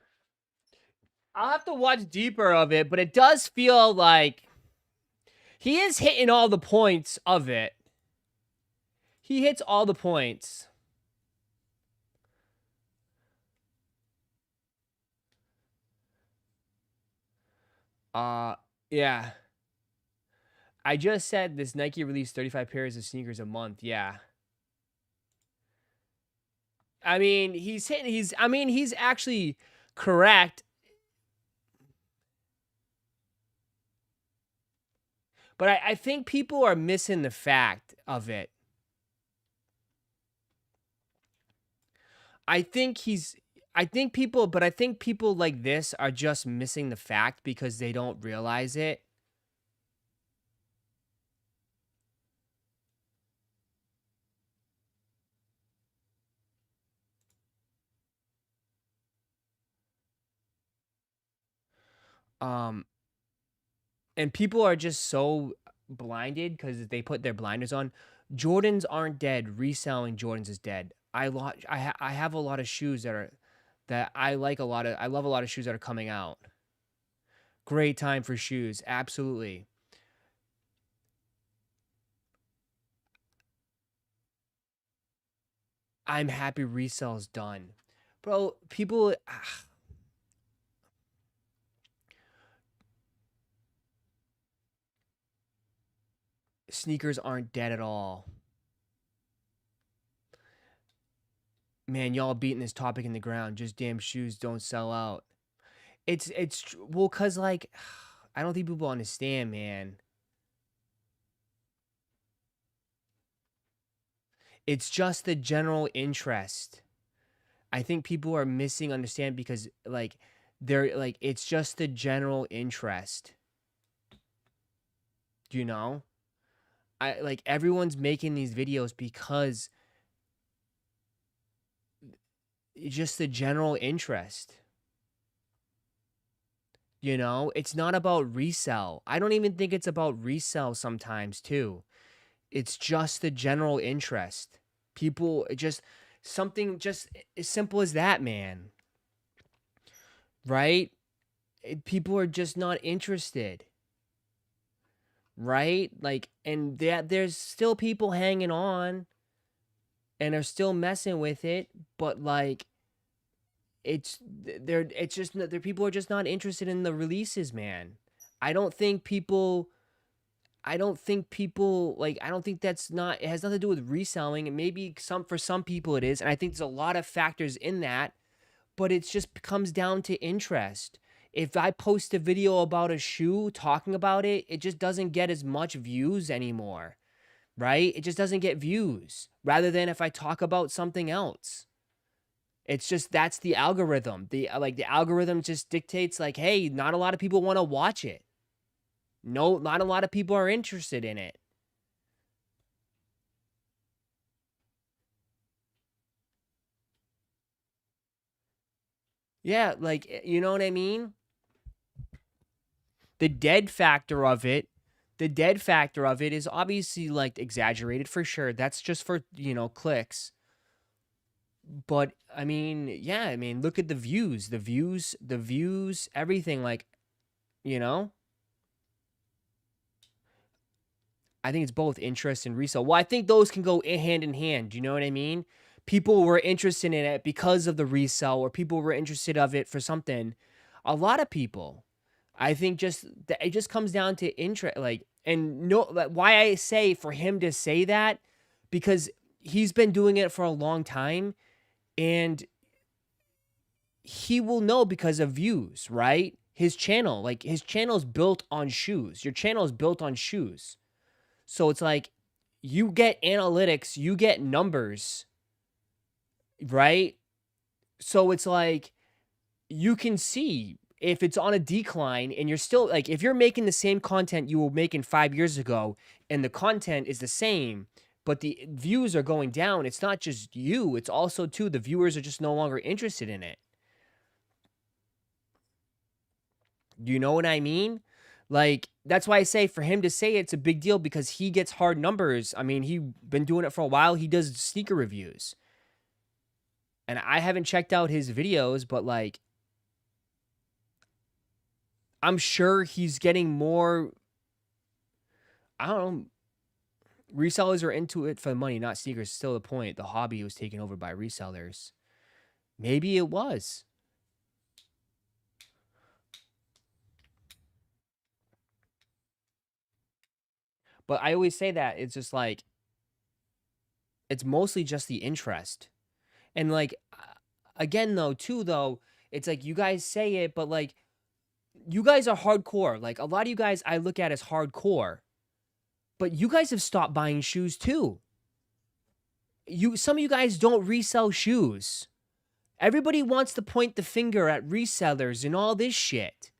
I'll have to watch deeper of it, but it does feel like he is hitting all the points of it. He hits all the points. Yeah. I just said this Nike released 35 pairs of sneakers a month. Yeah. I mean, he's actually correct. But I think people are missing the fact of it. I think people like this are just missing the fact because they don't realize it. And people are just so blinded because they put their blinders on. Jordans aren't dead. Reselling Jordans is dead. I have a lot of shoes that I like a lot of. I love a lot of shoes that are coming out. Great time for shoes, absolutely. I'm happy resell's done, bro. People. Sneakers aren't dead at all. Man, y'all beating this topic in the ground. Just damn shoes don't sell out. It's well, cause like, I don't think people understand, man. It's just the general interest. I think people are missing understand because like they're like it's just the general interest. You know? I like everyone's making these videos because it's just the general interest. You know, it's not about resell. I don't even think it's about resell sometimes too. It's just the general interest. People just something just as simple as that, man. Right? People are just not interested. Right? Like, and there's still people hanging on and are still messing with it, but like it's just their people are just not interested in the releases, man. I don't think people like I don't think that's not it has nothing to do with reselling, and maybe for some people it is, and I think there's a lot of factors in that, but it just comes down to interest. If I post a video about a shoe talking about it, it just doesn't get as much views anymore. Right? It just doesn't get views rather than if I talk about something else. It's just that's the algorithm. The algorithm just dictates like, hey, not a lot of people want to watch it. No, not a lot of people are interested in it. Yeah, like you know what I mean? The dead factor of it is obviously like exaggerated for sure. That's just for, you know, clicks. But I mean, yeah, I mean, look at the views, everything, like, you know? I think it's both interest and resale. Well, I think those can go hand in hand. Do you know what I mean? People were interested in it because of the resale, or people were interested of it for something. A lot of people. I think it just comes down to interest, like, and no, why I say for him to say that, because he's been doing it for a long time, and he will know because of views, right? His channel's built on shoes. Your channel is built on shoes. So it's like you get analytics, you get numbers, right? So it's like you can see if it's on a decline and you're still like, if you're making the same content you were making 5 years ago and the content is the same, but the views are going down, it's not just you, it's also too, the viewers are just no longer interested in it. Do you know what I mean? Like, that's why I say for him to say it's a big deal because he gets hard numbers. I mean, he's been doing it for a while. He does sneaker reviews. And I haven't checked out his videos, but like, I'm sure he's getting more, I don't know, resellers are into it for the money, not sneakers. Still the point. The hobby was taken over by resellers. Maybe it was. But I always say that it's just like, it's mostly just the interest. And like, again, though, it's like you guys say it, but like, you guys are hardcore. Like, a lot of you guys I look at as hardcore. But you guys have stopped buying shoes too. Some of you guys don't resell shoes. Everybody wants to point the finger at resellers and all this shit.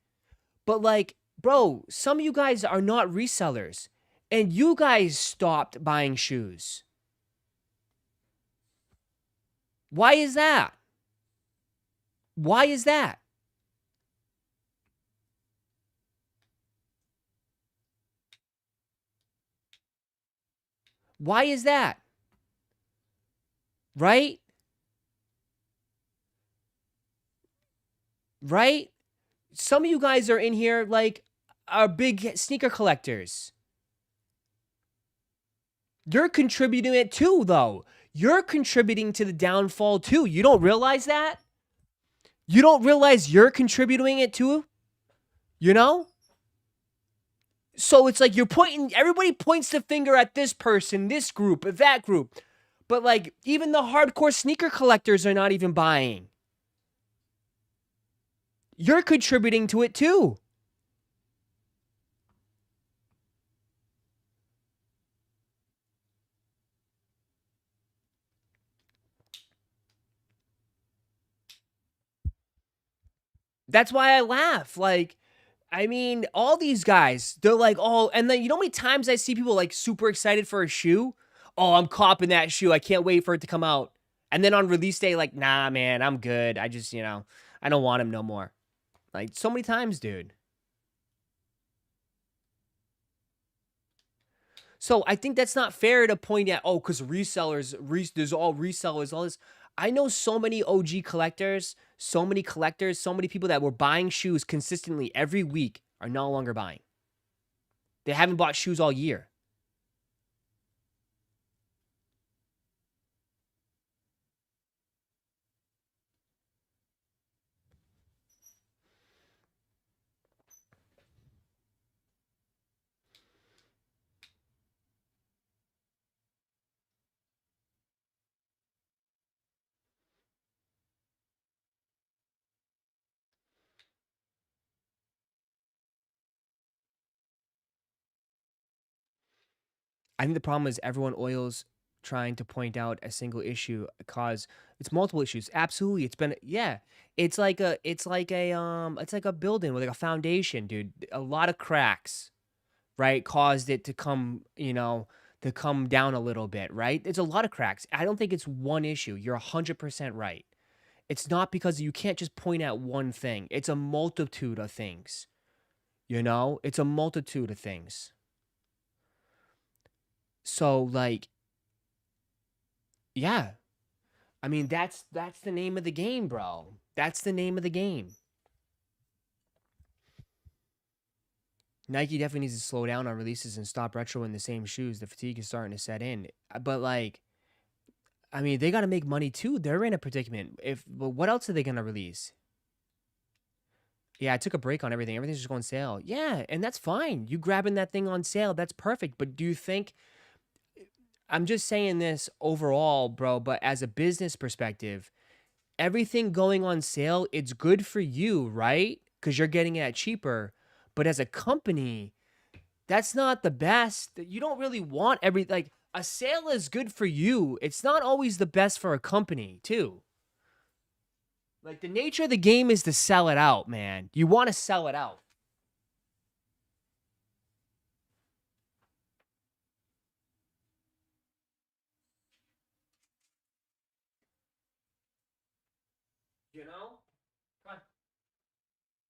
But like, bro, some of you guys are not resellers. And you guys stopped buying shoes. Why is that? Why is that? Why is that? Right? Right? Some of you guys are in here like are big sneaker collectors. You're contributing it too, though. You're contributing to the downfall too. You don't realize that? You don't realize you're contributing it too? You know? So it's like everybody points the finger at this person, this group, that group. But like, even the hardcore sneaker collectors are not even buying. You're contributing to it too. That's why I laugh. Like, I mean, all these guys, they're like, oh, and then you know how many times I see people like super excited for a shoe? Oh, I'm copping that shoe. I can't wait for it to come out. And then on release day, like, nah, man, I'm good. I just, I don't want him no more. Like, so many times, dude. So I think that's not fair to point at, oh, because resellers, there's all resellers, all this. I know so many OG collectors, so many people that were buying shoes consistently every week are no longer buying. They haven't bought shoes all year. I think the problem is everyone oils trying to point out a single issue cause it's multiple issues. Absolutely. It's like a building with like a foundation, dude. A lot of cracks, right? Caused it to come, to come down a little bit, right? It's a lot of cracks. I don't think it's one issue. You're 100% right. It's not because you can't just point at one thing. It's a multitude of things. It's a multitude of things. So like, yeah. I mean, that's the name of the game, bro. That's the name of the game. Nike definitely needs to slow down on releases and stop retroing the same shoes. The fatigue is starting to set in. But like, I mean, they got to make money too. They're in a predicament. But what else are they going to release? Yeah, I took a break on everything. Everything's just going sale. Yeah, and that's fine. You grabbing that thing on sale, that's perfect. But do you think... I'm just saying this overall, bro, but as a business perspective, everything going on sale, it's good for you, right? Because you're getting it cheaper. But as a company, that's not the best. You don't really want a sale is good for you. It's not always the best for a company, too. Like, the nature of the game is to sell it out, man. You want to sell it out.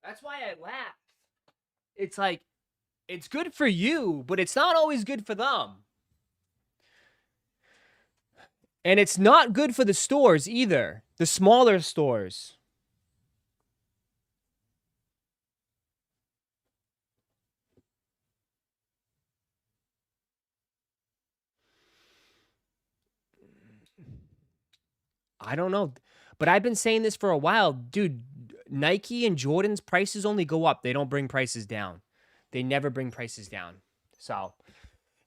That's why I laugh. It's like, it's good for you, but it's not always good for them. And it's not good for the stores either. The smaller stores. I don't know. But I've been saying this for a while. Dude, Nike and Jordan's prices only go up. They don't bring prices down. They never bring prices down. So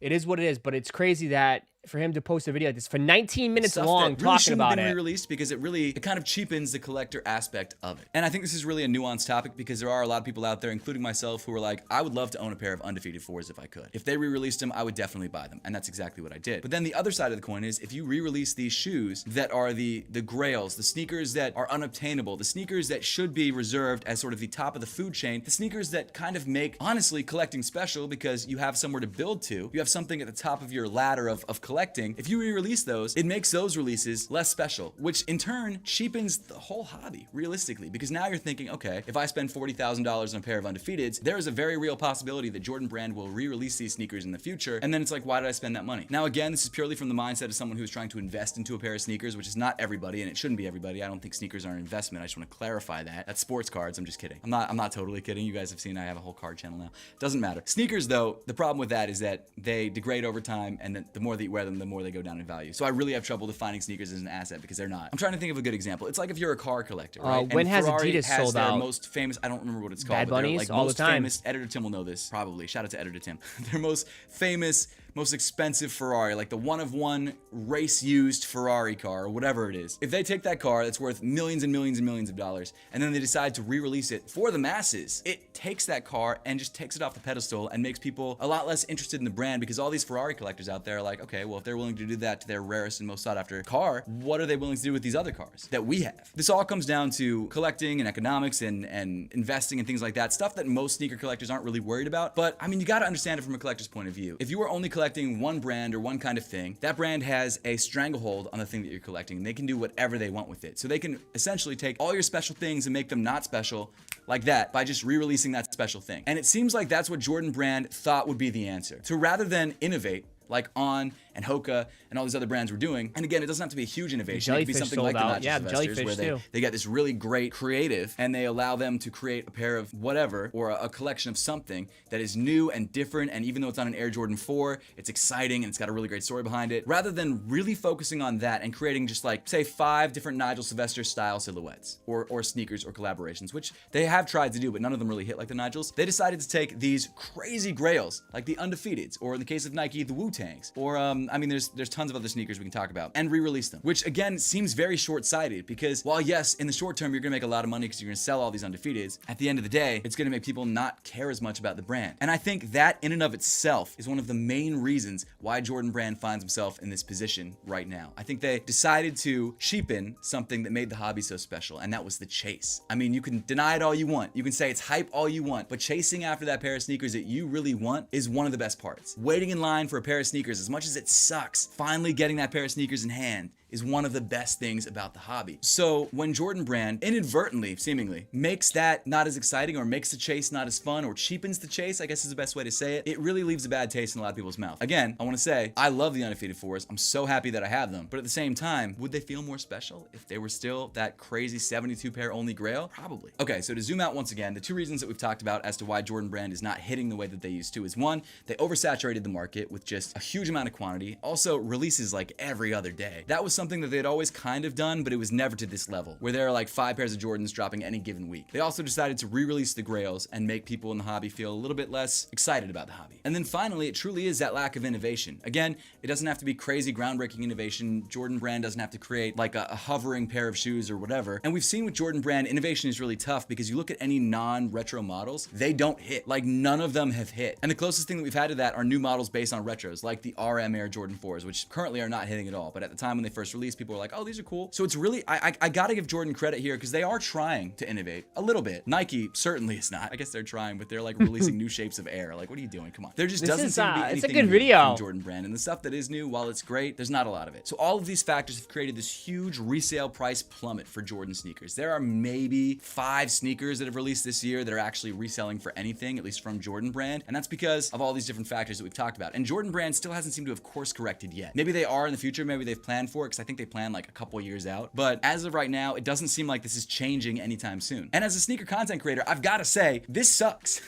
it is what it is. But it's crazy that for him to post a video like this for 19 minutes long talking about it. Re-released because it kind of cheapens the collector aspect of it. And I think this is really a nuanced topic because there are a lot of people out there, including myself, who are like, I would love to own a pair of undefeated 4s if I could. If they re-released them, I would definitely buy them. And that's exactly what I did. But then the other side of the coin is if you re-release these shoes that are the grails, the sneakers that are unobtainable, the sneakers that should be reserved as sort of the top of the food chain, the sneakers that kind of make, honestly, collecting special because you have somewhere to build to. You have something at the top of your ladder of collecting collecting, if you re-release those, it makes those releases less special, which in turn cheapens the whole hobby, realistically, because now you're thinking, okay, if I spend $40,000 on a pair of undefeateds, there is a very real possibility that Jordan Brand will re-release these sneakers in the future, and then it's like, why did I spend that money? Now again, this is purely from the mindset of someone who's trying to invest into a pair of sneakers, which is not everybody, and it shouldn't be everybody. I don't think sneakers are an investment. I just want to clarify that. That's sports cards. I'm just kidding. I'm not totally kidding. You guys have seen I have a whole card channel now. Doesn't matter. Sneakers though, the problem with that is that they degrade over time, and the more that you wear them, the more they go down in value. So I really have trouble defining sneakers as an asset because they're not. I'm trying to think of a good example. It's like if you're a car collector, right? When and has Ferrari Adidas has sold their out? most famous, I don't remember what it's called, Bad but they're Bunnies like all the most time. famous, Editor Tim will know this, probably. Shout out to Editor Tim. Their most famous, most expensive Ferrari, like the one-of-one race-used Ferrari car, or whatever it is. If they take that car that's worth millions and millions and millions of dollars, and then they decide to re-release it for the masses, it takes that car and just takes it off the pedestal and makes people a lot less interested in the brand, because all these Ferrari collectors out there are like, okay, well, if they're willing to do that to their rarest and most sought-after car, what are they willing to do with these other cars that we have? This all comes down to collecting and economics and investing and things like that, stuff that most sneaker collectors aren't really worried about. But I mean, you gotta understand it from a collector's point of view. If you are only collecting one brand or one kind of thing, that brand has a stranglehold on the thing that you're collecting, and they can do whatever they want with it. So they can essentially take all your special things and make them not special like that by just re-releasing that special thing. And it seems like that's what Jordan Brand thought would be the answer. So rather than innovate like On and Hoka and all these other brands were doing, and again, it doesn't have to be a huge innovation. It could be Jellyfish something like the sold out. Nacho Yeah, Sylvesters, Jellyfish where too. they get this really great creative, and they allow them to create a pair of whatever, or a collection of something that is new and different, and even though it's on an Air Jordan 4, it's exciting and it's got a really great story behind it. Rather than really focusing on that and creating just like, say, 5 different Nigel Sylvester style silhouettes, or sneakers or collaborations, which they have tried to do, but none of them really hit like the Nigels. They decided to take these crazy grails, like the Undefeateds, or in the case of Nike, the Wu-Tangs, or I mean, there's tons of other sneakers we can talk about, and re-release them, which again seems very short-sighted, because while yes, in the short term, you're gonna make a lot of money because you're gonna sell all these Undefeateds, at the end of the day, it's gonna make people not care as much about the brand. And I think that in and of itself is one of the main reasons why Jordan Brand finds himself in this position right now. I think they decided to cheapen something that made the hobby so special, and that was the chase. I mean, you can deny it all you want, you can say it's hype all you want, but chasing after that pair of sneakers that you really want is one of the best parts. Waiting in line for a pair of sneakers, as much as it sucks, finally getting that pair of sneakers in hand is one of the best things about the hobby. So when Jordan Brand inadvertently, seemingly, makes that not as exciting, or makes the chase not as fun, or cheapens the chase, I guess is the best way to say it, it really leaves a bad taste in a lot of people's mouth. Again, I want to say, I love the Undefeated 4s. I'm so happy that I have them. But at the same time, would they feel more special if they were still that crazy 72 pair only grail? Probably. Okay, so to zoom out once again, the 2 reasons that we've talked about as to why Jordan Brand is not hitting the way that they used to is, 1, they oversaturated the market with just a huge amount of quantity. Also, releases like every other day. That was something that they'd always kind of done, but it was never to this level, where there are like 5 pairs of Jordans dropping any given week. They also decided to re-release the grails and make people in the hobby feel a little bit less excited about the hobby. And then finally, it truly is that lack of innovation. Again, it doesn't have to be crazy groundbreaking innovation. Jordan Brand doesn't have to create like a hovering pair of shoes or whatever. And we've seen with Jordan Brand, innovation is really tough, because you look at any non-retro models, they don't hit. Like, none of them have hit. And the closest thing that we've had to that are new models based on retros, like the RM Air Jordan 4s, which currently are not hitting at all. But at the time when they first released, people were like, oh, these are cool. So it's really, I gotta give Jordan credit here, because they are trying to innovate a little bit. Nike certainly is not. I guess they're trying, but they're like releasing new shapes of Air. Like, what are you doing? Come on. There just doesn't seem to be anything it's a good new video from Jordan Brand. And the stuff that is new, while it's great, there's not a lot of it. So all of these factors have created this huge resale price plummet for Jordan sneakers. There are maybe 5 sneakers that have released this year that are actually reselling for anything, at least from Jordan Brand. And that's because of all these different factors that we've talked about. And Jordan Brand still hasn't seemed to have course corrected yet. Maybe they are in the future. Maybe they've planned for it, because I think they plan like a couple years out. But as of right now, it doesn't seem like this is changing anytime soon. And as a sneaker content creator, I've got to say, this sucks.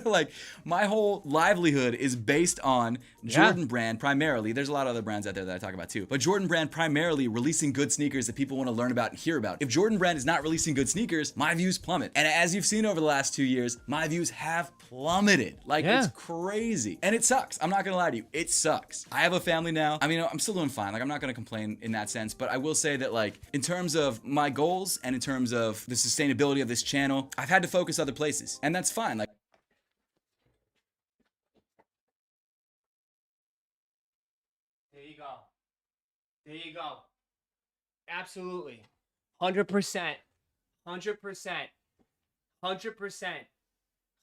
Like, my whole livelihood is based on Jordan Brand primarily. There's a lot of other brands out there that I talk about too, but Jordan Brand primarily releasing good sneakers that people want to learn about and hear about. If Jordan Brand is not releasing good sneakers, my views plummet. And as you've seen over the last 2 years, my views have plummeted. Like, it's crazy. And it sucks. I'm not gonna lie to you. It sucks. I have a family now. I mean, I'm still doing fine. Like, I'm not gonna complain in that sense, but I will say that, like, in terms of my goals and in terms of the sustainability of this channel, I've had to focus other places, and that's fine. Like, there you go. There you go. Absolutely. 100%. 100%. 100%.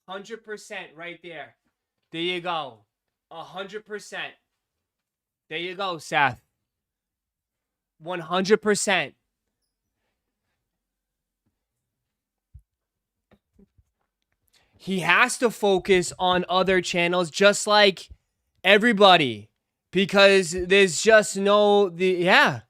100% right there. There you go. 100%. There you go, Seth. 100%. He has to focus on other channels just like everybody because there's just yeah.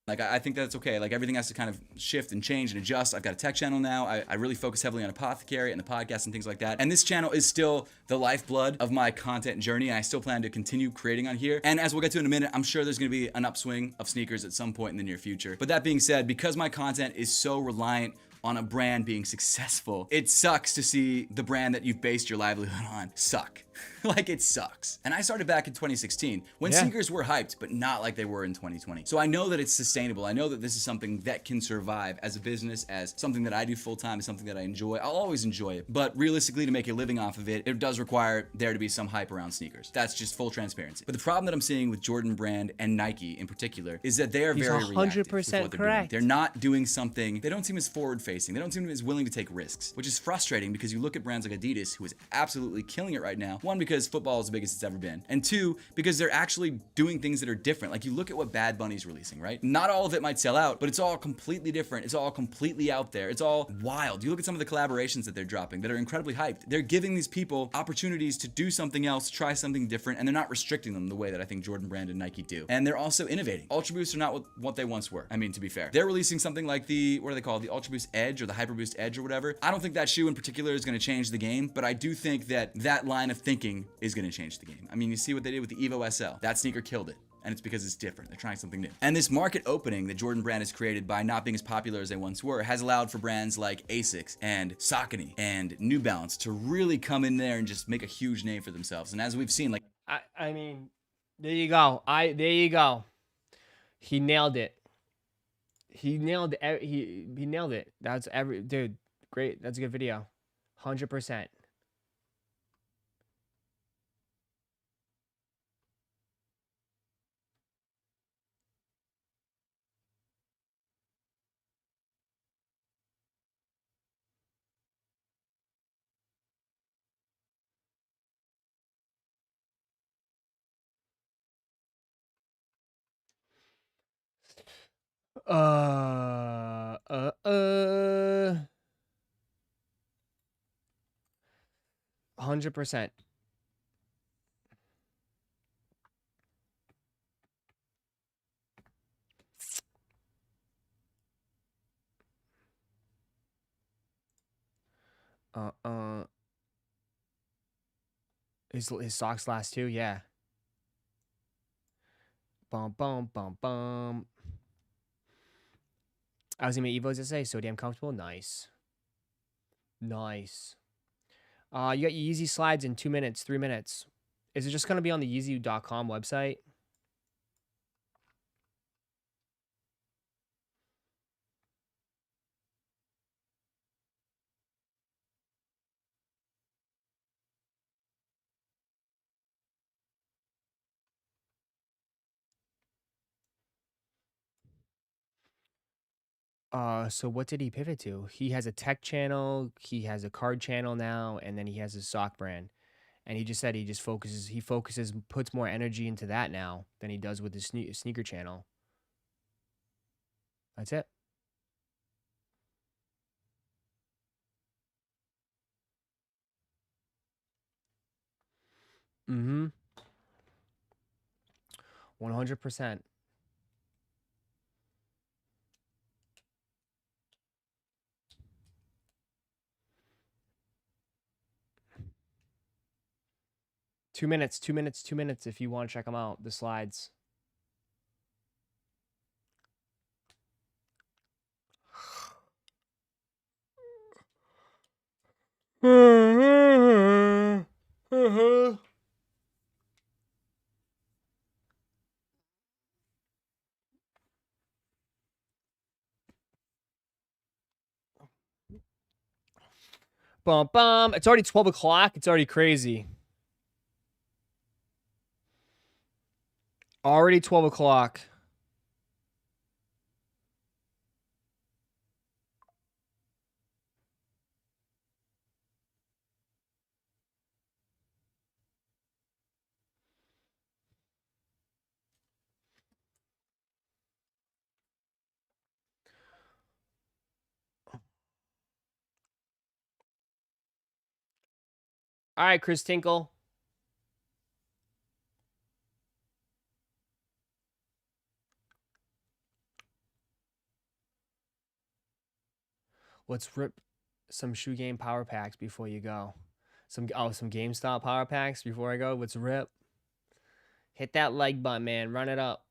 Like, I think that's okay. Like, everything has to kind of shift and change and adjust. I've got a tech channel now. I really focus heavily on Apothecary and the podcast and things like that. And this channel is still the lifeblood of my content journey, and I still plan to continue creating on here. And as we'll get to in a minute, I'm sure there's going to be an upswing of sneakers at some point in the near future. But that being said, because my content is so reliant on a brand being successful, it sucks to see the brand that you've based your livelihood on suck. Like, it sucks. And I started back in 2016 when sneakers were hyped, but not like they were in 2020. So I know that it's sustainable. I know that this is something that can survive as a business, as something that I do full time, as something that I enjoy. I'll always enjoy it. But realistically, to make a living off of it, it does require there to be some hype around sneakers. That's just full transparency. But the problem that I'm seeing with Jordan Brand and Nike in particular is that they are He's very 100% reactive with what they're correct. doing. They're not doing something, they don't seem as forward facing. They don't seem as willing to take risks, which is frustrating because you look at brands like Adidas, who is absolutely killing it right now. One, because football is the biggest it's ever been. And two, because they're actually doing things that are different. Like, you look at what Bad Bunny's releasing, right? Not all of it might sell out, but it's all completely different. It's all completely out there. It's all wild. You look at some of the collaborations that they're dropping that are incredibly hyped. They're giving these people opportunities to do something else, try something different, and they're not restricting them the way that I think Jordan Brand and Nike do. And they're also innovating. Ultra Boosts are not what they once were. I mean, to be fair. They're releasing something like the, what are they called? The Ultra Boost Edge or the Hyper Boost Edge or whatever. I don't think that shoe in particular is going to change the game, but I do think that that line of thinking is going to change the game. I mean, you see what they did with the Evo SL. That sneaker killed it. And it's because it's different. They're trying something new. And this market opening that Jordan Brand has created by not being as popular as they once were has allowed for brands like Asics and Saucony and New Balance to really come in there and just make a huge name for themselves. And as we've seen, like, I mean, there you go. There you go. He nailed it. He nailed it. He nailed it. That's dude. Great. That's a good video. 100%. Uh, uh, uh. 100%. His socks last too, yeah. Bum bum bum bum. I was in my Evos to say, so damn comfortable. Nice. Nice. You got your Yeezy slides in 2 minutes, 3 minutes. Is it just gonna be on the Yeezy.com website? So what did he pivot to? He has a tech channel, he has a card channel now, and then he has his sock brand. And he just said he focuses, puts more energy into that now than he does with his sneaker channel. That's it. Mm-hmm. 100%. Two minutes if you want to check them out, the slides. Bum bum. It's already 12 o'clock. It's already crazy. Already 12 o'clock. All right, Chris Tinkle. Let's rip some shoe game power packs before you go. Some GameStop power packs before I go. Let's rip. Hit that like button, man. Run it up.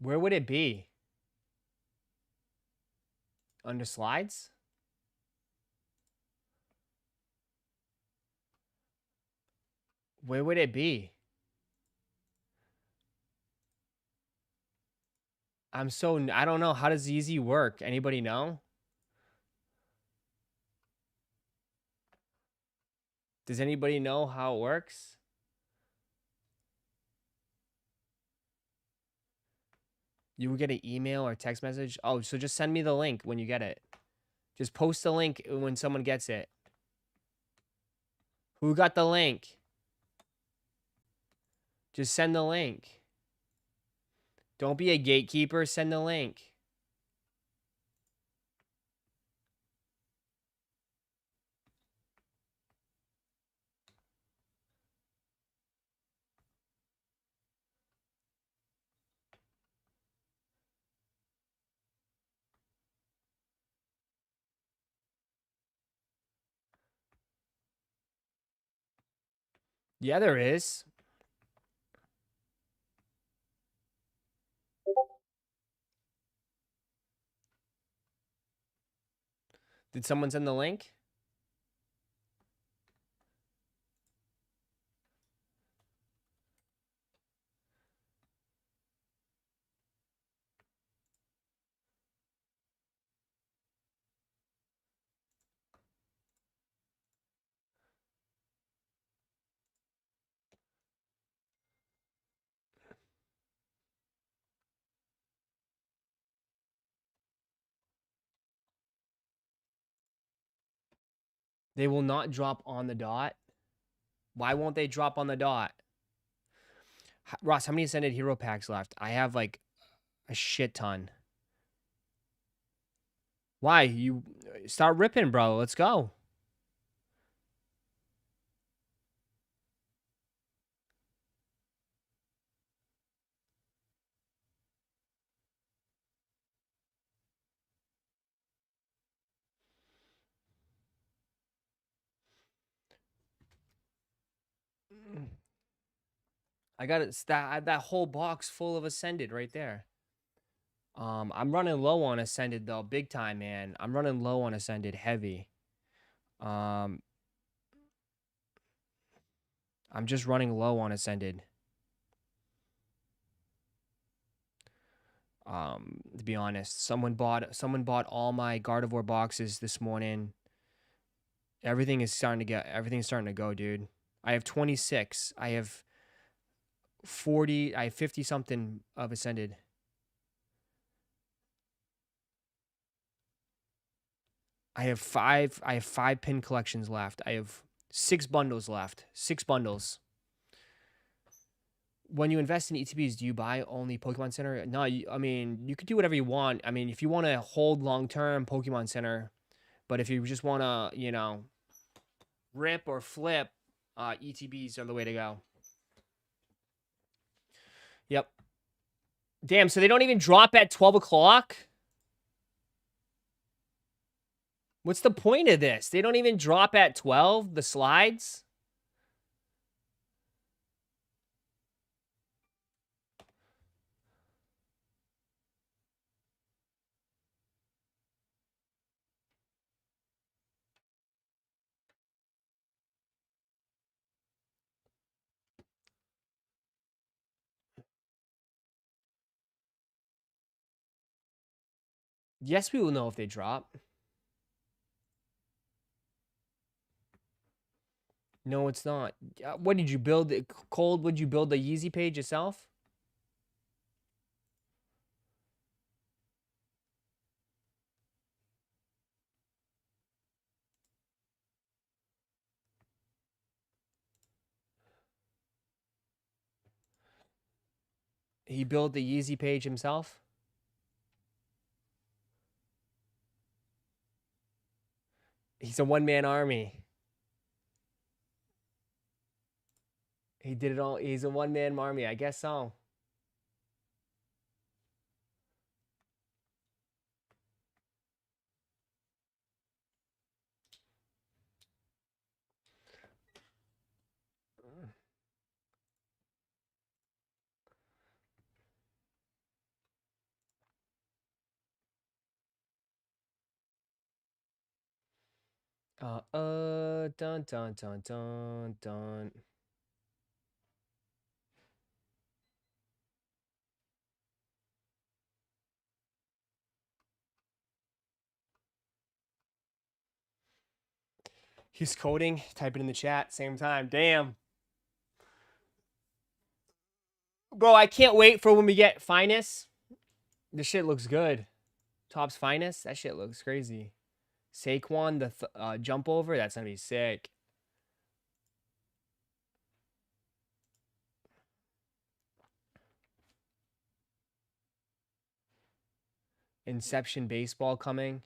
Where would it be? Under slides? Where would it be? I don't know. How does Yeezy work? Anybody know? Does anybody know how it works? You will get an email or text message. Oh, so just send me the link when you get it. Just post the link when someone gets it. Who got the link? Just send the link. Don't be a gatekeeper. Send the link. Yeah, there is. Did someone send the link? They will not drop on the dot. Why won't they drop on the dot? Ross, how many Ascended Hero packs left? I have like a shit ton. Why? You start ripping, bro. Let's go. I got it. That whole box full of Ascended right there. I'm running low on Ascended though, big time, man. I'm running low on Ascended, heavy. I'm just running low on Ascended. To be honest, someone bought all my Gardevoir boxes this morning. Everything's starting to go, dude. I have 26. I have 40. I have 50 something of Ascended. I have five pin collections left. I have 6 bundles left. 6 bundles. When you invest in ETBs, do you buy only Pokemon Center? No, I mean, you could do whatever you want. I mean, if you want to hold long-term Pokemon Center, but if you just want to, you know, rip or flip, ETBs are the way to go. Yep. Damn, so they don't even drop at 12 o'clock? What's the point of this? They don't even drop at 12, the slides? Yes, we will know if they drop. No, it's not. What did you build? Cold, would you build the Yeezy page yourself? He built the Yeezy page himself. He's a one-man army. He did it all. He's a one-man army. I guess so. Dun dun dun dun dun. He's coding, typing in the chat, same time. Damn. Bro, I can't wait for when we get Finest. This shit looks good. Topps Finest, that shit looks crazy. Saquon, the jump over, that's gonna be sick. Inception baseball coming.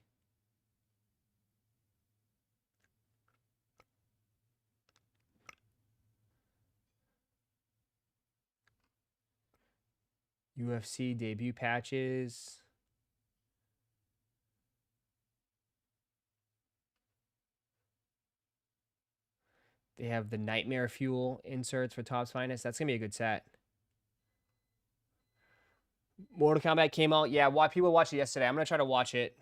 UFC debut patches. They have the Nightmare Fuel inserts for Topps Finest. That's going to be a good set. Mortal Kombat came out. Yeah, people watched it yesterday. I'm going to try to watch it.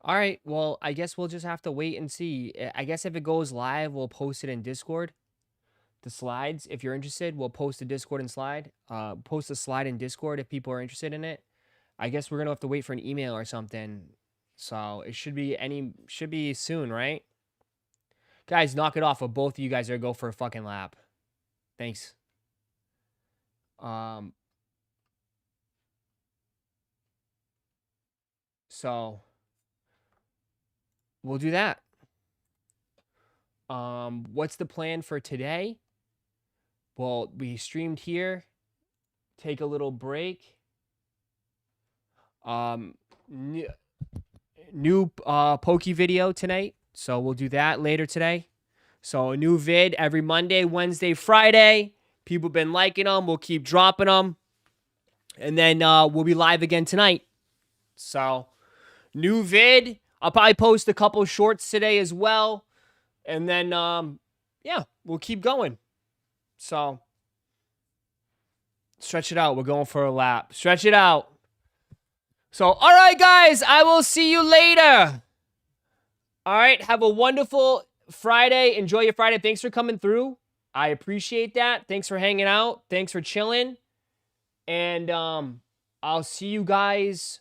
All right, well, I guess we'll just have to wait and see. I guess if it goes live, we'll post it in Discord. The slides, if you're interested, we'll post the Discord and slide. Post a slide in Discord if people are interested in it. I guess we're gonna have to wait for an email or something. So it should be soon, right? Guys, knock it off. Or both of you guys are gonna go for a fucking lap. Thanks. So we'll do that. What's the plan for today? Well, we streamed here. Take a little break. New Pokey video tonight. So we'll do that later today. So a new vid every Monday, Wednesday, Friday. People have been liking them. We'll keep dropping them. And then we'll be live again tonight. So new vid. I'll probably post a couple shorts today as well. And then, yeah, we'll keep going. So, stretch it out. We're going for a lap. Stretch it out. So, all right, guys. I will see you later. All right. Have a wonderful Friday. Enjoy your Friday. Thanks for coming through. I appreciate that. Thanks for hanging out. Thanks for chilling. And I'll see you guys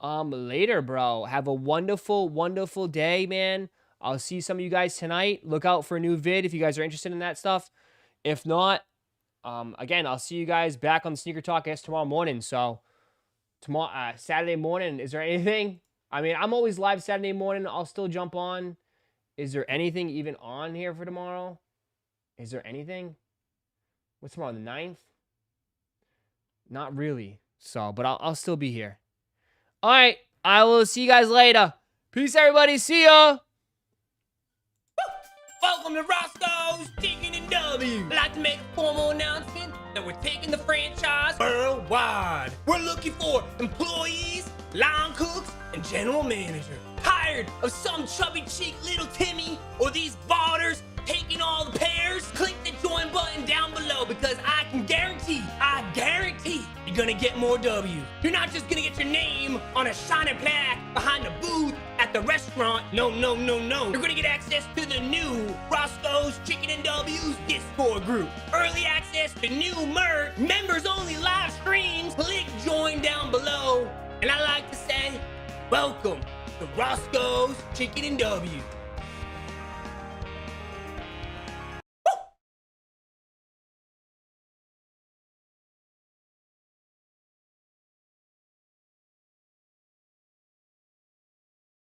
later, bro. Have a wonderful, wonderful day, man. I'll see some of you guys tonight. Look out for a new vid if you guys are interested in that stuff. If not, again, I'll see you guys back on the Sneaker Talk, I guess, tomorrow morning. So, tomorrow, Saturday morning, is there anything? I mean, I'm always live Saturday morning. I'll still jump on. Is there anything even on here for tomorrow? Is there anything? What's tomorrow, the 9th? Not really. So, but I'll still be here. All right. I will see you guys later. Peace, everybody. See ya. Welcome to Roszko's Chicken and W. I'd like to make a formal announcement that we're taking the franchise worldwide. We're looking for employees, line cooks, and general manager. Tired of some chubby cheek little Timmy or these barders taking all the pairs? Click the join button down below because I guarantee you're gonna get more W's. You're not just gonna get your name on a shiny plaque behind the booth at the restaurant. No. You're gonna get access to the new Roszko's Chicken and W's Discord group. Early access to new merch, members only live streams. Click join down below. And I like to say, welcome to Roszko's Chicken and W's.